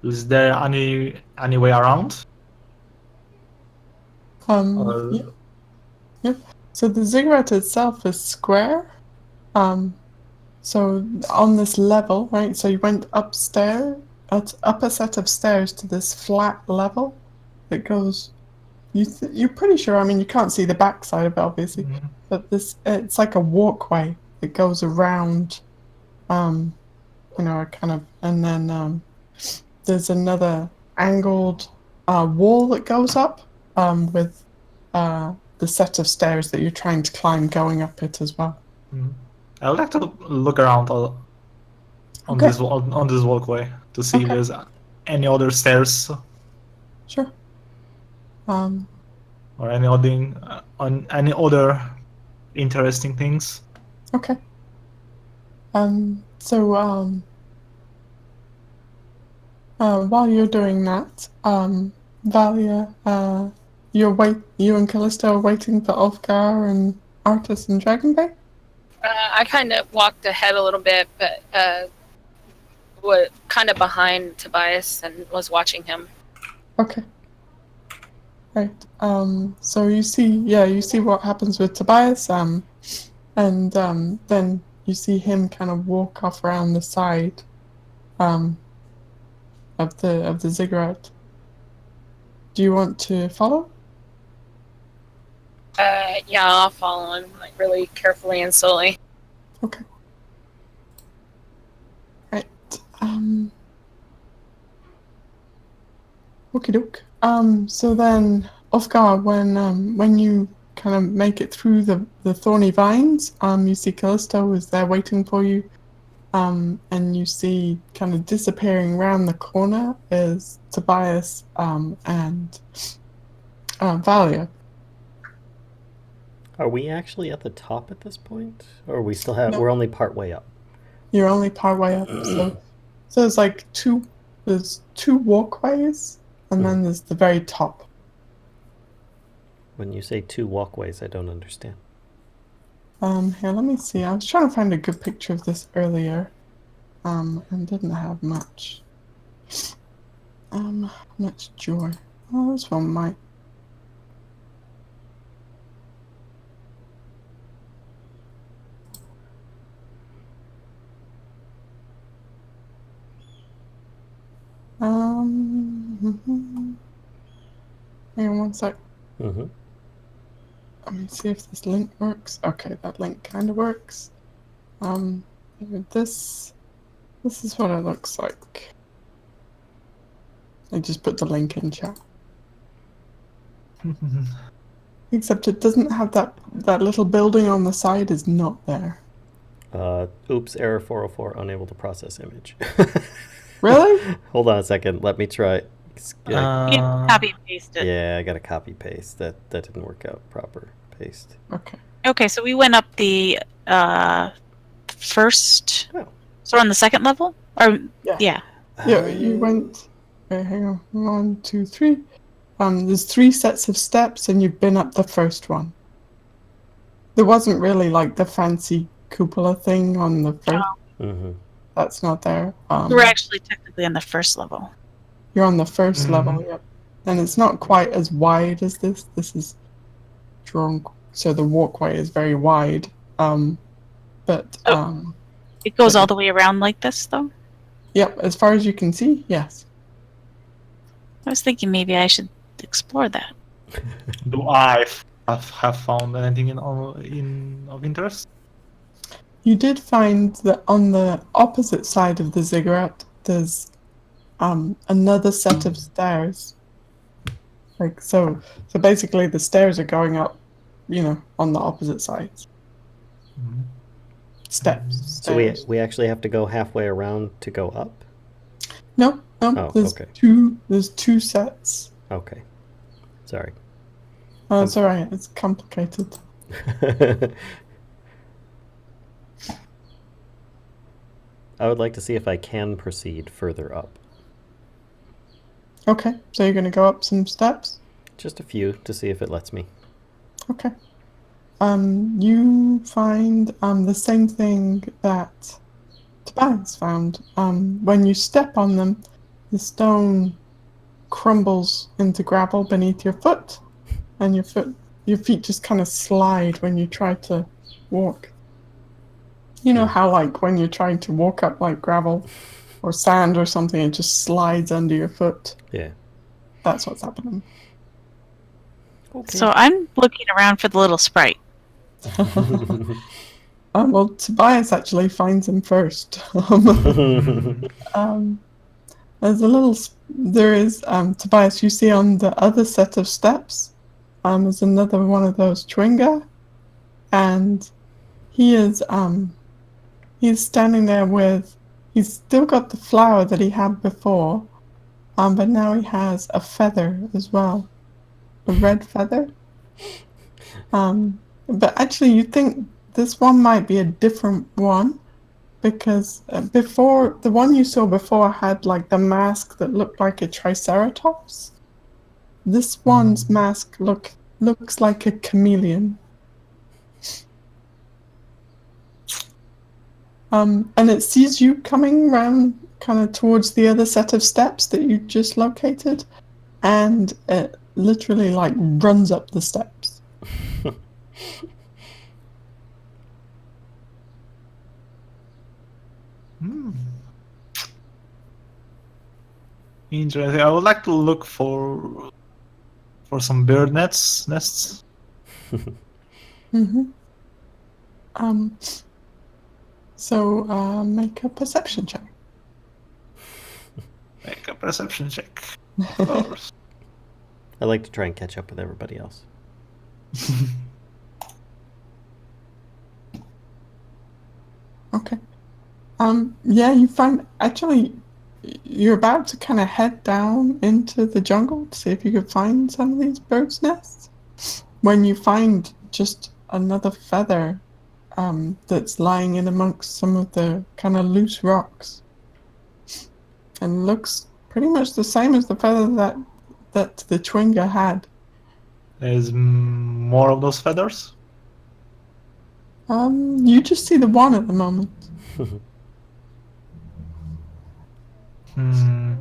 Is there any way around? Yeah, yep. So the ziggurat itself is square. So on this level, right? So you went upstairs, up a set of stairs to this flat level that goes. You're pretty sure. I mean, you can't see the backside of it, obviously, but it's like a walkway that goes around. Kind of, and then there's another angled wall that goes up with the set of stairs that you're trying to climb going up it as well. I would like to look around on Okay. this walkway to see if Okay. there's any other stairs Sure. or any other interesting things. Okay. So while you're doing that, Valia, You and Callisto are waiting for Ulfgar and Artis and Dragonbait? I kind of walked ahead a little bit, but was kind of behind Tobias and was watching him. Okay. Right. So you see what happens with Tobias, and then you see him kind of walk off around the side, of the ziggurat. Do you want to follow? Yeah, I'll follow him, like really carefully and slowly. Okay. Right. Okie doke. So then, Ulfgar, when you kind of make it through the thorny vines, you see Callisto is there waiting for you. And you see kind of disappearing around the corner is Tobias, and Valia. Are we actually at the top at this point? Or are we still have... No. We're only part way up. You're only part way up, so it's like there's two walkways, and then there's the very top. When you say 2 walkways, I don't understand. Here, let me see. I was trying to find a good picture of this earlier, and didn't have much joy. Oh, this one might. Hang on one sec. Mm-hmm. Let me see if this link works. Okay, that link kind of works. This is what it looks like. I just put the link in chat. Except it doesn't have that little building on the side is not there. Oops, error 404, unable to process image. Really? Hold on a second. Let me try. You copy and paste it. Yeah, I got to copy paste. That didn't work out proper. Paste. Okay. Okay, so we went up the first. Oh. So we're on the second level? Or Yeah. Yeah, you went. Wait, hang on. 1, 2, 3. There's 3 sets of steps, and you've been up the first one. There wasn't really like the fancy cupola thing on the first. Mm-hmm. That's not there. We're actually technically on the first level. You're on the first level, yep. And it's not quite as wide as this. This is drawn, so the walkway is very wide. But it goes all the way around like this, though? Yep, as far as you can see, yes. I was thinking maybe I should explore that. Do I have found anything of interest? You did find that on the opposite side of the ziggurat, there's another set of stairs. Like so basically the stairs are going up, on the opposite sides. Mm-hmm. Steps. So we actually have to go halfway around to go up? No. Oh, There's okay. There's 2 sets. Okay. Sorry. Oh, it's alright. It's complicated. I would like to see if I can proceed further up. Okay, so you're going to go up some steps? Just a few to see if it lets me. Okay. You find the same thing that Tobias found. When you step on them, the stone crumbles into gravel beneath your foot, and your feet just kind of slide when you try to walk. You know how, like, when you're trying to walk up, like, gravel or sand or something, it just slides under your foot? Yeah. That's what's happening. Okay. So I'm looking around for the little sprite. Well, Tobias actually finds him first. There is Tobias, you see on the other set of steps, is another one of those Chwinga, and he's standing there he's still got the flower that he had before, but now he has a feather as well, a red feather. But actually you think this one might be a different one, because before, the one you saw before had like the mask that looked like a triceratops, This one's mask looks like a chameleon. And it sees you coming round kind of towards the other set of steps that you just located, and it literally like runs up the steps. Interesting. I would like to look for some bird nests. Mm-hmm. So make a perception check. Make a perception check. Of course. I like to try and catch up with everybody else. Okay. Yeah, you find actually you're about to kind of head down into the jungle to see if you could find some of these birds' nests. When you find just another feather that's lying in amongst some of the kind of loose rocks, and looks pretty much the same as the feather that the Twinger had. There's more of those feathers. You just see the one at the moment. You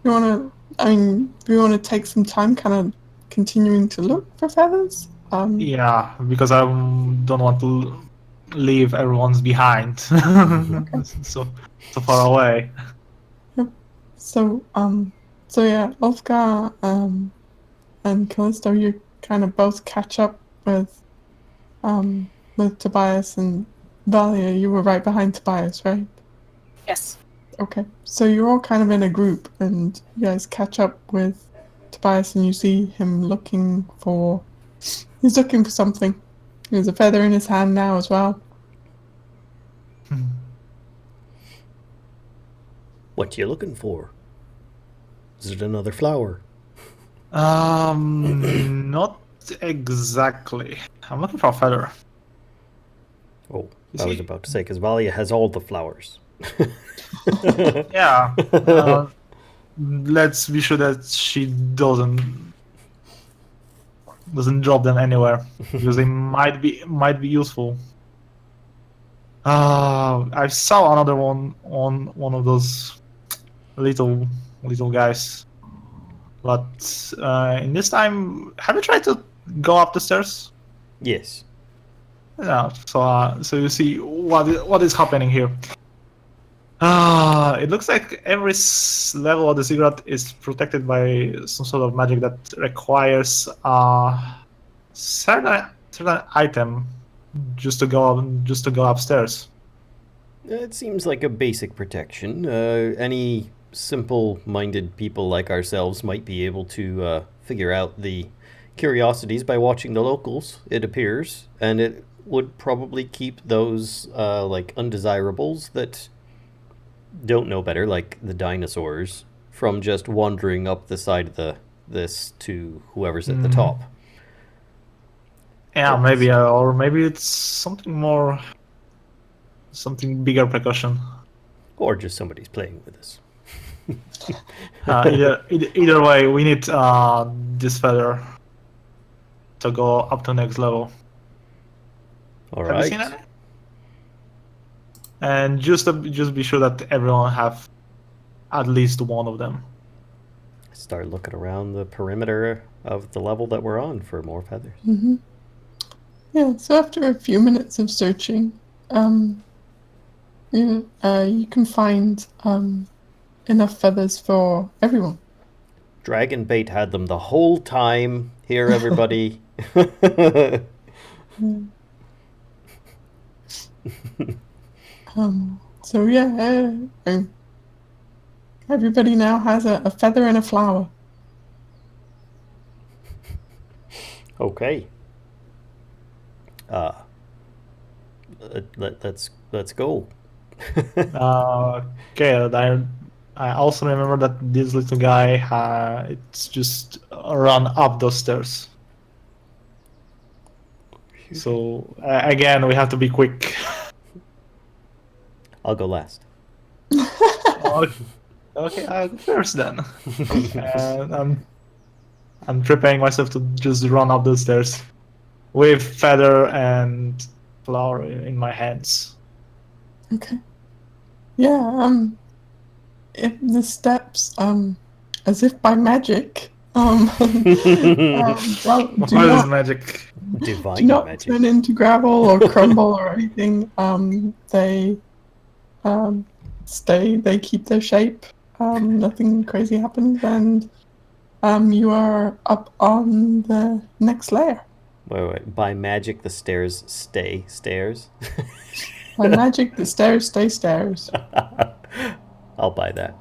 wanna? Do you want to take some time, kind of continuing to look for feathers? Yeah, because I don't want to leave everyone's behind. so far away. So yeah, Ulfgar and Callisto, you kind of both catch up with Tobias, and Valia, you were right behind Tobias, right? Yes. Okay, so you're all kind of in a group, and you guys catch up with Tobias, and you see him he's looking for something. There's a feather in his hand now as well. What you looking for? Is it another flower? Not exactly. I'm looking for a feather. Oh, I was about to say, because Valia has all the flowers. Yeah. Let's be sure that she doesn't drop them anywhere, because they might be useful. I saw another one on one of those little guys, but in this time, have you tried to go up the stairs? Yes. Yeah. So you see what is happening here. It looks like every level of the ziggurat is protected by some sort of magic that requires certain item just to go upstairs. It seems like a basic protection. Any simple-minded people like ourselves might be able to figure out the curiosities by watching the locals, it appears, and it would probably keep those like undesirables that don't know better, like the dinosaurs, from just wandering up the side of this to whoever's at the top. Yeah, maybe, or maybe it's something bigger precaution. Or just somebody's playing with us. Either way, we need this feather to go up to next level. All Have right. you seen any? And just be sure that everyone have at least one of them. Start looking around the perimeter of the level that we're on for more feathers. Mm-hmm. Yeah, so after a few minutes of searching, you can find enough feathers for everyone. Dragon Bait had them the whole time. Here, everybody. So yeah, everybody now has a feather and a flower. Okay. Let's go. Okay, I also remember that this little guy, it's just run up those stairs. So again, we have to be quick. I'll go last. Okay, I'll go first then. I'm preparing myself to just run up the stairs with feather and flower in my hands. Okay. Yeah, if the steps, as if by magic, do What is not magic? Divine do not magic. turn into gravel or crumble or anything. They stay. They keep their shape. Nothing crazy happens, and you are up on the next layer. Wait. By magic, the stairs stay stairs. By magic, the stairs stay stairs. I'll buy that.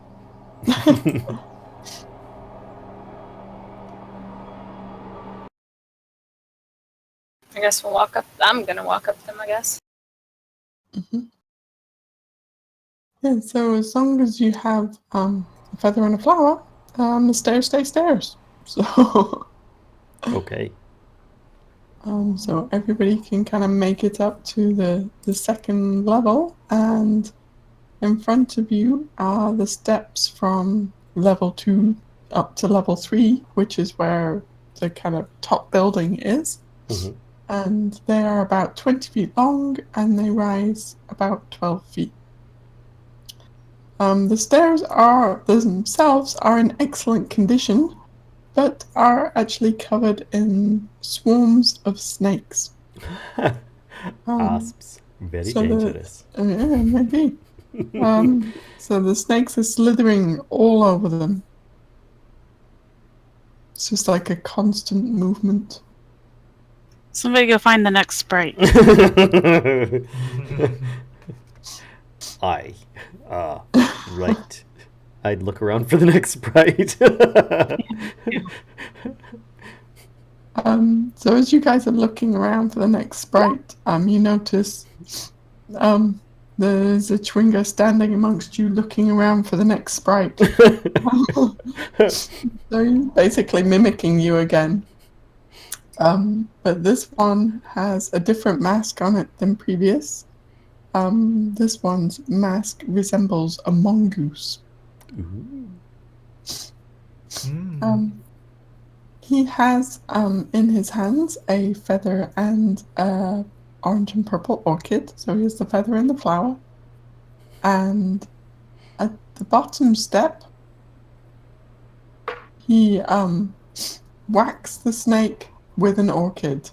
I guess we'll walk up. I'm gonna walk up them, I guess. Yeah, so as long as you have a feather and a flower, the stairs stay stairs. So, Okay. so everybody can kind of make it up to the second level, and in front of you are the steps from level 2 up to level 3, which is where the kind of top building is. Mhm. And they are about 20 feet long, and they rise about 12 feet. The stairs themselves are in excellent condition, but are actually covered in swarms of snakes. Asps. Very so dangerous. Maybe. So the snakes are slithering all over them. It's just like a constant movement. Somebody go find the next sprite. Right. I'd look around for the next sprite. So as you guys are looking around for the next sprite, you notice there's a Chwinga standing amongst you looking around for the next sprite. So he's basically mimicking you again. But this one has a different mask on it than previous. This one's mask resembles a mongoose. He has in his hands a feather and a orange and purple orchid. So he has the feather and the flower. And at the bottom step, he whacks the snake with an orchid.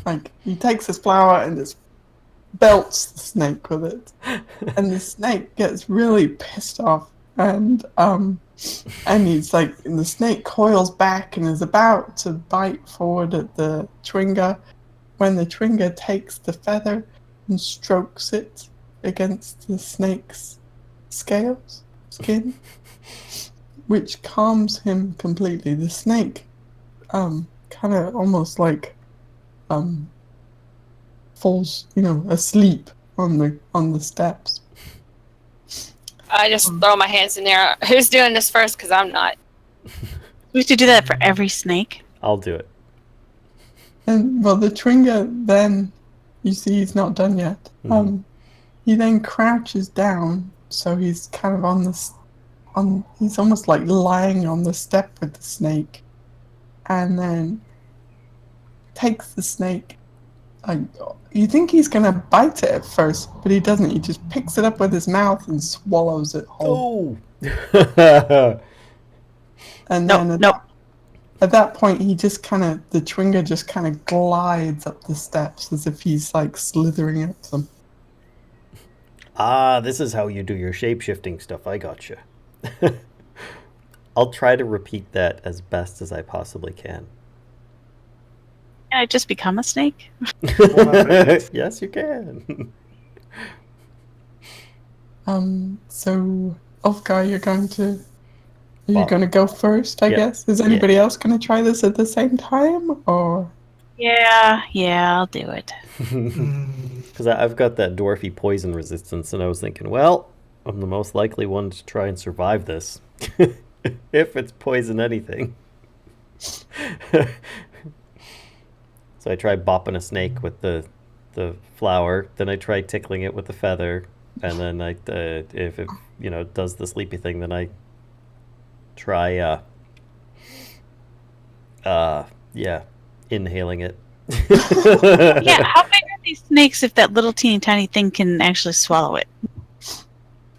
Like, he takes his flower and just belts the snake with it. And the snake gets really pissed off. And he's like, and the snake coils back and is about to bite forward at the Chwinga when the Chwinga takes the feather and strokes it against the snake's skin, which calms him completely. The snake kind of almost like falls, asleep on the steps. I just throw my hands in there. Who's doing this first? Because I'm not. We should do that for every snake. I'll do it. And well, the Chwinga then, you see, he's not done yet. He then crouches down, so he's kind of he's almost like lying on the step with the snake, and then takes the snake. You think he's gonna bite it at first, but he doesn't. He just picks it up with his mouth and swallows it whole. Oh! And Nope, then nope. at that point, the Chwinga just kind of glides up the steps as if he's like slithering up them. This is how you do your shape-shifting stuff. I gotcha. I'll try to repeat that as best as I possibly can. Can I just become a snake? Yes, you can. So Ulfgar, you're going to go first, I Yeah. guess. Is anybody else going to try this at the same time, or? Yeah, I'll do it. Because I've got that dwarfy poison resistance, and I was thinking, well, I'm the most likely one to try and survive this. If it's poison anything. So I tried bopping a snake with the flower, then I tried tickling it with the feather, and then if it does the sleepy thing, then I try Yeah, inhaling it. Yeah, how big are these snakes if that little teeny tiny thing can actually swallow it?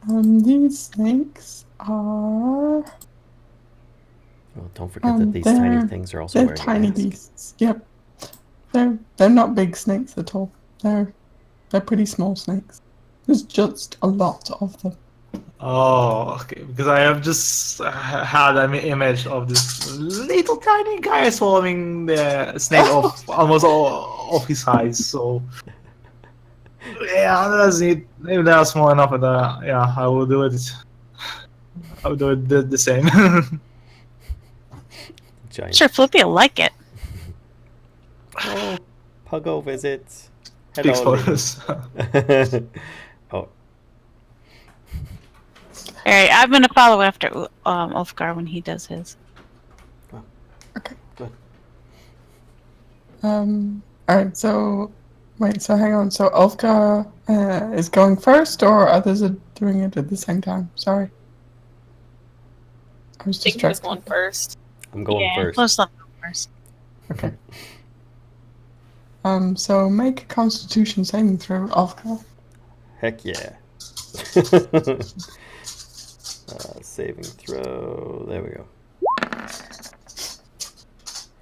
These snakes are Well, don't forget that these tiny things are also they're wearing a tiny mask. beasts. Yep, they're not big snakes at all. They're pretty small snakes. There's just a lot of them. Oh, okay. Because I have just had an image of this little tiny guy swallowing the snake of almost all of his size. So yeah, that's it. Maybe they are small enough, but yeah, I will do it. I will do it the same. Giant. Sure, Flippy will like it. Oh, Puggo visits. Speaks Hello, for Lily. us. Oh, Alright, I'm gonna follow after Ulfgar when he does his. Okay. good. Alright, so wait, so hang on. So Ulfgar is going first, or others are doing it at the same time? Sorry. I was I think he was distracted. going first. I'm going Yeah, first. let's let him go first. Okay. So make a Constitution saving throw, Ulfgar. Heck yeah. Saving throw. There we go.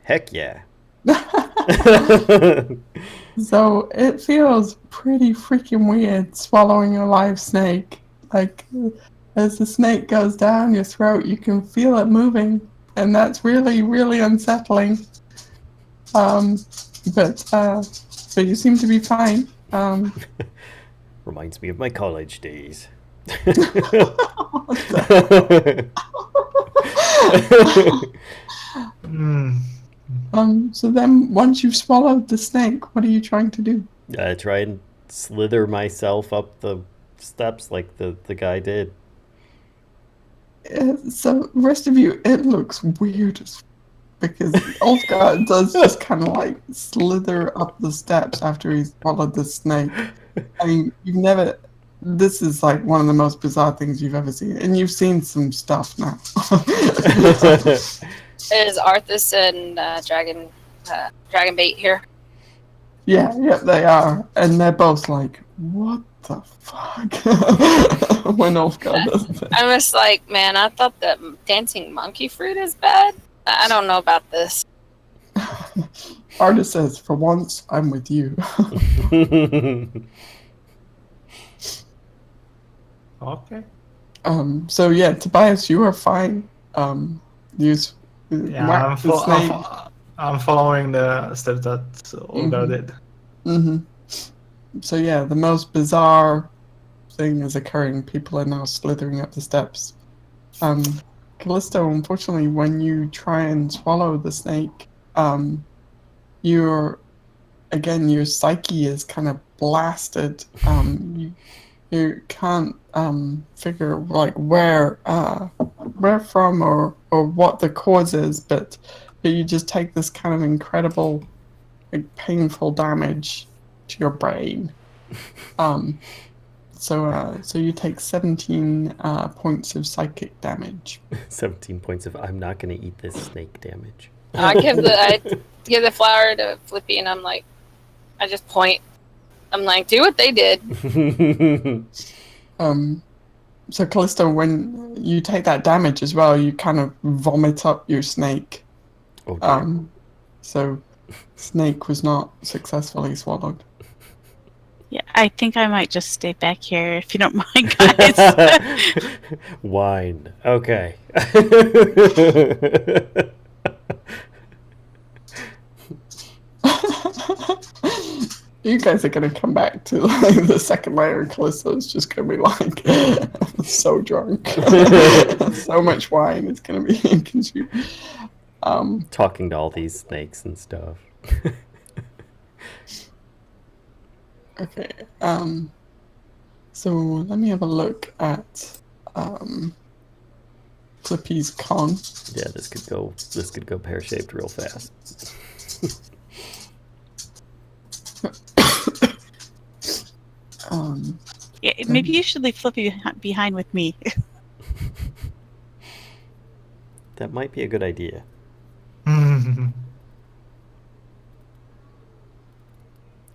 Heck yeah. So it feels pretty freaking weird swallowing a live snake. Like, as the snake goes down your throat, you can feel it moving, and that's really, really unsettling. But you seem to be fine. Reminds me of my college days. So then once you've swallowed the snake, what are you trying to do? I try and slither myself up the steps like the guy did. So the rest of you, it looks weird as because Ulfgar does just kind of like slither up the steps after he's swallowed the snake. I mean, this is like one of the most bizarre things you've ever seen, and you've seen some stuff now. Is Arthas and Dragon Bait here? Yeah, they are, and they're both like, "What the fuck?" when Ulfgar does that. I'm just like, man, I thought that dancing monkey fruit is bad. I don't know about this. Artist says, "For once, I'm with you." Okay. So yeah, Tobias, you are fine. Use Yeah, whack the snake. I'm following the steps that Olga did. Mm-hmm. So yeah, the most bizarre thing is occurring. People are now slithering up the steps. Callisto, unfortunately, when you try and swallow the snake, your psyche is kind of blasted. You can't figure like where from or what the cause is, but you just take this kind of incredible, like, painful damage to your brain. So you take 17 points of psychic damage. 17 points of I'm not going to eat this snake damage. I give the flower to Flippy, and I'm like, I just point. I'm like, do what they did. So Callisto, when you take that damage as well, you kind of vomit up your snake. Oh, dear. So snake was not successfully swallowed. Yeah, I think I might just stay back here if you don't mind, guys. Wine. Okay. You guys are gonna come back to like the second layer, and Callisto's just gonna be like so drunk, so much wine is gonna be consumed. Talking to all these snakes and stuff. Okay. So let me have a look at Flippy's con. Yeah, this could go pear-shaped real fast. Yeah, maybe you should leave Flippy behind with me. That might be a good idea.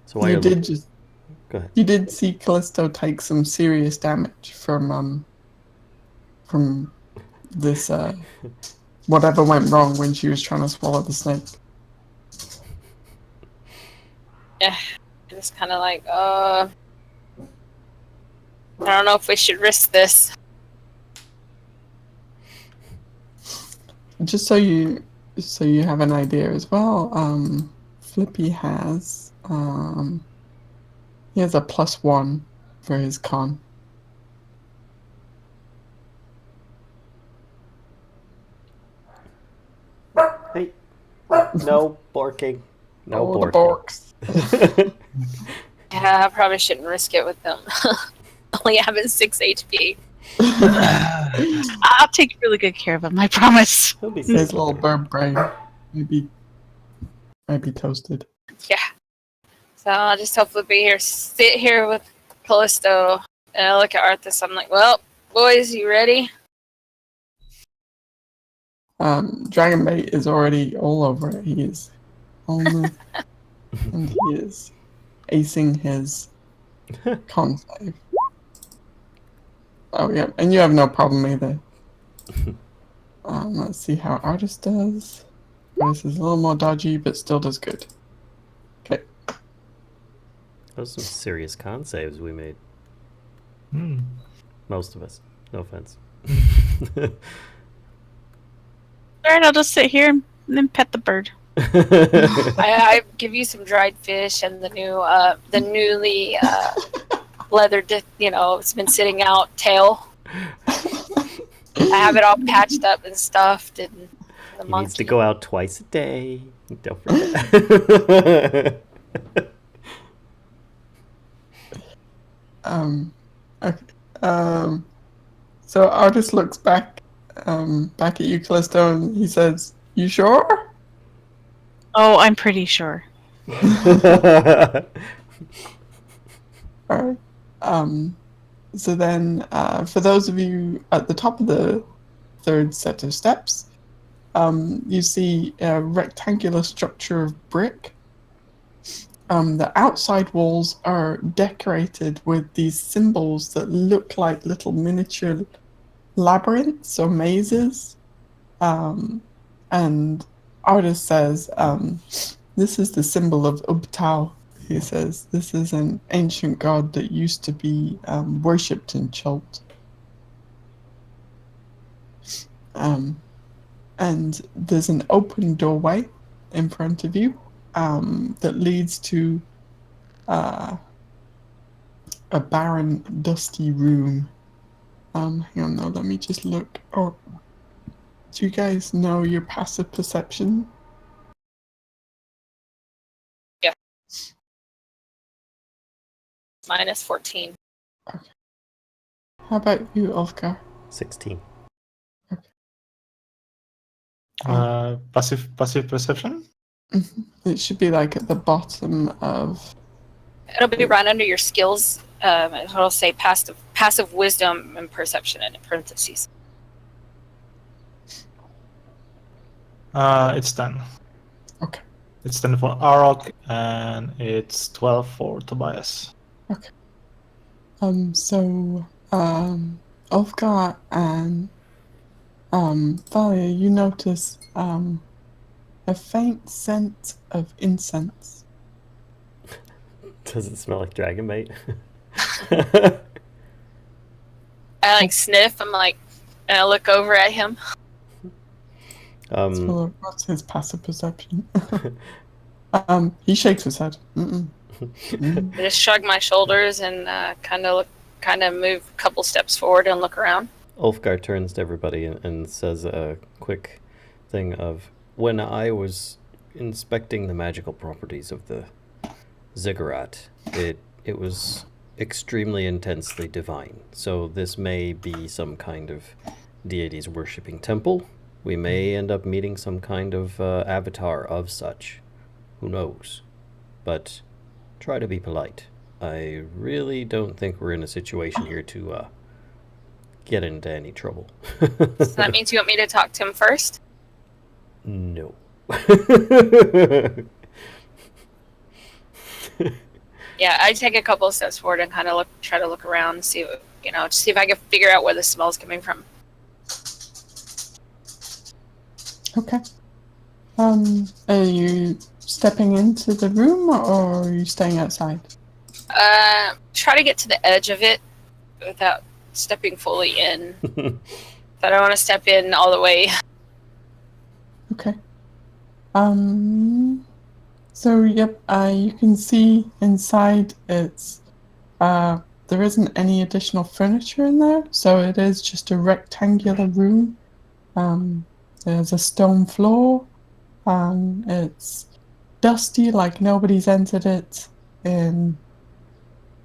So while You you're did just go ahead. you did see Callisto take some serious damage from this whatever went wrong when she was trying to swallow the snake. Yeah, it's kind of like, I don't know if we should risk this. Just so you have an idea as well, Flippy has he has a +1 for his con. Hey, no barking. No Oh, the barking. borks. Yeah, I probably shouldn't risk it with them. Only having 6 HP. I'll take really good care of him. I promise. He'll be His safe. little bird brain maybe toasted. Yeah. So I'll just hopefully sit here with Callisto, and I look at Arthas. I'm like, well, boys, you ready? Dragonbait is already all over it. He is almost, and he is acing his con save. Oh yeah, and you have no problem either. Let's see how Artist does. Artist is a little more dodgy, but still does good. Okay. Those are some serious con saves we made. Most of us. No offense. Alright, I'll just sit here and then pet the bird. I give you some dried fish and the newly leathered, it's been sitting out tail. I have it all patched up and stuffed, and the He monkey needs to go out twice a day. Don't forget. Okay. So Artist looks back at you, Callisto, and he says, "You sure?" Oh, I'm pretty sure. Alright. So then, for those of you at the top of the third set of steps, you see a rectangular structure of brick. The outside walls are decorated with these symbols that look like little miniature labyrinths or mazes. And Artist says, this is the symbol of Ubtao. He says, this is an ancient god that used to be worshipped in Chult. And there's an open doorway in front of you that leads to a barren, dusty room. Hang on, now let me just look. Oh, do you guys know your passive perception? Yeah. Minus 14. Okay. How about you, Ulfgar? 16. Passive perception? It should be like at the bottom of. It'll be right under your skills. It'll say passive wisdom and perception in parentheses. It's 10. Okay. It's 10 for Arok, and it's 12 for Tobias. Okay. So, Ulfgar and Thalia, you notice a faint scent of incense. Does it smell like dragon bait? I sniff. I'm like, and I look over at him. So what's his passive perception? He shakes his head. Mm-mm. I just shrug my shoulders and kind of move a couple steps forward and look around. Ulfgar turns to everybody and says a quick thing of, when I was inspecting the magical properties of the ziggurat, it was extremely intensely divine. So this may be some kind of deity's worshipping temple. We may end up meeting some kind of avatar of such. Who knows? But try to be polite. I really don't think we're in a situation here to get into any trouble. So that means you want me to talk to him first? No. Yeah, I take a couple of steps forward and kind of try to look around, see if I can figure out where the smell's coming from. Okay. Are you stepping into the room or are you staying outside? Try to get to the edge of it without stepping fully in. I don't want to step in all the way. Okay. So yep, you can see inside it's there isn't any additional furniture in there, so it is just a rectangular room. There's a stone floor. It's dusty, like nobody's entered it in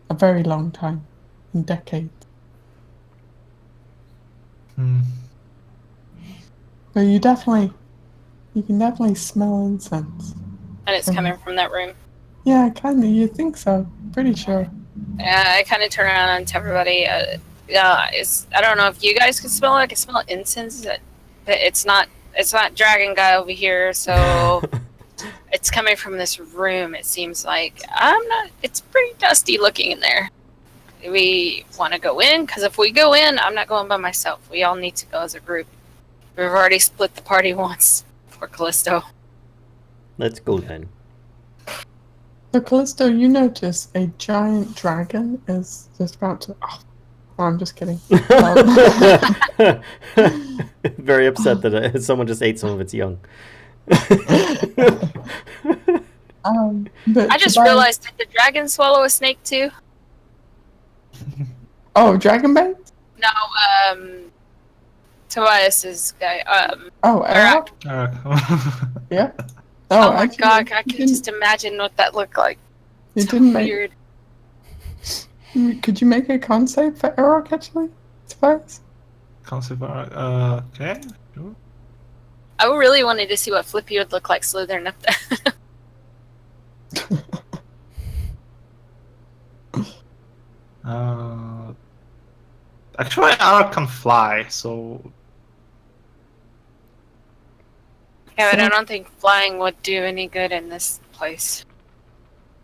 a very long time, in decades. But you can definitely smell incense. And it's coming from that room. Yeah, kind of. You think so? Pretty sure. I kind of turn around and tell everybody, I don't know if you guys can smell it. I can smell incense, but it's not Dragon Guy over here, so it's coming from this room, it seems like. It's pretty dusty looking in there. Do we want to go in? Because if we go in, I'm not going by myself. We all need to go as a group. We've already split the party once for Callisto. Let's go then. So, Callisto, you notice a giant dragon is just about to... Oh, I'm just kidding. Very upset that someone just ate some of its young. But I just realized, did the dragon swallow a snake too? Oh, dragon bait? No, Tobias's guy. Eric? Yeah. Oh my god, I can just imagine what that looked like. You so didn't weird. Could you make a con save for Eric, actually? Tobias? Con save for okay. Sure. I really wanted to see what Flippy would look like slithering up there. Actually, Eric can fly, so... Yeah, but I don't think flying would do any good in this place.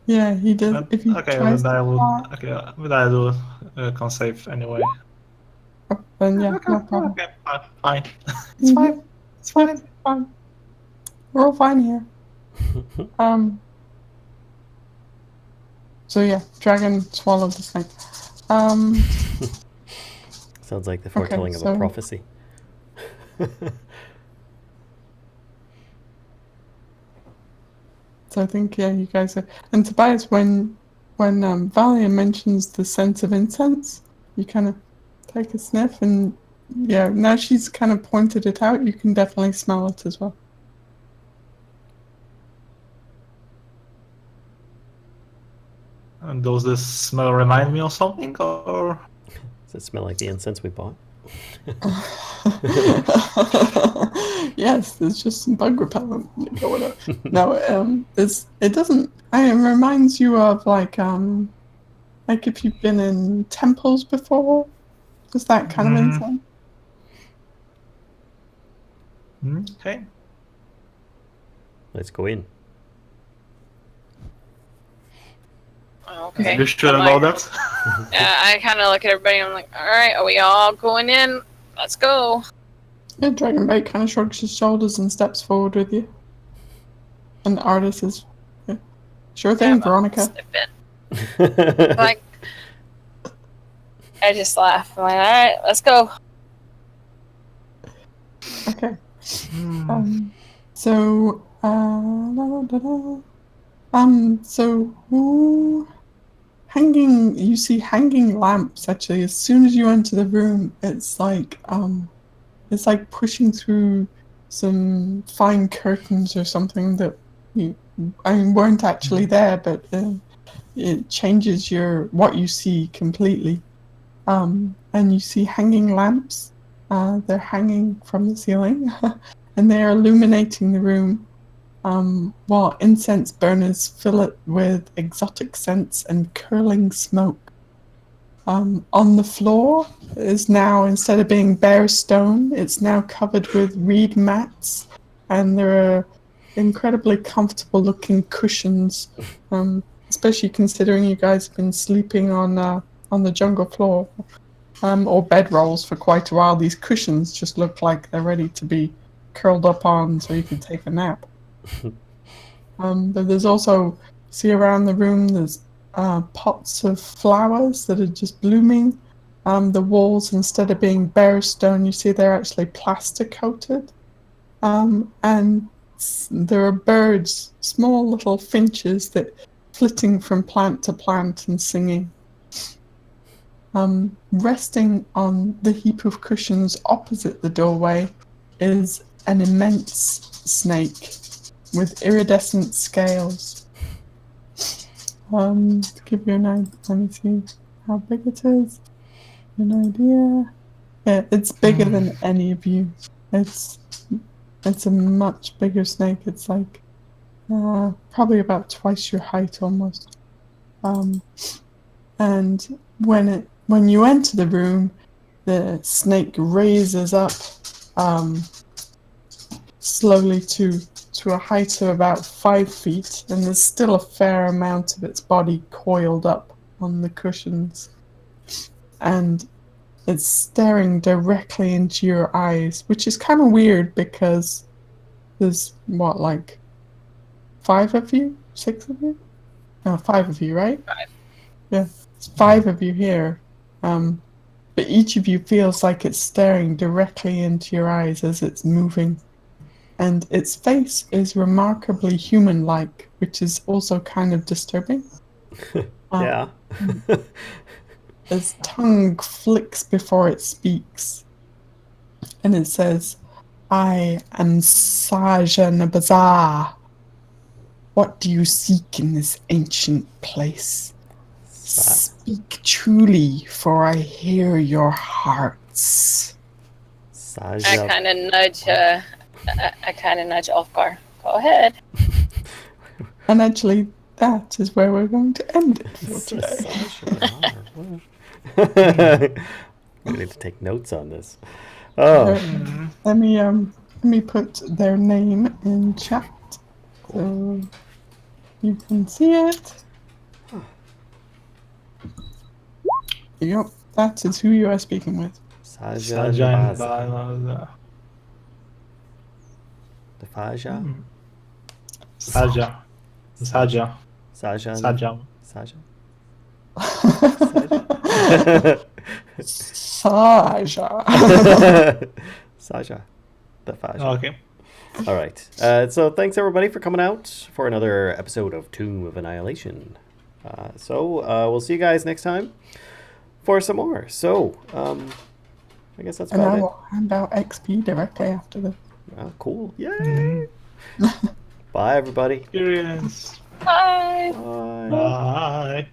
Yeah, he does. If he okay, tries then I to will. fly, Okay, then I do con save anyway. then yeah, Okay, no problem. okay, fine. It's fine. It's fine. It's fine. We're all fine here. So yeah, dragon swallowed the snake. Sounds like the foretelling of a prophecy. So I think you guys are. And Tobias, when Valia mentions the scent of incense, you kind of take a sniff, and yeah, now she's kind of pointed it out. You can definitely smell it as well. And does this smell remind me of something, or? Does it smell like the incense we bought? Yes, there's just some bug repellent going on. No, it doesn't. It reminds you of like if you've been in temples before, just that kind of incense. Okay. Let's go in. Okay. Are you sure about that? Yeah, I kind of look at everybody and I'm like, alright, are we all going in? Let's go. Yeah, Dragonbait kind of shrugs his shoulders and steps forward with you. And the artist is, yeah. Sure thing, Veronica. Like, I just laugh. I'm like, alright, let's go. Okay. So you see hanging lamps actually. As soon as you enter the room, it's like pushing through some fine curtains or something that weren't actually there, but it changes what you see completely. And you see hanging lamps. They're hanging from the ceiling, and they are illuminating the room, while incense burners fill it with exotic scents and curling smoke. On the floor is now, instead of being bare stone, it's now covered with reed mats, and there are incredibly comfortable looking cushions, especially considering you guys have been sleeping on the jungle floor or bedrolls for quite a while. These cushions just look like they're ready to be curled up on so you can take a nap. But there's also, see around the room, there's pots of flowers that are just blooming. The walls, instead of being bare stone, you see they're actually plaster coated. And there are birds, small little finches that flitting from plant to plant and singing. Resting on the heap of cushions opposite the doorway is an immense snake with iridescent scales. To give you an idea, let me see how big it is. An idea. Yeah, it's bigger than any of you. It's a much bigger snake. It's like probably about twice your height almost. And when you enter the room, the snake raises up slowly to a height of about 5 feet, and there's still a fair amount of its body coiled up on the cushions. And it's staring directly into your eyes, which is kind of weird because there's, what, like 5 of you? 6 of you? No, 5 of you, right? 5. Yeah, it's 5 of you here. But each of you feels like it's staring directly into your eyes as it's moving. And its face is remarkably human-like, which is also kind of disturbing. Yeah. Its tongue flicks before it speaks. And it says, I am Saja Nabazar. What do you seek in this ancient place? Speak truly, for I hear your hearts. I kind of nudge. I kind of nudge Ulfgar. Go ahead. And actually, that is where we're going to end it for today. We need to take notes on this. Oh, Let me put their name in chat so you can see it. Yep, that is who you are speaking with. Saja. The Faja? Saja. Saja. Saja. Saja. The Faja. Okay. All right. So thanks everybody for coming out for another episode of Tomb of Annihilation. We'll see you guys next time for some more. So, I guess that's about it. And I will hand out XP directly after this. Oh, cool. Yay! Bye, everybody. Experience. Bye. Bye. Bye.